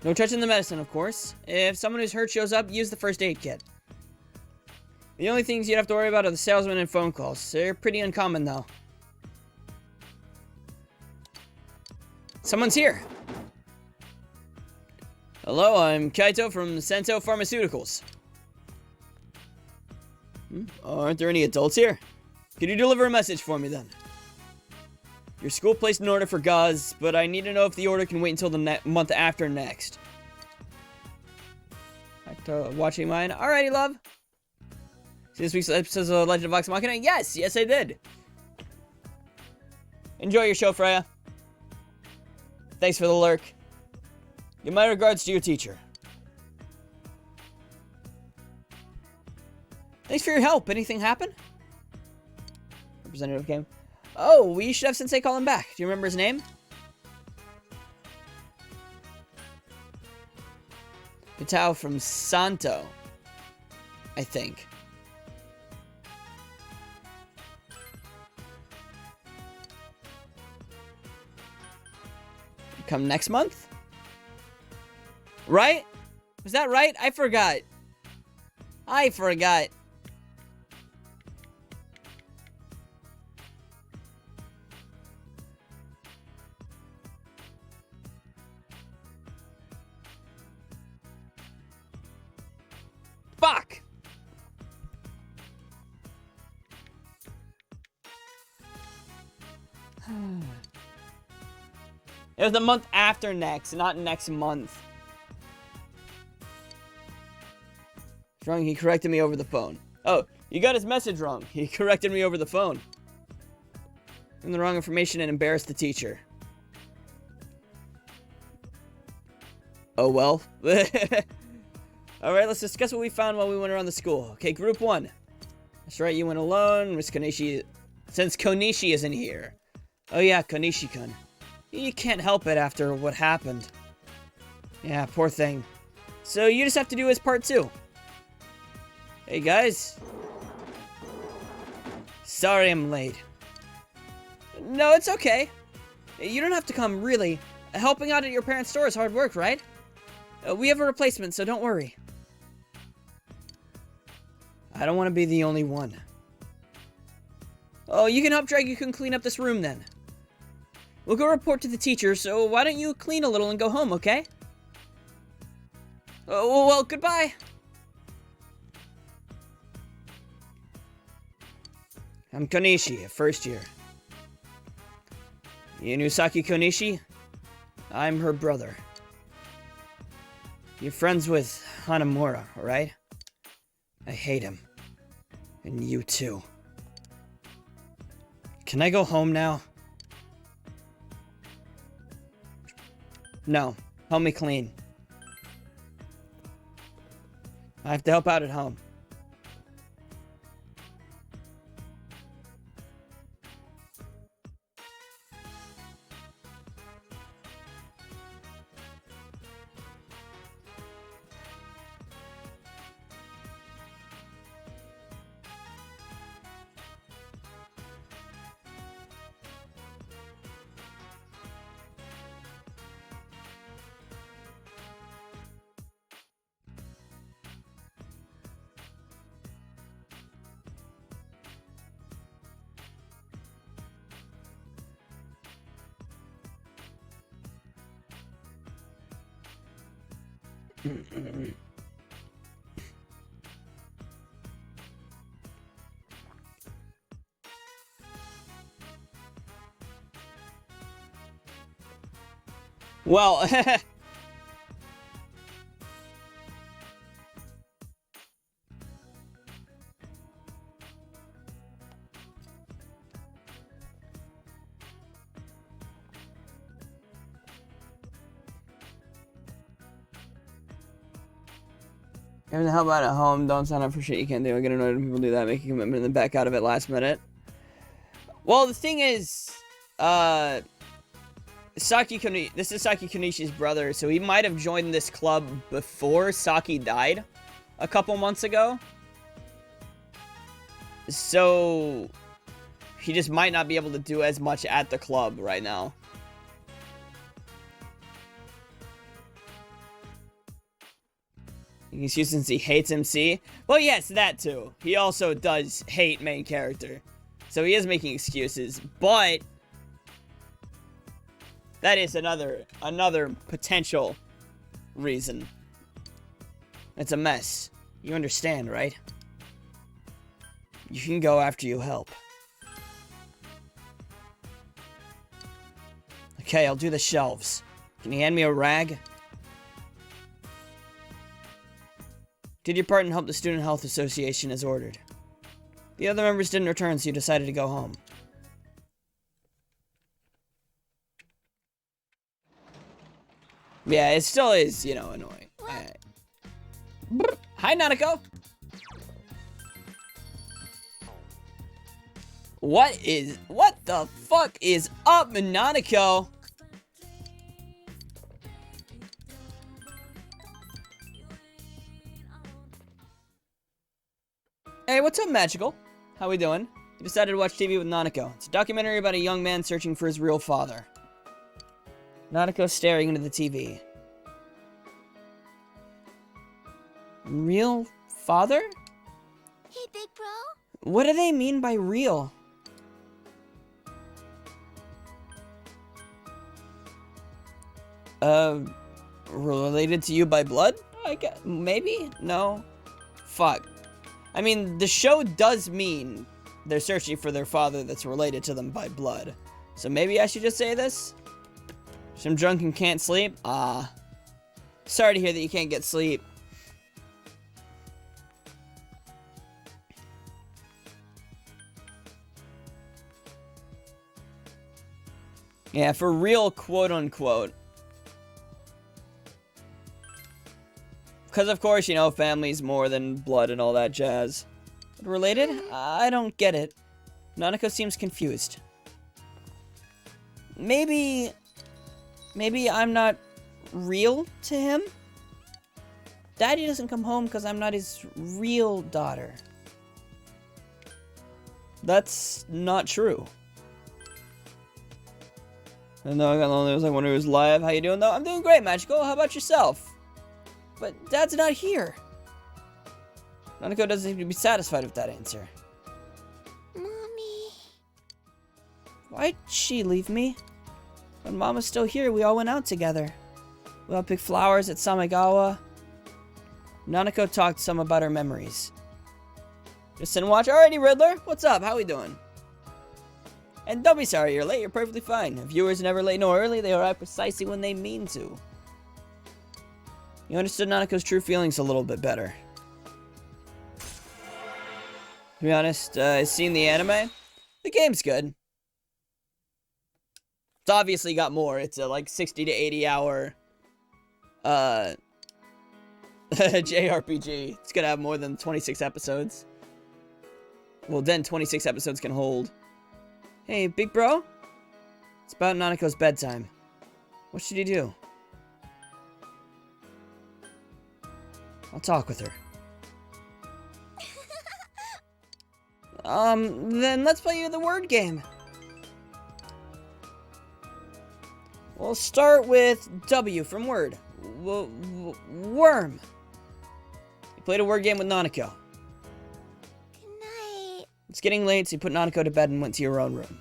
No touching the medicine, of course. If someone who's hurt shows up, use the first aid kit. The only things you'd have to worry about are the salesman and phone calls. They're pretty uncommon, though. Someone's here. Hello, I'm Kaito from Sento Pharmaceuticals. Aren't there any adults here? Could you deliver a message for me, then? Your school placed an order for gauze, but I need to know if the order can wait until the month after next. Back to watching mine. Alrighty, love. See this week's episode of Legend of Vox Machina? Yes, I did. Enjoy your show, Freya. Thanks for the lurk. Give my regards to your teacher. Thanks for your help. Anything happen? Representative came. Oh, we should have Sensei call him back. Do you remember his name? Pitao from Santo, I think. Come next month? Right? Was that right? I forgot. Fuck! It was the month after next, not next month. It's wrong, he corrected me over the phone. Oh, you got his message wrong. He corrected me over the phone. And the wrong information and embarrassed the teacher. Oh well. Alright, let's discuss what we found while we went around the school. Okay, group 1. That's right, you went alone. Miss Konishi... Since Konishi isn't here. Oh yeah, Konishi-kun. You can't help it after what happened. Yeah, poor thing. So you just have to do his part too. Hey guys. Sorry I'm late. No, it's okay. You don't have to come, really. Helping out at your parents' store is hard work, right? We have a replacement, so don't worry. I don't want to be the only one. Oh, you can help Dragikun clean up this room then. We'll go report to the teacher, so why don't you clean a little and go home, okay? Oh, well, goodbye. I'm Konishi, first year. Inusaki Konishi? I'm her brother. You're friends with Hanamura, right? I hate him. And you too. Can I go home now? No. Help me clean. I have to help out at home. Well, Having to help out at home. Don't sign up for shit you can't do. I get annoyed when people do that. Make a commitment and then back out of it last minute. Well, the thing is, this is Saki Konishi's brother, so he might have joined this club before Saki died a couple months ago. So he just might not be able to do as much at the club right now. Excuse since he hates MC. Well, yes, that too. He also does hate main character. So he is making excuses, but that is another potential reason. It's a mess. You understand, right? You can go after you help. Okay, I'll do the shelves. Can you hand me a rag? Did your part and help the Student Health Association as ordered. The other members didn't return, so you decided to go home. Yeah, it still is, you know, annoying. Hi, Nanako! What the fuck is up, Nanako? Hey, what's up, Magical? How we doing? You decided to watch TV with Nanako. It's a documentary about a young man searching for his real father. Nanako staring into the TV. Real father? Hey, big bro. What do they mean by real? Related to you by blood? I guess, maybe? No? Fuck. I mean, the show does mean they're searching for their father that's related to them by blood. So maybe I should just say this? I'm drunk and can't sleep? Sorry to hear that you can't get sleep. Yeah, for real, quote-unquote. Because, of course, you know, family's more than blood and all that jazz. But related? I don't get it. Nanako seems confused. Maybe I'm not real to him? Daddy doesn't come home because I'm not his real daughter. That's not true. And though I got lonely, I was like, wonder who's live. How you doing, though? I'm doing great, Magical. How about yourself? But Dad's not here. Nanako doesn't seem to be satisfied with that answer. Mommy. Why'd she leave me? When Mom was still here, we all went out together. We all picked flowers at Samegawa. Nanako talked some about her memories. Just sit and watch. Alrighty, Riddler. What's up? How we doing? And don't be sorry you're late. You're perfectly fine. Viewers never late nor early. They arrive precisely when they mean to. You understood Nanako's true feelings a little bit better. To be honest, I've seen the anime. The game's good. It's obviously got more. It's a like 60 to 80 hour JRPG. It's gonna have more than 26 episodes. Well, then 26 episodes can hold. Hey, big bro? It's about Nanako's bedtime. What should he do? I'll talk with her. Then let's play you the word game. We'll start with W from word. Worm. You played a word game with Nanako. Good night. It's getting late, so you put Nanako to bed and went to your own room.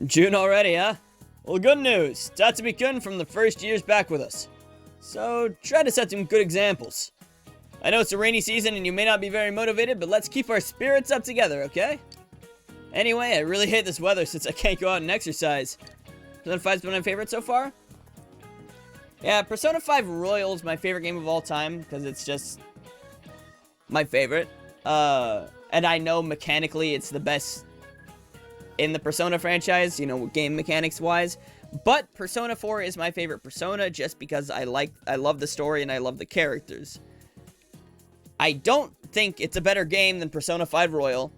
June already, huh? Well, good news. Tatsumi-kun from the first year's back with us. So, try to set some good examples. I know it's a rainy season and you may not be very motivated, but let's keep our spirits up together, okay? Anyway, I really hate this weather since I can't go out and exercise. Persona 5's been my favorite so far? Yeah, Persona 5 Royal is my favorite game of all time, because it's just my favorite. And I know mechanically it's the best in the Persona franchise, you know, game mechanics wise. But Persona 4 is my favorite Persona just because I love the story and I love the characters. I don't think it's a better game than Persona 5 Royal,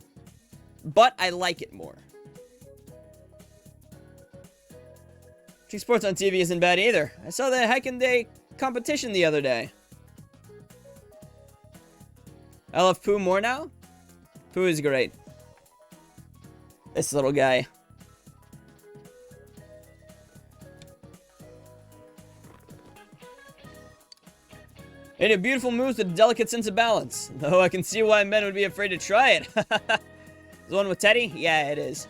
but I like it more. Watching sports on TV isn't bad either. I saw the Haiken Day competition the other day. I love Pooh more now. Pooh is great. This little guy. It a beautiful moves with a delicate sense of balance. Though I can see why men would be afraid to try it. The one with Teddy? Yeah, it is.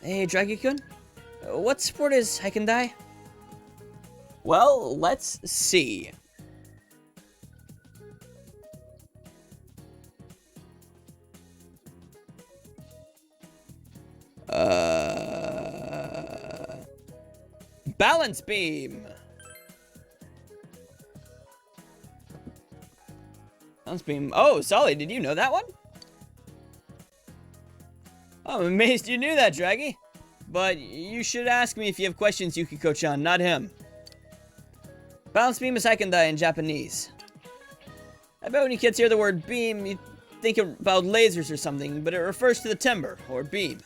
Hey, Draggy-kun? What sport is Haikendai? Well, let's see. Balance beam. Balance beam. Oh, Solly, did you know that one? Oh, I'm amazed you knew that, Draggy. But you should ask me if you have questions, Yukiko-chan, not him. Balance beam is Haikendai in Japanese. I bet when you kids hear the word beam, you think about lasers or something, but it refers to the timber, or beam.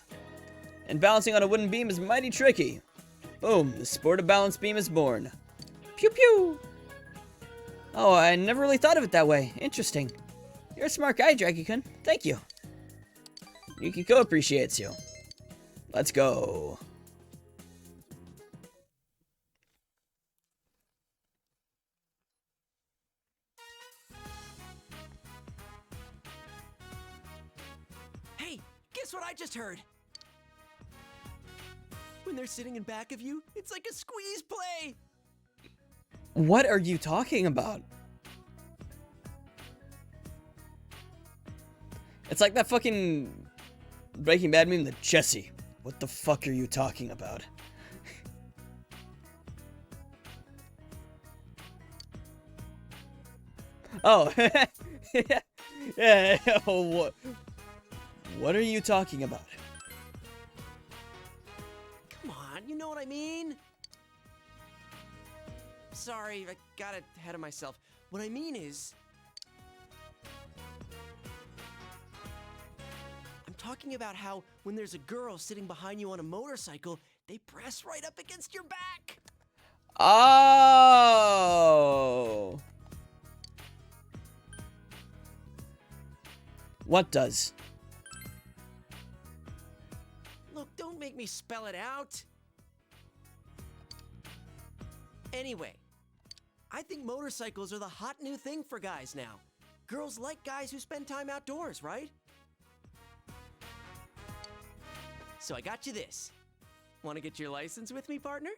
And balancing on a wooden beam is mighty tricky. Boom, the sport of balance beam is born. Pew pew! Oh, I never really thought of it that way. Interesting. You're a smart guy, Draggy-kun. Thank you. Yukiko appreciates you. Let's go. Hey, guess what I just heard? When they're sitting in back of you, it's like a squeeze play. What are you talking about? It's like that fucking Breaking Bad meme, the Jesse. What the fuck are you talking about? Oh. Yeah. What are you talking about? Come on, you know what I mean? Sorry, I got ahead of myself. What I mean is... I'm talking about how when there's a girl sitting behind you on a motorcycle, they press right up against your back. Oh. What does? Look, don't make me spell it out. Anyway, I think motorcycles are the hot new thing for guys now. Girls like guys who spend time outdoors, right? So I got you this. Want to get your license with me, partner?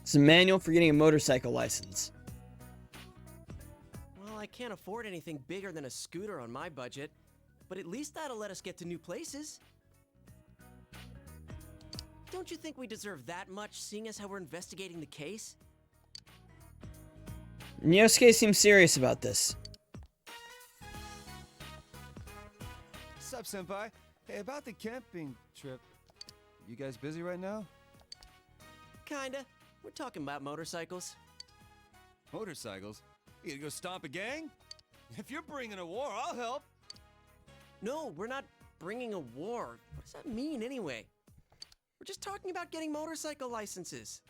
It's a manual for getting a motorcycle license. Well, I can't afford anything bigger than a scooter on my budget, but at least that'll let us get to new places. Don't you think we deserve that much, seeing as how we're investigating the case? Yosuke seems serious about this. Sup, senpai? Hey, about the camping trip. You guys busy right now? Kinda. We're talking about motorcycles. Motorcycles? You gonna go stomp a gang? If you're bringing a war, I'll help. No, we're not bringing a war. What does that mean, anyway? We're just talking about getting motorcycle licenses.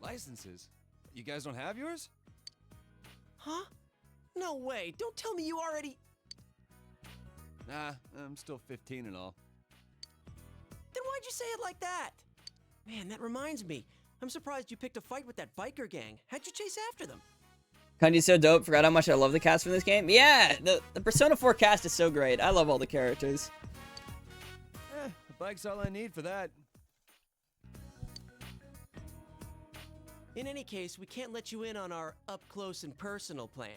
Licenses? You guys don't have yours? Huh? No way. Don't tell me you already... Nah, I'm still 15 and all. Then why'd you say it like that? Man, that reminds me. I'm surprised you picked a fight with that biker gang. How'd you chase after them? Kanji's so dope. Forgot how much I love the cast from this game. Yeah, the Persona 4 cast is so great. I love all the characters. A bike's all I need for that. In any case, we can't let you in on our up-close and personal plan.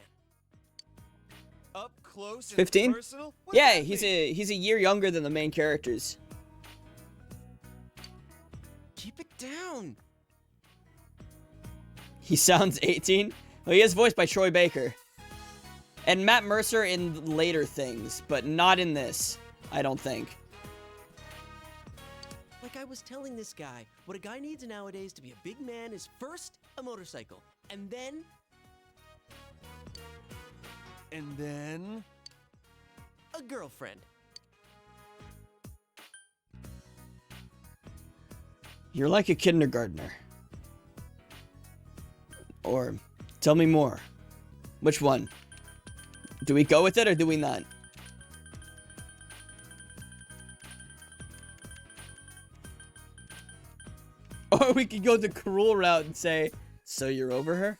Up close and 15? personal? Yeah, he's a year younger than the main characters. Keep it down. He sounds 18. Well, he is voiced by Troy Baker. And Matt Mercer in later things, but not in this, I don't think. Like I was telling this guy, what a guy needs nowadays to be a big man is first a motorcycle, and then... a girlfriend. You're like a kindergartner. Or, tell me more. Which one? Do we go with it or do we not? Or we could go the cruel route and say, so you're over her?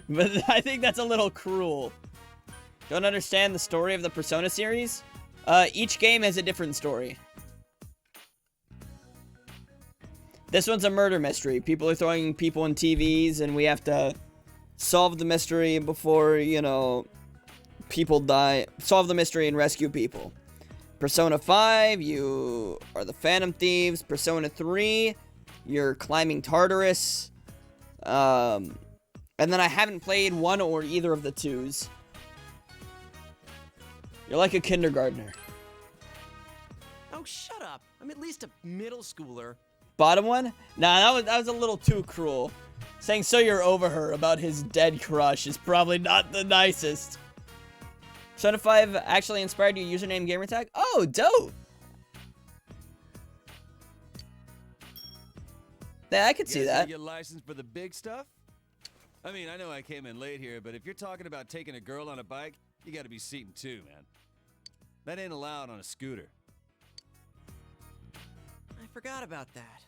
But I think that's a little cruel. Don't understand the story of the Persona series? Each game has a different story. This one's a murder mystery. People are throwing people in TVs and we have to solve the mystery before, you know, people die. Solve the mystery and rescue people. Persona 5, you are the Phantom Thieves. Persona 3, you're climbing Tartarus. And then I haven't played one or either of the twos. You're like a kindergartner. Oh, shut up. I'm at least a middle schooler. Bottom one? Nah, that was a little too cruel. Saying so you're over her about his dead crush is probably not the nicest. Persona 5 actually inspired your username gamertag? Oh, dope! Yeah, I could see that. Get licensed for the big stuff? I mean, I know I came in late here, but if you're talking about taking a girl on a bike, you gotta be seating two, man. That ain't allowed on a scooter. I forgot about that.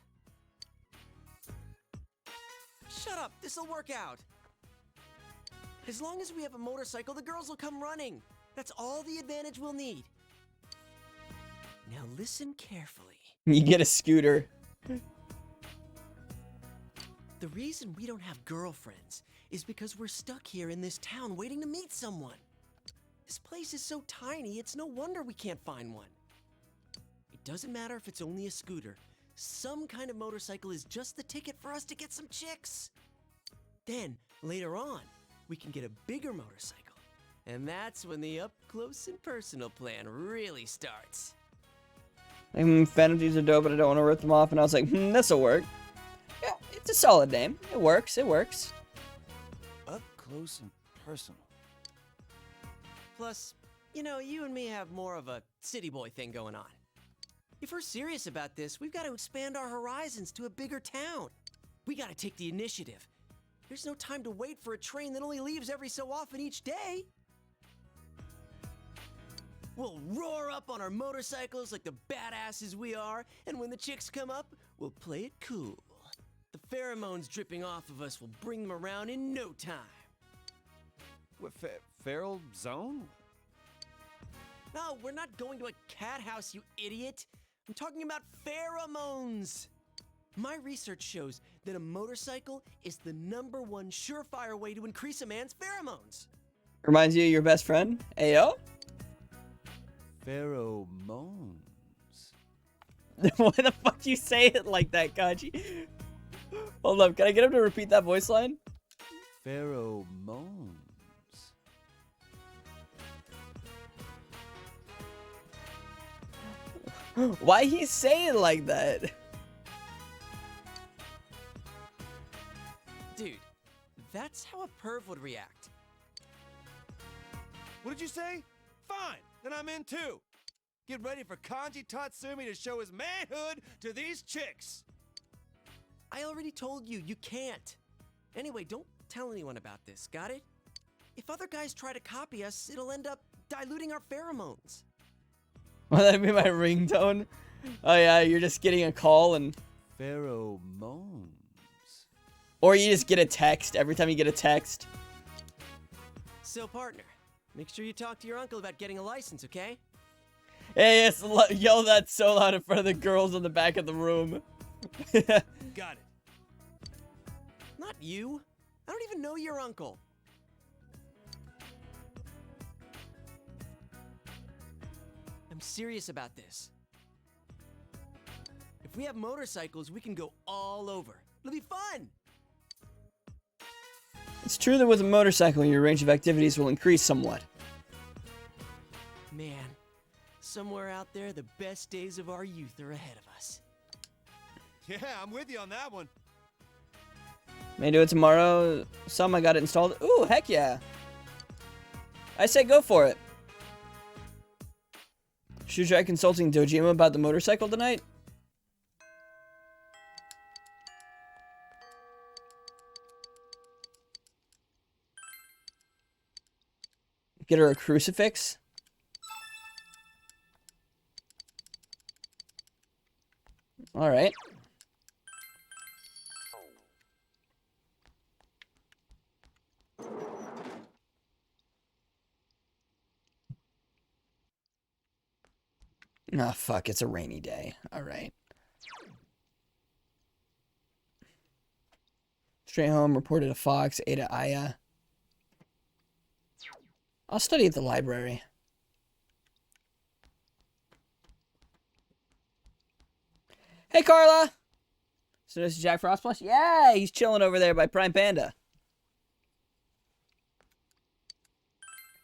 Shut up, this'll work out. As long as we have a motorcycle, the girls will come running. That's all the advantage we'll need. Now listen carefully. You get a scooter. The reason we don't have girlfriends is because we're stuck here in this town waiting to meet someone. This place is so tiny, it's no wonder we can't find one. It doesn't matter if it's only a scooter. Some kind of motorcycle is just the ticket for us to get some chicks. Then, later on, we can get a bigger motorcycle. And that's when the up-close and personal plan really starts. Phantom Thieves are dope, but I don't want to rip them off. And I was like, this'll work. Yeah, it's a solid name. It works, it works. Up close and personal. Plus, you know, you and me have more of a city boy thing going on. If we're serious about this, we've got to expand our horizons to a bigger town. We got to take the initiative. There's no time to wait for a train that only leaves every so often each day. We'll roar up on our motorcycles like the badasses we are, and when the chicks come up, we'll play it cool. The pheromones dripping off of us will bring them around in no time. What, feral zone? No, we're not going to a cat house, you idiot. I'm talking about pheromones. My research shows that a motorcycle is the #1 surefire way to increase a man's pheromones. Reminds you of your best friend? Ayo? Pheromones. Why the fuck you say it like that, Kanji? Hold up, can I get him to repeat that voice line? Pheromones. Why he say it like that? Dude, that's how a perv would react. What did you say? Fine, then I'm in too. Get ready for Kanji Tatsumi to show his manhood to these chicks. I already told you, you can't. Anyway, don't tell anyone about this, got it? If other guys try to copy us, it'll end up diluting our pheromones. Will that be my ringtone? Oh yeah, you're just getting a call and... Pheromones. Or you just get a text every time you get a text. So, partner, make sure you talk to your uncle about getting a license, okay? Hey, yes, yell that so loud in front of the girls in the back of the room. Got it. Not you. I don't even know your uncle. I'm serious about this. If we have motorcycles, we can go all over. It'll be fun. It's true that with a motorcycle, your range of activities will increase somewhat. Man, somewhere out there, the best days of our youth are ahead of us. Yeah, I'm with you on that one. May do it tomorrow. Some I got it installed. Ooh, heck yeah. I say go for it. Should you try consulting Dojima about the motorcycle tonight? Get her a crucifix? Alright. Ah, fuck, it's a rainy day. Alright. Straight home, reported to Fox, Ada Aya. I'll study at the library. Hey, Carla! So this is Jack Frost Plus? Yeah, he's chilling over there by Prime Panda.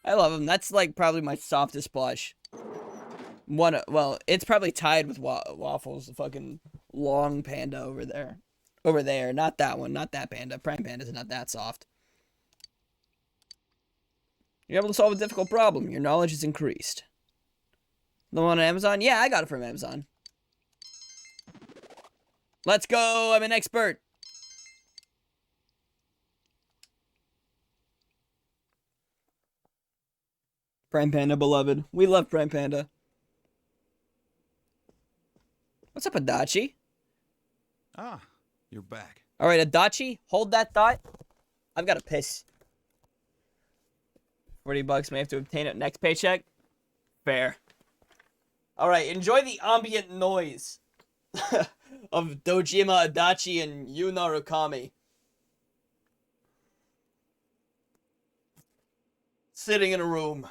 I love him. That's, like, probably my softest plush. Well, it's probably tied with Waffles, the fucking long panda over there. Over there, not that one, not that panda. Prime Panda's not that soft. You're able to solve a difficult problem. Your knowledge is increased. The one on Amazon? Yeah, I got it from Amazon. Let's go! I'm an expert! Prime Panda, beloved. We love Prime Panda. What's up, Adachi? Ah, you're back. Alright, Adachi, hold that thought. I've got to piss. 40 bucks, may have to obtain it next paycheck. Fair. Alright, enjoy the ambient noise of Dojima, Adachi, and Yu Narukami. Sitting in a room.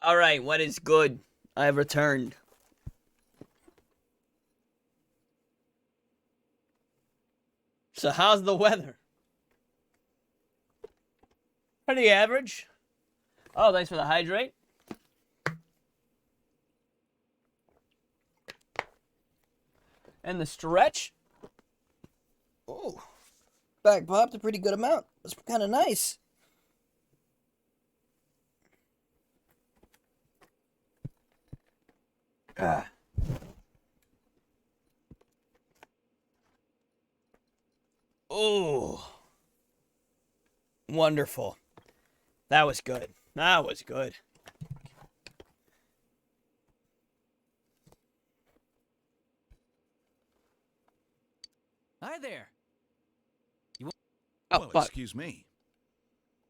Alright, what is good? I have returned. So how's the weather? Pretty average. Oh, thanks for the hydrate. And the stretch. Oh, back popped a pretty good amount. That's kind of nice. Ah. Oh. Wonderful. That was good. That was good. Hi there. Oh, well, fuck. excuse me.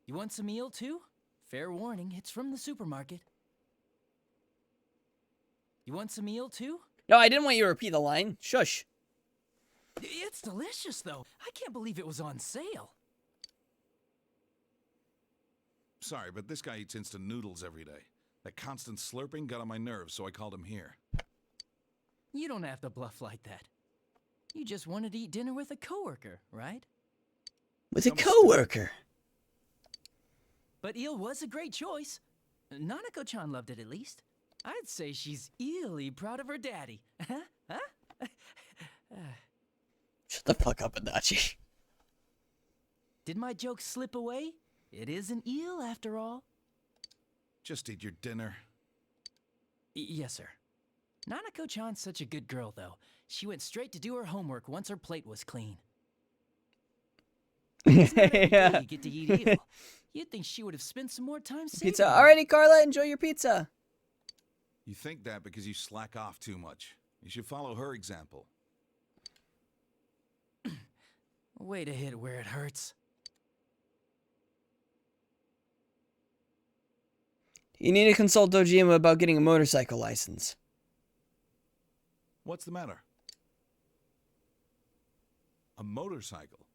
You want some eel too? Fair warning, it's from the supermarket. You want some eel too? No, I didn't want you to repeat the line. Shush. It's delicious though. I can't believe it was on sale. Sorry, but this guy eats instant noodles every day. That constant slurping got on my nerves, so I called him here. You don't have to bluff like that. You just wanted to eat dinner with a coworker, right? With a coworker. But eel was a great choice. Nanako-chan loved it at least. I'd say she's eerily proud of her daddy. Huh? Shut the fuck up, Adachi. Did my joke slip away? It is an eel after all. Just eat your dinner. Yes, sir. Nanako-chan's such a good girl, though. She went straight to do her homework once her plate was clean. It's not every day you get to eat eel. You'd think she would have spent some more time saving Pizza. it. Alrighty, Carla, enjoy your pizza. You think that because you slack off too much. You should follow her example. Way to hit where it hurts. You need to consult Dojima about getting a motorcycle license. What's the matter? A motorcycle?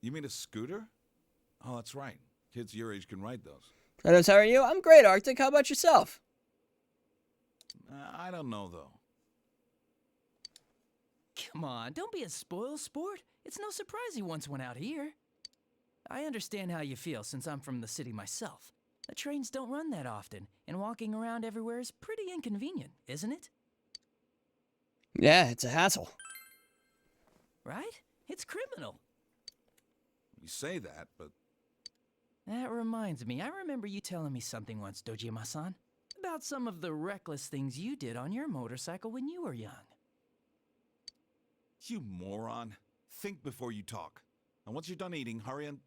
You mean a scooter? Oh, that's right. Kids your age can ride those. How are you? I'm great, Arctic. How about yourself? I don't know, though. Come on, don't be a spoil sport. It's no surprise he once went out here. I understand how you feel since I'm from the city myself. The trains don't run that often, and walking around everywhere is pretty inconvenient, isn't it? Yeah, it's a hassle. Right? It's criminal. You say that, but... That reminds me, I remember you telling me something once, Dojima-san, about some of the reckless things you did on your motorcycle when you were young. You moron. Think before you talk. And once you're done eating, hurry and...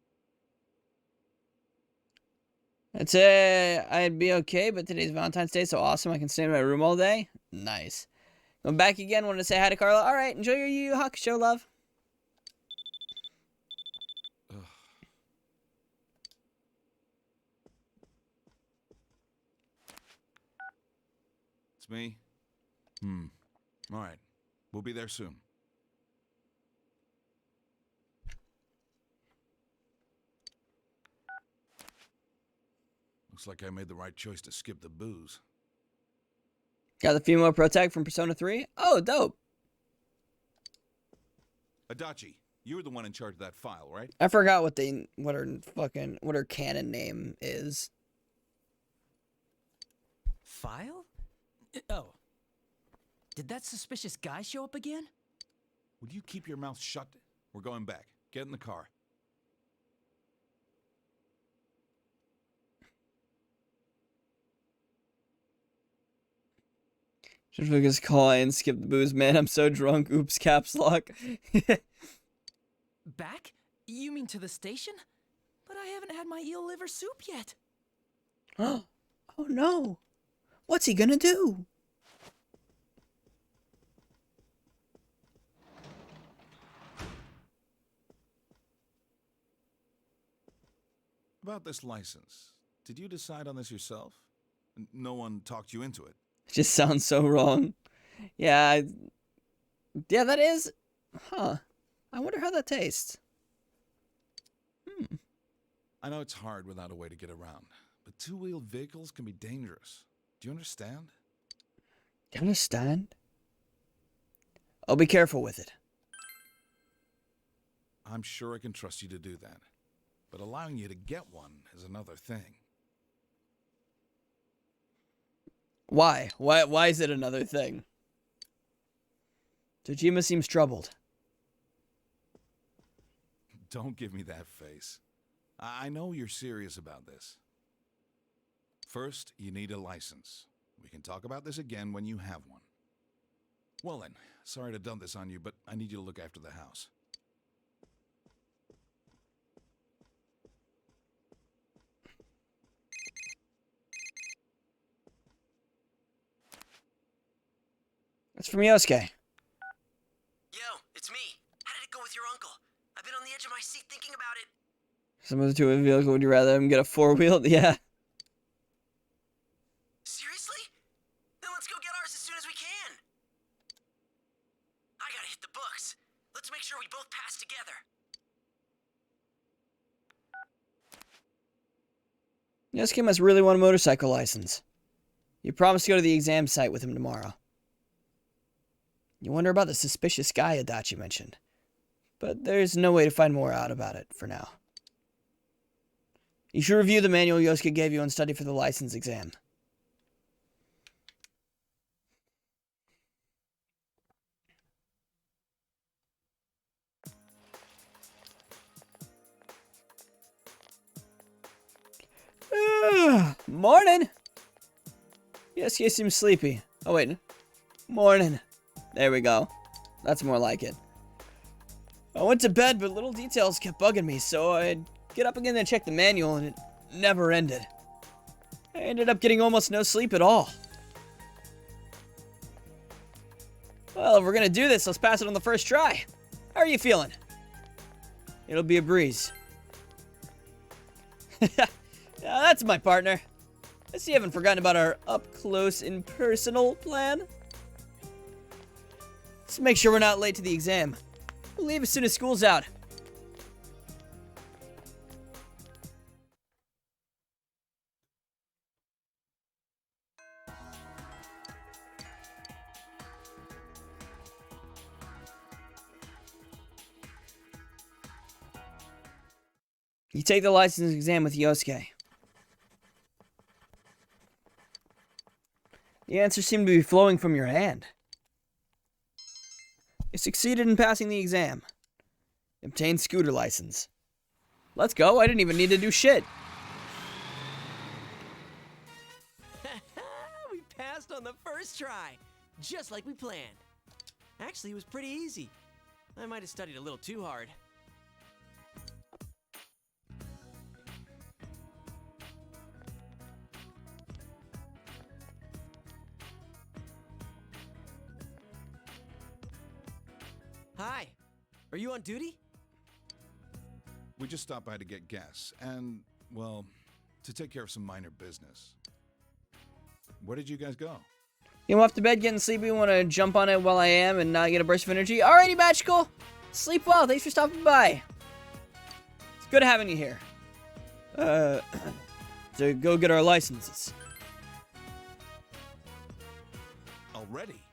I'd say I'd be okay, but today's Valentine's Day, so awesome. I can stay in my room all day. Nice. I'm back again. Want to say hi to Carla? All right, enjoy your Yu Yu Hakusho, love. It's me? All right. We'll be there soon. Looks like I made the right choice to skip the booze. Got the female pro tag from Persona 3? Oh, dope. Adachi, you were the one in charge of that file, right? I forgot what her canon name is. File? Oh. Did that suspicious guy show up again? Would you keep your mouth shut? We're going back. Get in the car. Just because call and skip the booze, man. I'm so drunk. Oops, caps lock. Back? You mean to the station? But I haven't had my eel liver soup yet. Oh no. What's he gonna do? About this license. Did you decide on this yourself? No one talked you into it? It just sounds so wrong. Yeah, yeah, that is... Huh. I wonder how that tastes. I know it's hard without a way to get around, but two-wheeled vehicles can be dangerous. Do you understand? Do you understand? I'll be careful with it. I'm sure I can trust you to do that. But allowing you to get one is another thing. Why? Why is it another thing? Dojima seems troubled. Don't give me that face. I know you're serious about this. First, you need a license. We can talk about this again when you have one. Well then, sorry to dump this on you, but I need you to look after the house. That's from Yosuke. Yo, it's me. How did it go with your uncle? I've been on the edge of my seat thinking about it. Some of the two vehicle, would you rather him get a four-wheel? Yeah. Seriously? Then let's go get ours as soon as we can. I gotta hit the books. Let's make sure we both pass together. Yosuke must really want a motorcycle license. You promised to go to the exam site with him tomorrow. You wonder about the suspicious guy Adachi mentioned. But there's no way to find more out about it for now. You should review the manual Yosuke gave you and study for the license exam. Morning! Yosuke seems sleepy. Oh wait. Morning. There we go. That's more like it. I went to bed, but little details kept bugging me, so I'd get up again and check the manual, and it never ended. I ended up getting almost no sleep at all. Well, if we're gonna do this, let's pass it on the first try. How are you feeling? It'll be a breeze. Yeah, that's my partner. I see you haven't forgotten about our up-close and personal plan. Let's make sure we're not late to the exam. We'll leave as soon as school's out. You take the license exam with Yosuke. The answers seem to be flowing from your hand. You succeeded in passing the exam. Obtained scooter license. Let's go, I didn't even need to do shit. We passed on the first try, just like we planned. Actually, it was pretty easy. I might have studied a little too hard. Hi, are you on duty? We just stopped by to get gas and, well, to take care of some minor business. Where did you guys go? You off to bed getting sleepy? Want to jump on it while I am and not get a burst of energy? Alrighty, Magical. Sleep well. Thanks for stopping by. It's good having you here. To go get our licenses. Already?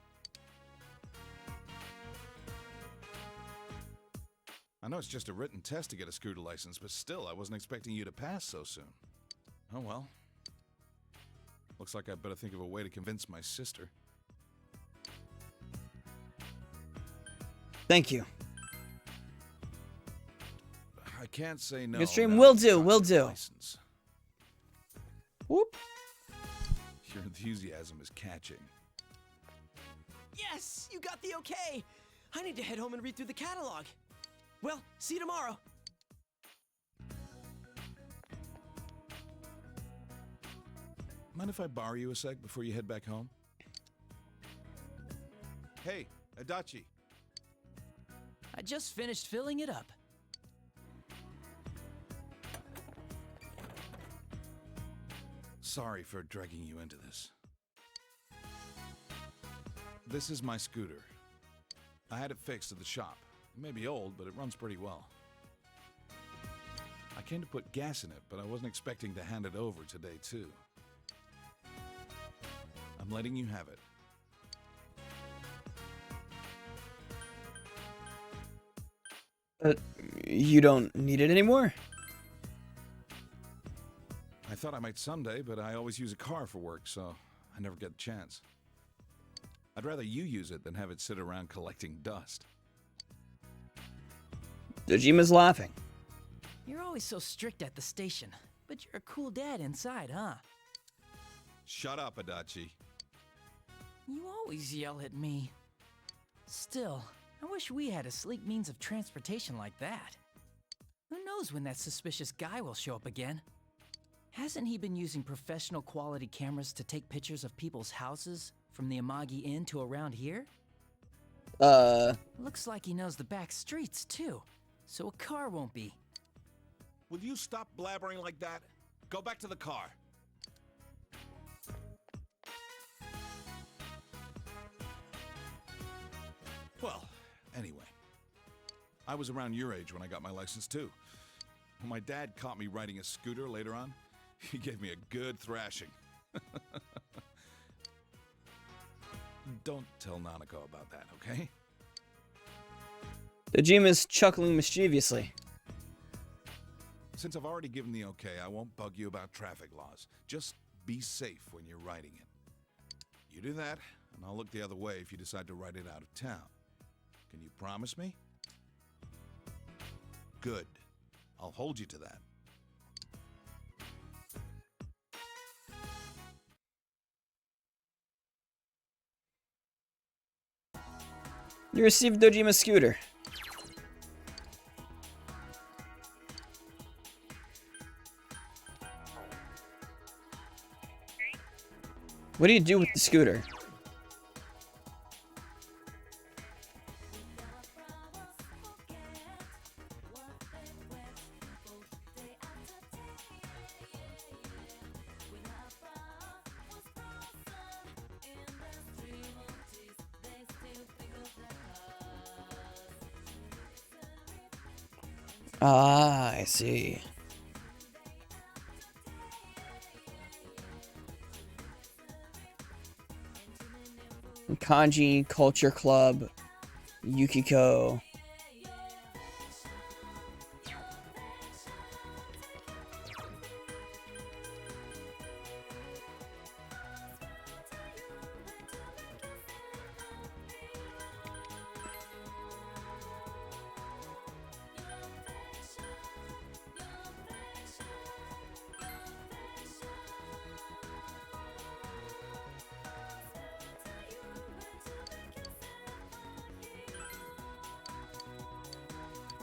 I know it's just a written test to get a scooter license, but still, I wasn't expecting you to pass so soon. Oh well. Looks like I better think of a way to convince my sister. Thank you. I can't say no. Good stream. Will do. Will do. License. Whoop. Your enthusiasm is catching. Yes, you got the okay. I need to head home and read through the catalog. Well, see you tomorrow. Mind if I borrow you a sec before you head back home? Hey, Adachi. I just finished filling it up. Sorry for dragging you into this. This is my scooter. I had it fixed at the shop. It may be old, but it runs pretty well. I came to put gas in it, but I wasn't expecting to hand it over today, too. I'm letting you have it. You don't need it anymore? I thought I might someday, but I always use a car for work, so I never get the chance. I'd rather you use it than have it sit around collecting dust. Dojima's laughing. You're always so strict at the station, but you're a cool dad inside, huh? Shut up, Adachi. You always yell at me. Still, I wish we had a sleek means of transportation like that. Who knows when that suspicious guy will show up again? Hasn't he been using professional quality cameras to take pictures of people's houses from the Amagi Inn to around here? Looks like he knows the back streets, too. So a car won't be. Will you stop blabbering like that? Go back to the car. Well, anyway, I was around your age when I got my license too. When my dad caught me riding a scooter later on, he gave me a good thrashing. Don't tell Nanako about that, okay? Dojima's chuckling mischievously. Since I've already given the okay, I won't bug you about traffic laws. Just be safe when you're riding it. You do that, and I'll look the other way if you decide to ride it out of town. Can you promise me? Good. I'll hold you to that. You received Dojima's scooter. What do you do with the scooter? Ah, I see. Kanji, Culture Club, Yukiko.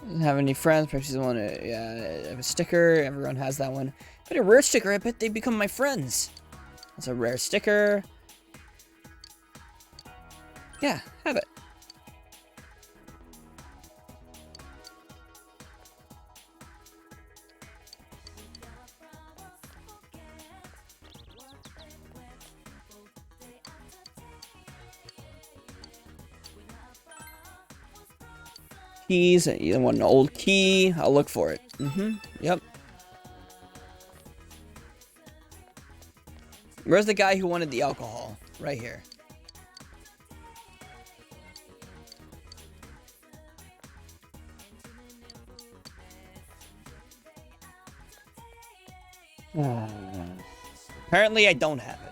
Doesn't have any friends. Perhaps he doesn't want to have a sticker. Everyone has that one. But a rare sticker, I bet they become my friends. That's a rare sticker. Yeah, have it. Keys. You want an old key? I'll look for it. Yep. Where's the guy who wanted the alcohol? Right here. Apparently, I don't have it.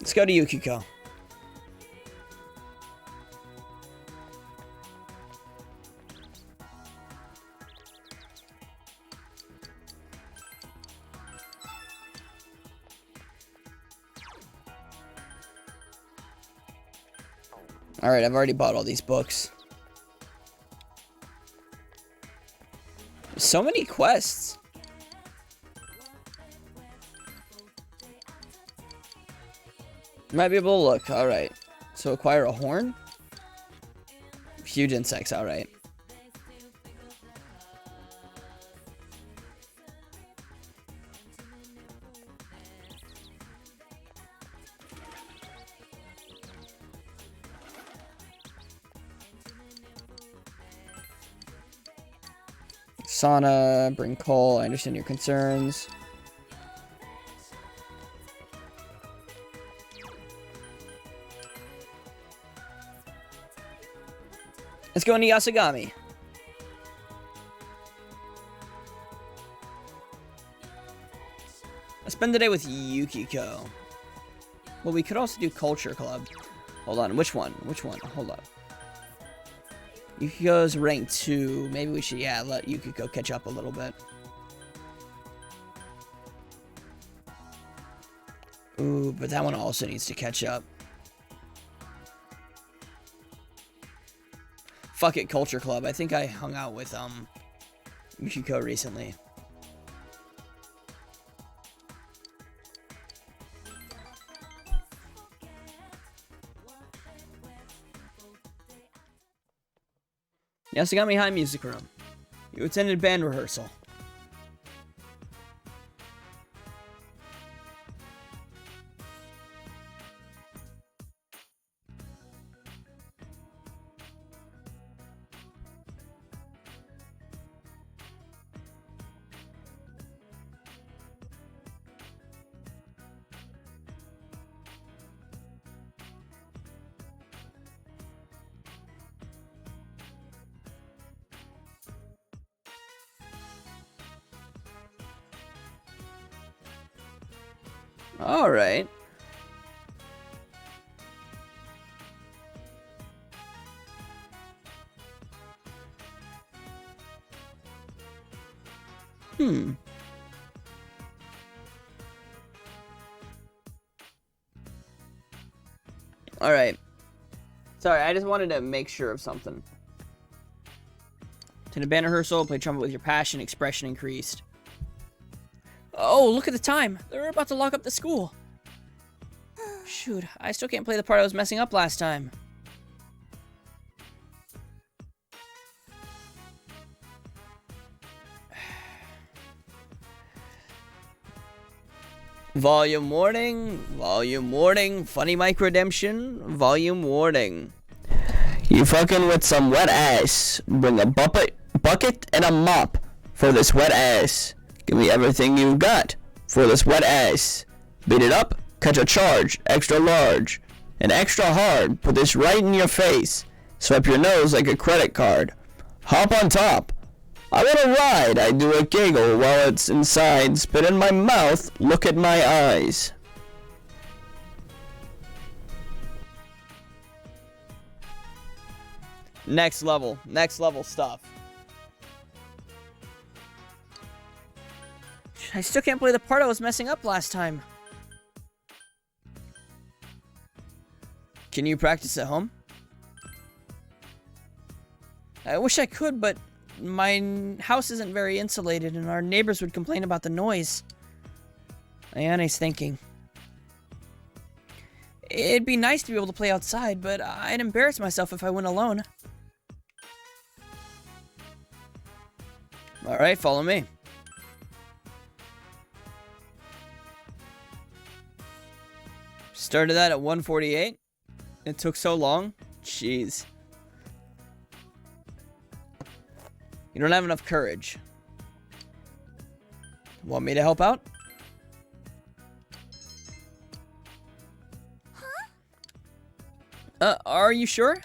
Let's go to Yukiko. Alright, I've already bought all these books. So many quests. Might be able to look. Alright. So acquire a horn? Huge insects, alright. Sauna, bring coal, I understand your concerns. Let's go into Yasugami. Let's spend the day with Yukiko. Well, we could also do Culture Club. Hold on, which one? Which one? Hold up. Yukiko's rank 2. Maybe we should, yeah, let Yukiko catch up a little bit. Ooh, but that one also needs to catch up. Fuck It Culture Club. I think I hung out with Michiko recently. Yasugami High Music Room. You attended band rehearsal. All right. All right. Sorry, I just wanted to make sure of something. Attend a band rehearsal, play trumpet with your passion, expression increased. Oh, look at the time. They're about to lock up the school. Shoot, I still can't play the part I was messing up last time. Volume warning, funny mic redemption, volume warning. You fucking with some wet ass. Bring a bucket and a mop for this wet ass. Give me everything you've got for this wet ass. Beat it up, catch a charge, extra large, and extra hard. Put this right in your face. Swipe your nose like a credit card. Hop on top. I want to ride. I do a giggle while it's inside. Spit in my mouth. Look at my eyes. Next level stuff. I still can't play the part I was messing up last time. Can you practice at home? I wish I could, but my house isn't very insulated and our neighbors would complain about the noise. Ayane's thinking. It'd be nice to be able to play outside, but I'd embarrass myself if I went alone. Alright, follow me. Started that at 1:48. It took so long. Jeez. You don't have enough courage. Want me to help out? Are you sure?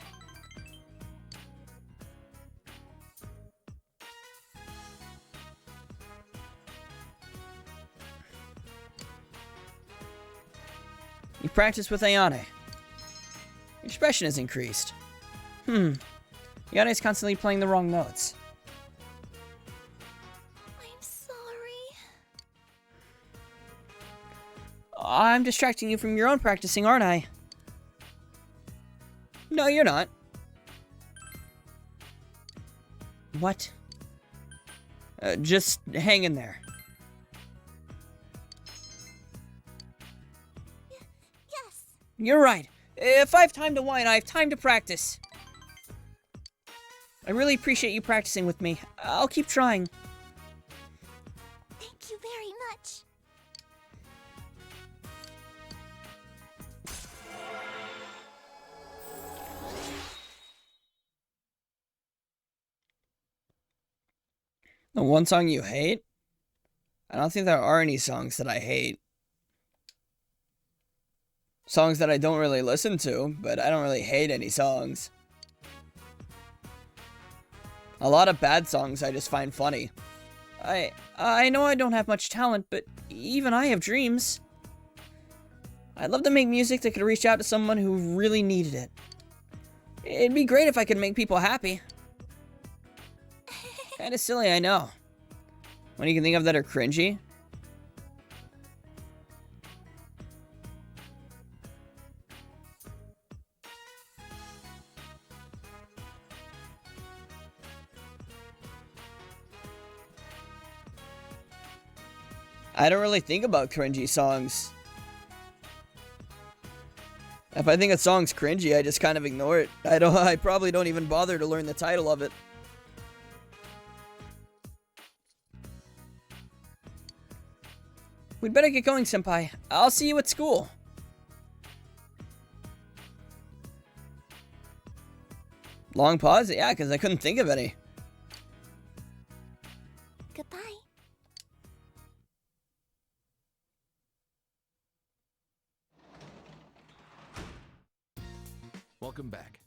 You practice with Ayane. Your expression has increased. Ayane's constantly playing the wrong notes. I'm sorry. I'm distracting you from your own practicing, aren't I? No, you're not. What? Just hang in there. Yes. You're right. If I have time to whine, I have time to practice. I really appreciate you practicing with me. I'll keep trying. Thank you very much. The one song you hate? I don't think there are any songs that I hate. Songs that I don't really listen to, but I don't really hate any songs. A lot of bad songs I just find funny. I know I don't have much talent, but even I have dreams. I'd love to make music that could reach out to someone who really needed it. It'd be great if I could make people happy. Kinda silly, I know. When you can think of that are cringy. I don't really think about cringy songs. If I think a song's cringy, I just kind of ignore it. I probably don't even bother to learn the title of it. We'd better get going, Senpai. I'll see you at school. Long pause? Yeah, because I couldn't think of any. Goodbye. Welcome back.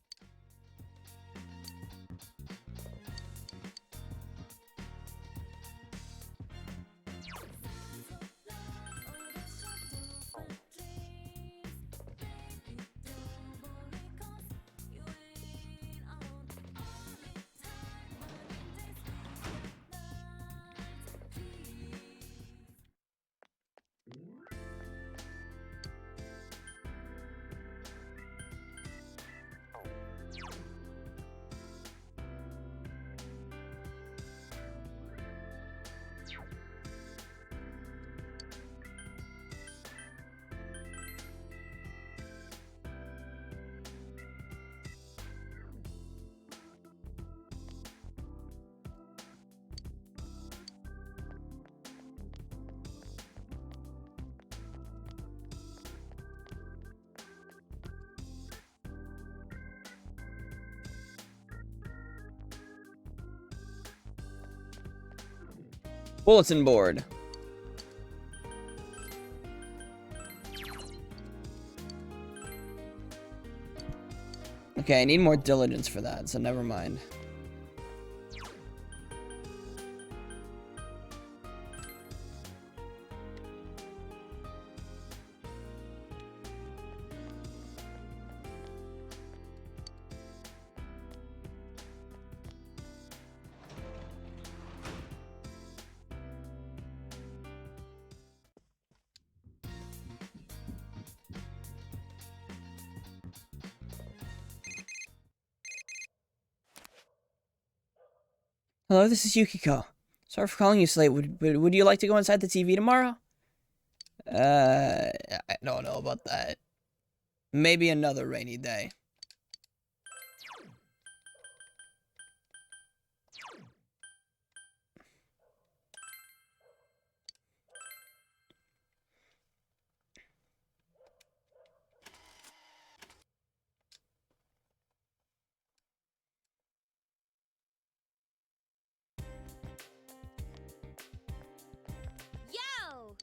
Bulletin board. Okay, I need more diligence for that, so never mind. Hello, this is Yukiko. Sorry for calling you so late. Would you like to go inside the TV tomorrow? I don't know about that. Maybe another rainy day. Yo!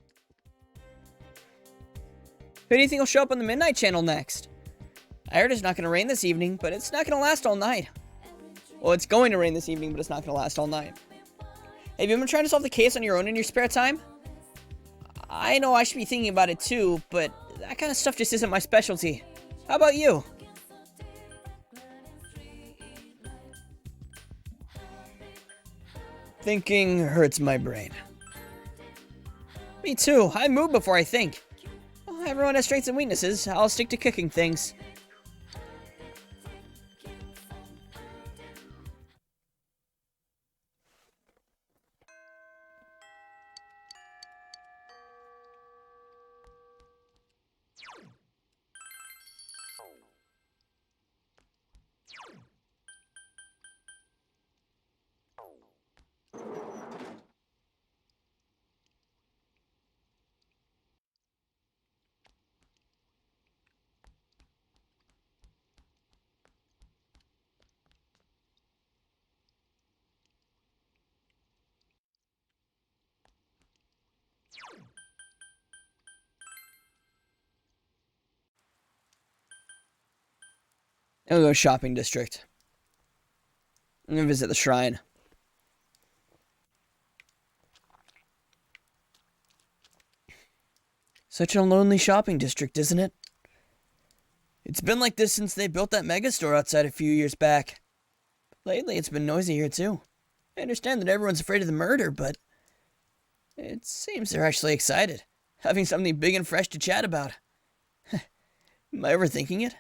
Who do you think will show up on the Midnight Channel next? I heard it's not going to rain this evening, but it's not going to last all night. Well, it's going to rain this evening, but it's not going to last all night. Have you been trying to solve the case on your own in your spare time? I know I should be thinking about it too, but that kind of stuff just isn't my specialty. How about you? Thinking hurts my brain. Me too. I move before I think. Well, everyone has strengths and weaknesses. I'll stick to cooking things. I'll go shopping district. I'm gonna visit the shrine. Such a lonely shopping district, isn't it? It's been like this since they built that megastore outside a few years back. Lately, it's been noisy here too. I understand that everyone's afraid of the murder, but it seems they're actually excited, having something big and fresh to chat about. Am I overthinking it?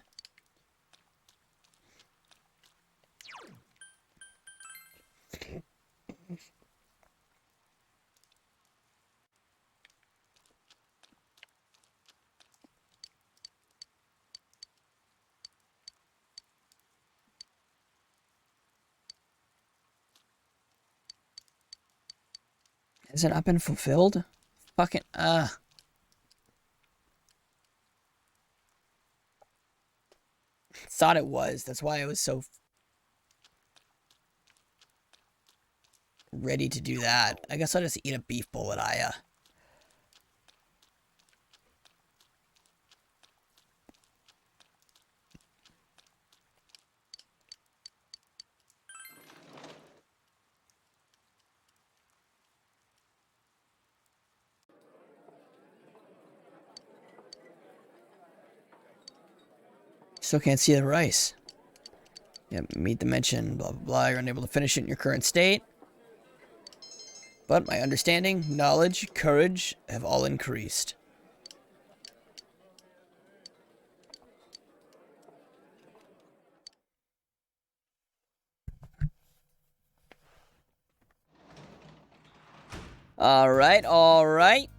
Has it not been fulfilled? Fucking, Thought it was. That's why I was so ready to do that. I guess I'll just eat a beef bowl at Aya. Still can't see the rice. Yep, meet the mention, blah, blah, blah. You're unable to finish it in your current state. But my understanding, knowledge, courage have all increased. Alright, alright.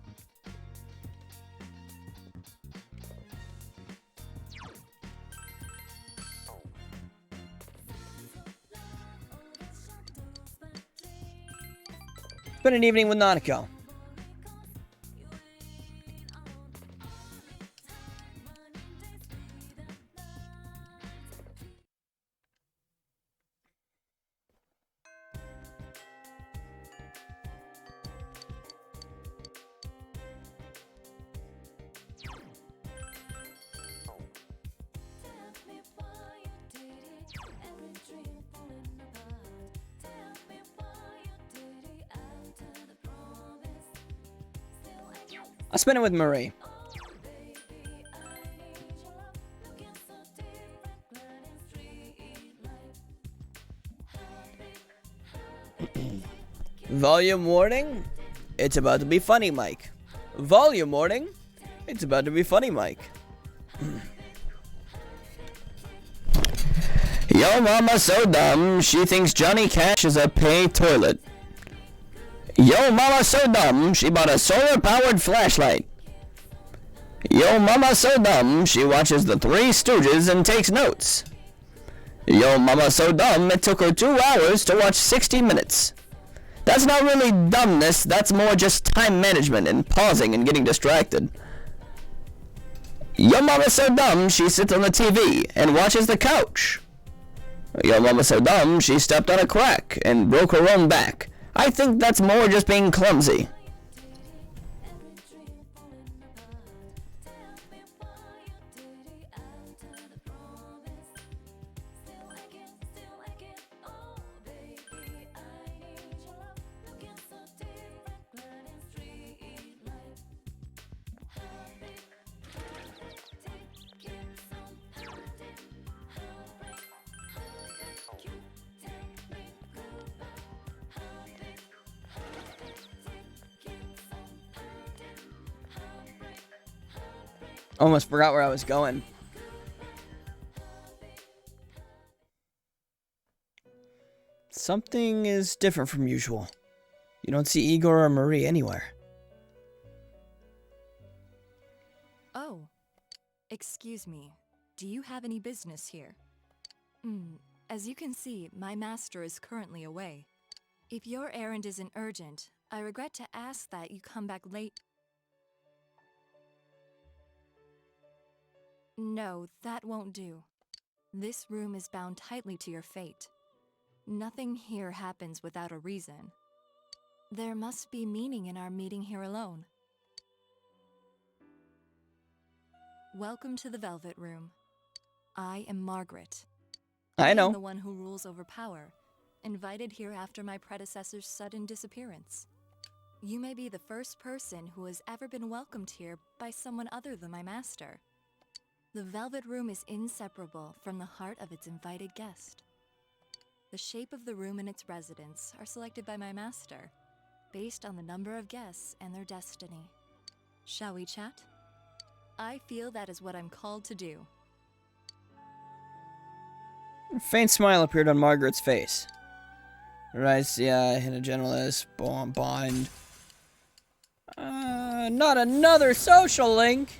Spend an evening with Nanako. I'll spend it with Marie. Volume warning. It's about to be funny, Mike. Volume warning. It's about to be funny, Mike. Yo mama so dumb, she thinks Johnny Cash is a pay toilet. Yo mama so dumb, she bought a solar-powered flashlight. Yo mama so dumb, she watches the Three Stooges and takes notes. Yo mama so dumb, it took her 2 hours to watch 60 Minutes. That's not really dumbness, that's more just time management and pausing and getting distracted. Yo mama so dumb, she sits on the TV and watches the couch. Yo mama so dumb, she stepped on a crack and broke her own back. I think that's more just being clumsy. Almost forgot where I was going. Something is different from usual. You don't see Igor or Marie anywhere. Oh, excuse me. Do you have any business here? As you can see, my master is currently away. If your errand isn't urgent, I regret to ask that you come back late. No, that won't do. This room is bound tightly to your fate. Nothing here happens without a reason. There must be meaning in our meeting here alone. Welcome to the Velvet Room. I am Margaret. I know. am the one who rules over power, invited here after my predecessor's sudden disappearance. You may be the first person who has ever been welcomed here by someone other than my master. The Velvet Room is inseparable from the heart of its invited guest. The shape of the room and its residents are selected by my master, based on the number of guests and their destiny. Shall we chat? I feel that is what I'm called to do. A faint smile appeared on Margaret's face. Her eyes, in a gentleness, bond. Not another social link!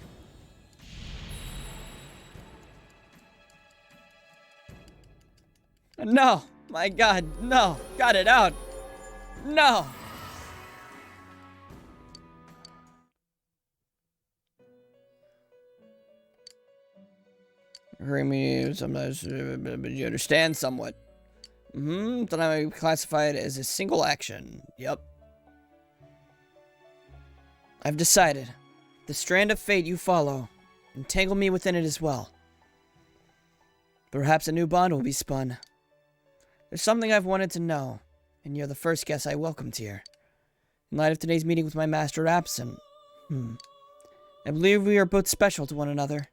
No! My god, no! Got it out! No! Hearing me sometimes, but you understand somewhat. Then I classify it as a single action. Yep. I've decided. The strand of fate you follow, entangle me within it as well. Perhaps a new bond will be spun. There's something I've wanted to know, and you're the first guest I welcomed here. In light of today's meeting with my master absent, I believe we are both special to one another.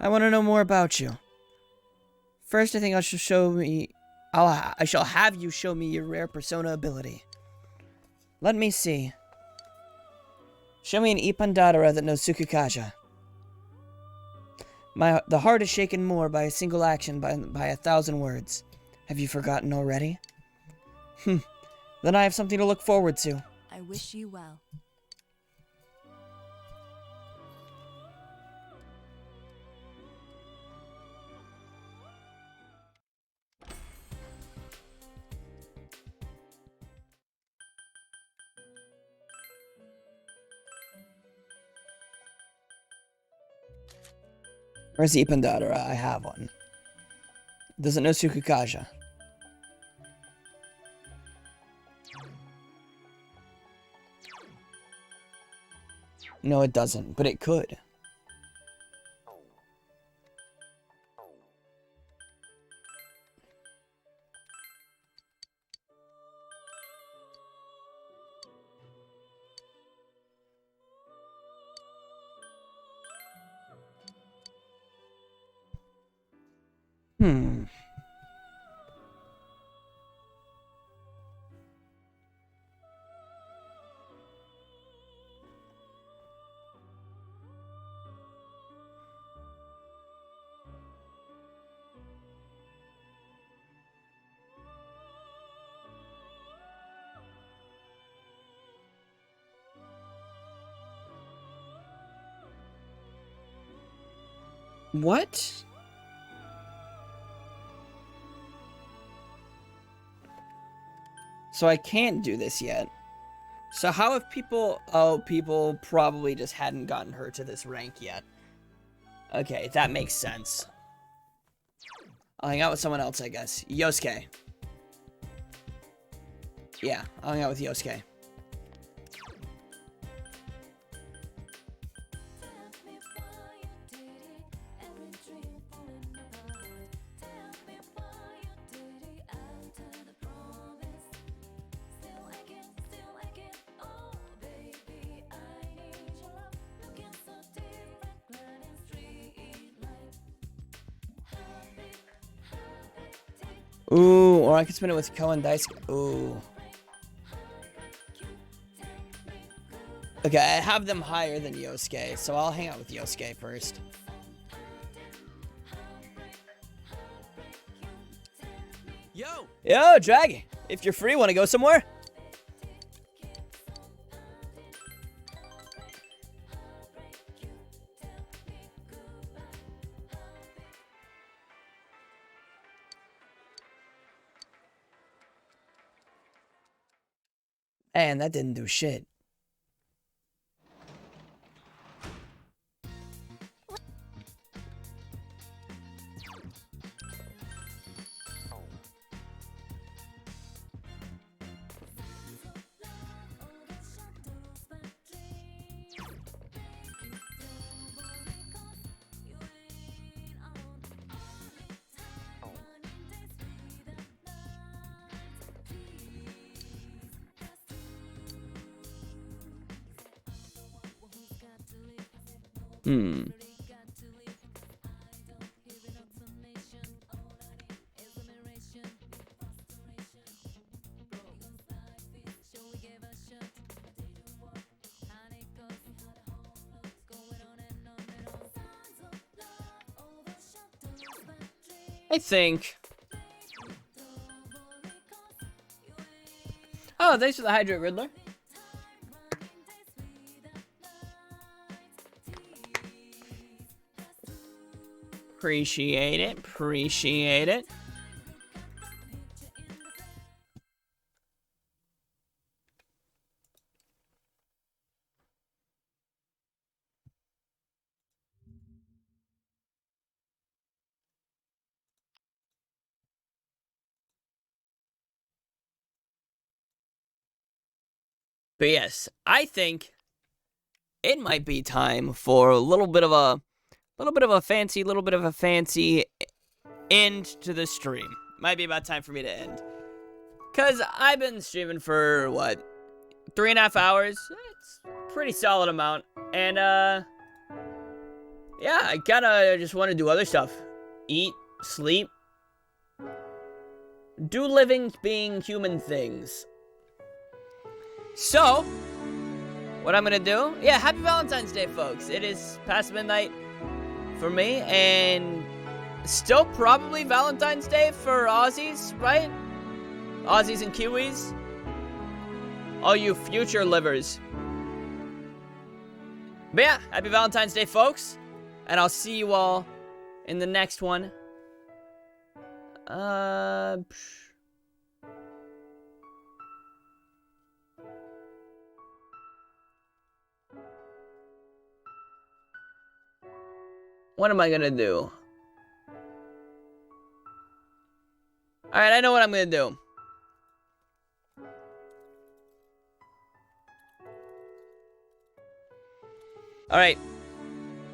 I want to know more about you. First, I think I shall have you show me your rare persona ability. Let me see. Show me an Ipandadara that knows Tsukukaja. The heart is shaken more by a single action by 1,000 words. Have you forgotten already? Then I have something to look forward to. I wish you well. Where's the Ipandadara? I have one. Doesn't know Tsukukaja. No, it doesn't, but it could. What? So I can't do this yet. So how have people... Oh, people probably just hadn't gotten her to this rank yet. Okay, that makes sense. I'll hang out with someone else, I guess. Yosuke. Yeah, I'll hang out with Yosuke. Ooh, or I could spin it with Koen Dice. Ooh. Okay, I have them higher than Yosuke, so I'll hang out with Yosuke first. Yo, Draggy! If you're free, wanna go somewhere? And that didn't do shit. I think. Oh, thanks for the Hydrate Riddler. Appreciate it. Appreciate it. But yes, I think it might be time for a little bit of a fancy end to the stream. Might be about time for me to end. Cause I've been streaming for what, 3.5 hours? It's a pretty solid amount. And yeah, I kinda just want to do other stuff. Eat, sleep, do living, being human things. So, what I'm gonna do, yeah, happy Valentine's Day, folks. It is past midnight for me, and still probably Valentine's Day for Aussies, right? Aussies and Kiwis. All you future livers. But yeah, happy Valentine's Day, folks. And I'll see you all in the next one. What am I gonna do? Alright, I know what I'm gonna do. Alright.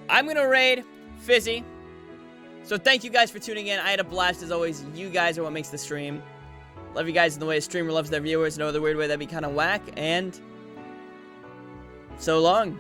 I'm gonna raid Fizzy. So thank you guys for tuning in. I had a blast as always. You guys are what makes the stream. Love you guys in the way a streamer loves their viewers. No other weird way that'd be kind of whack. And so long.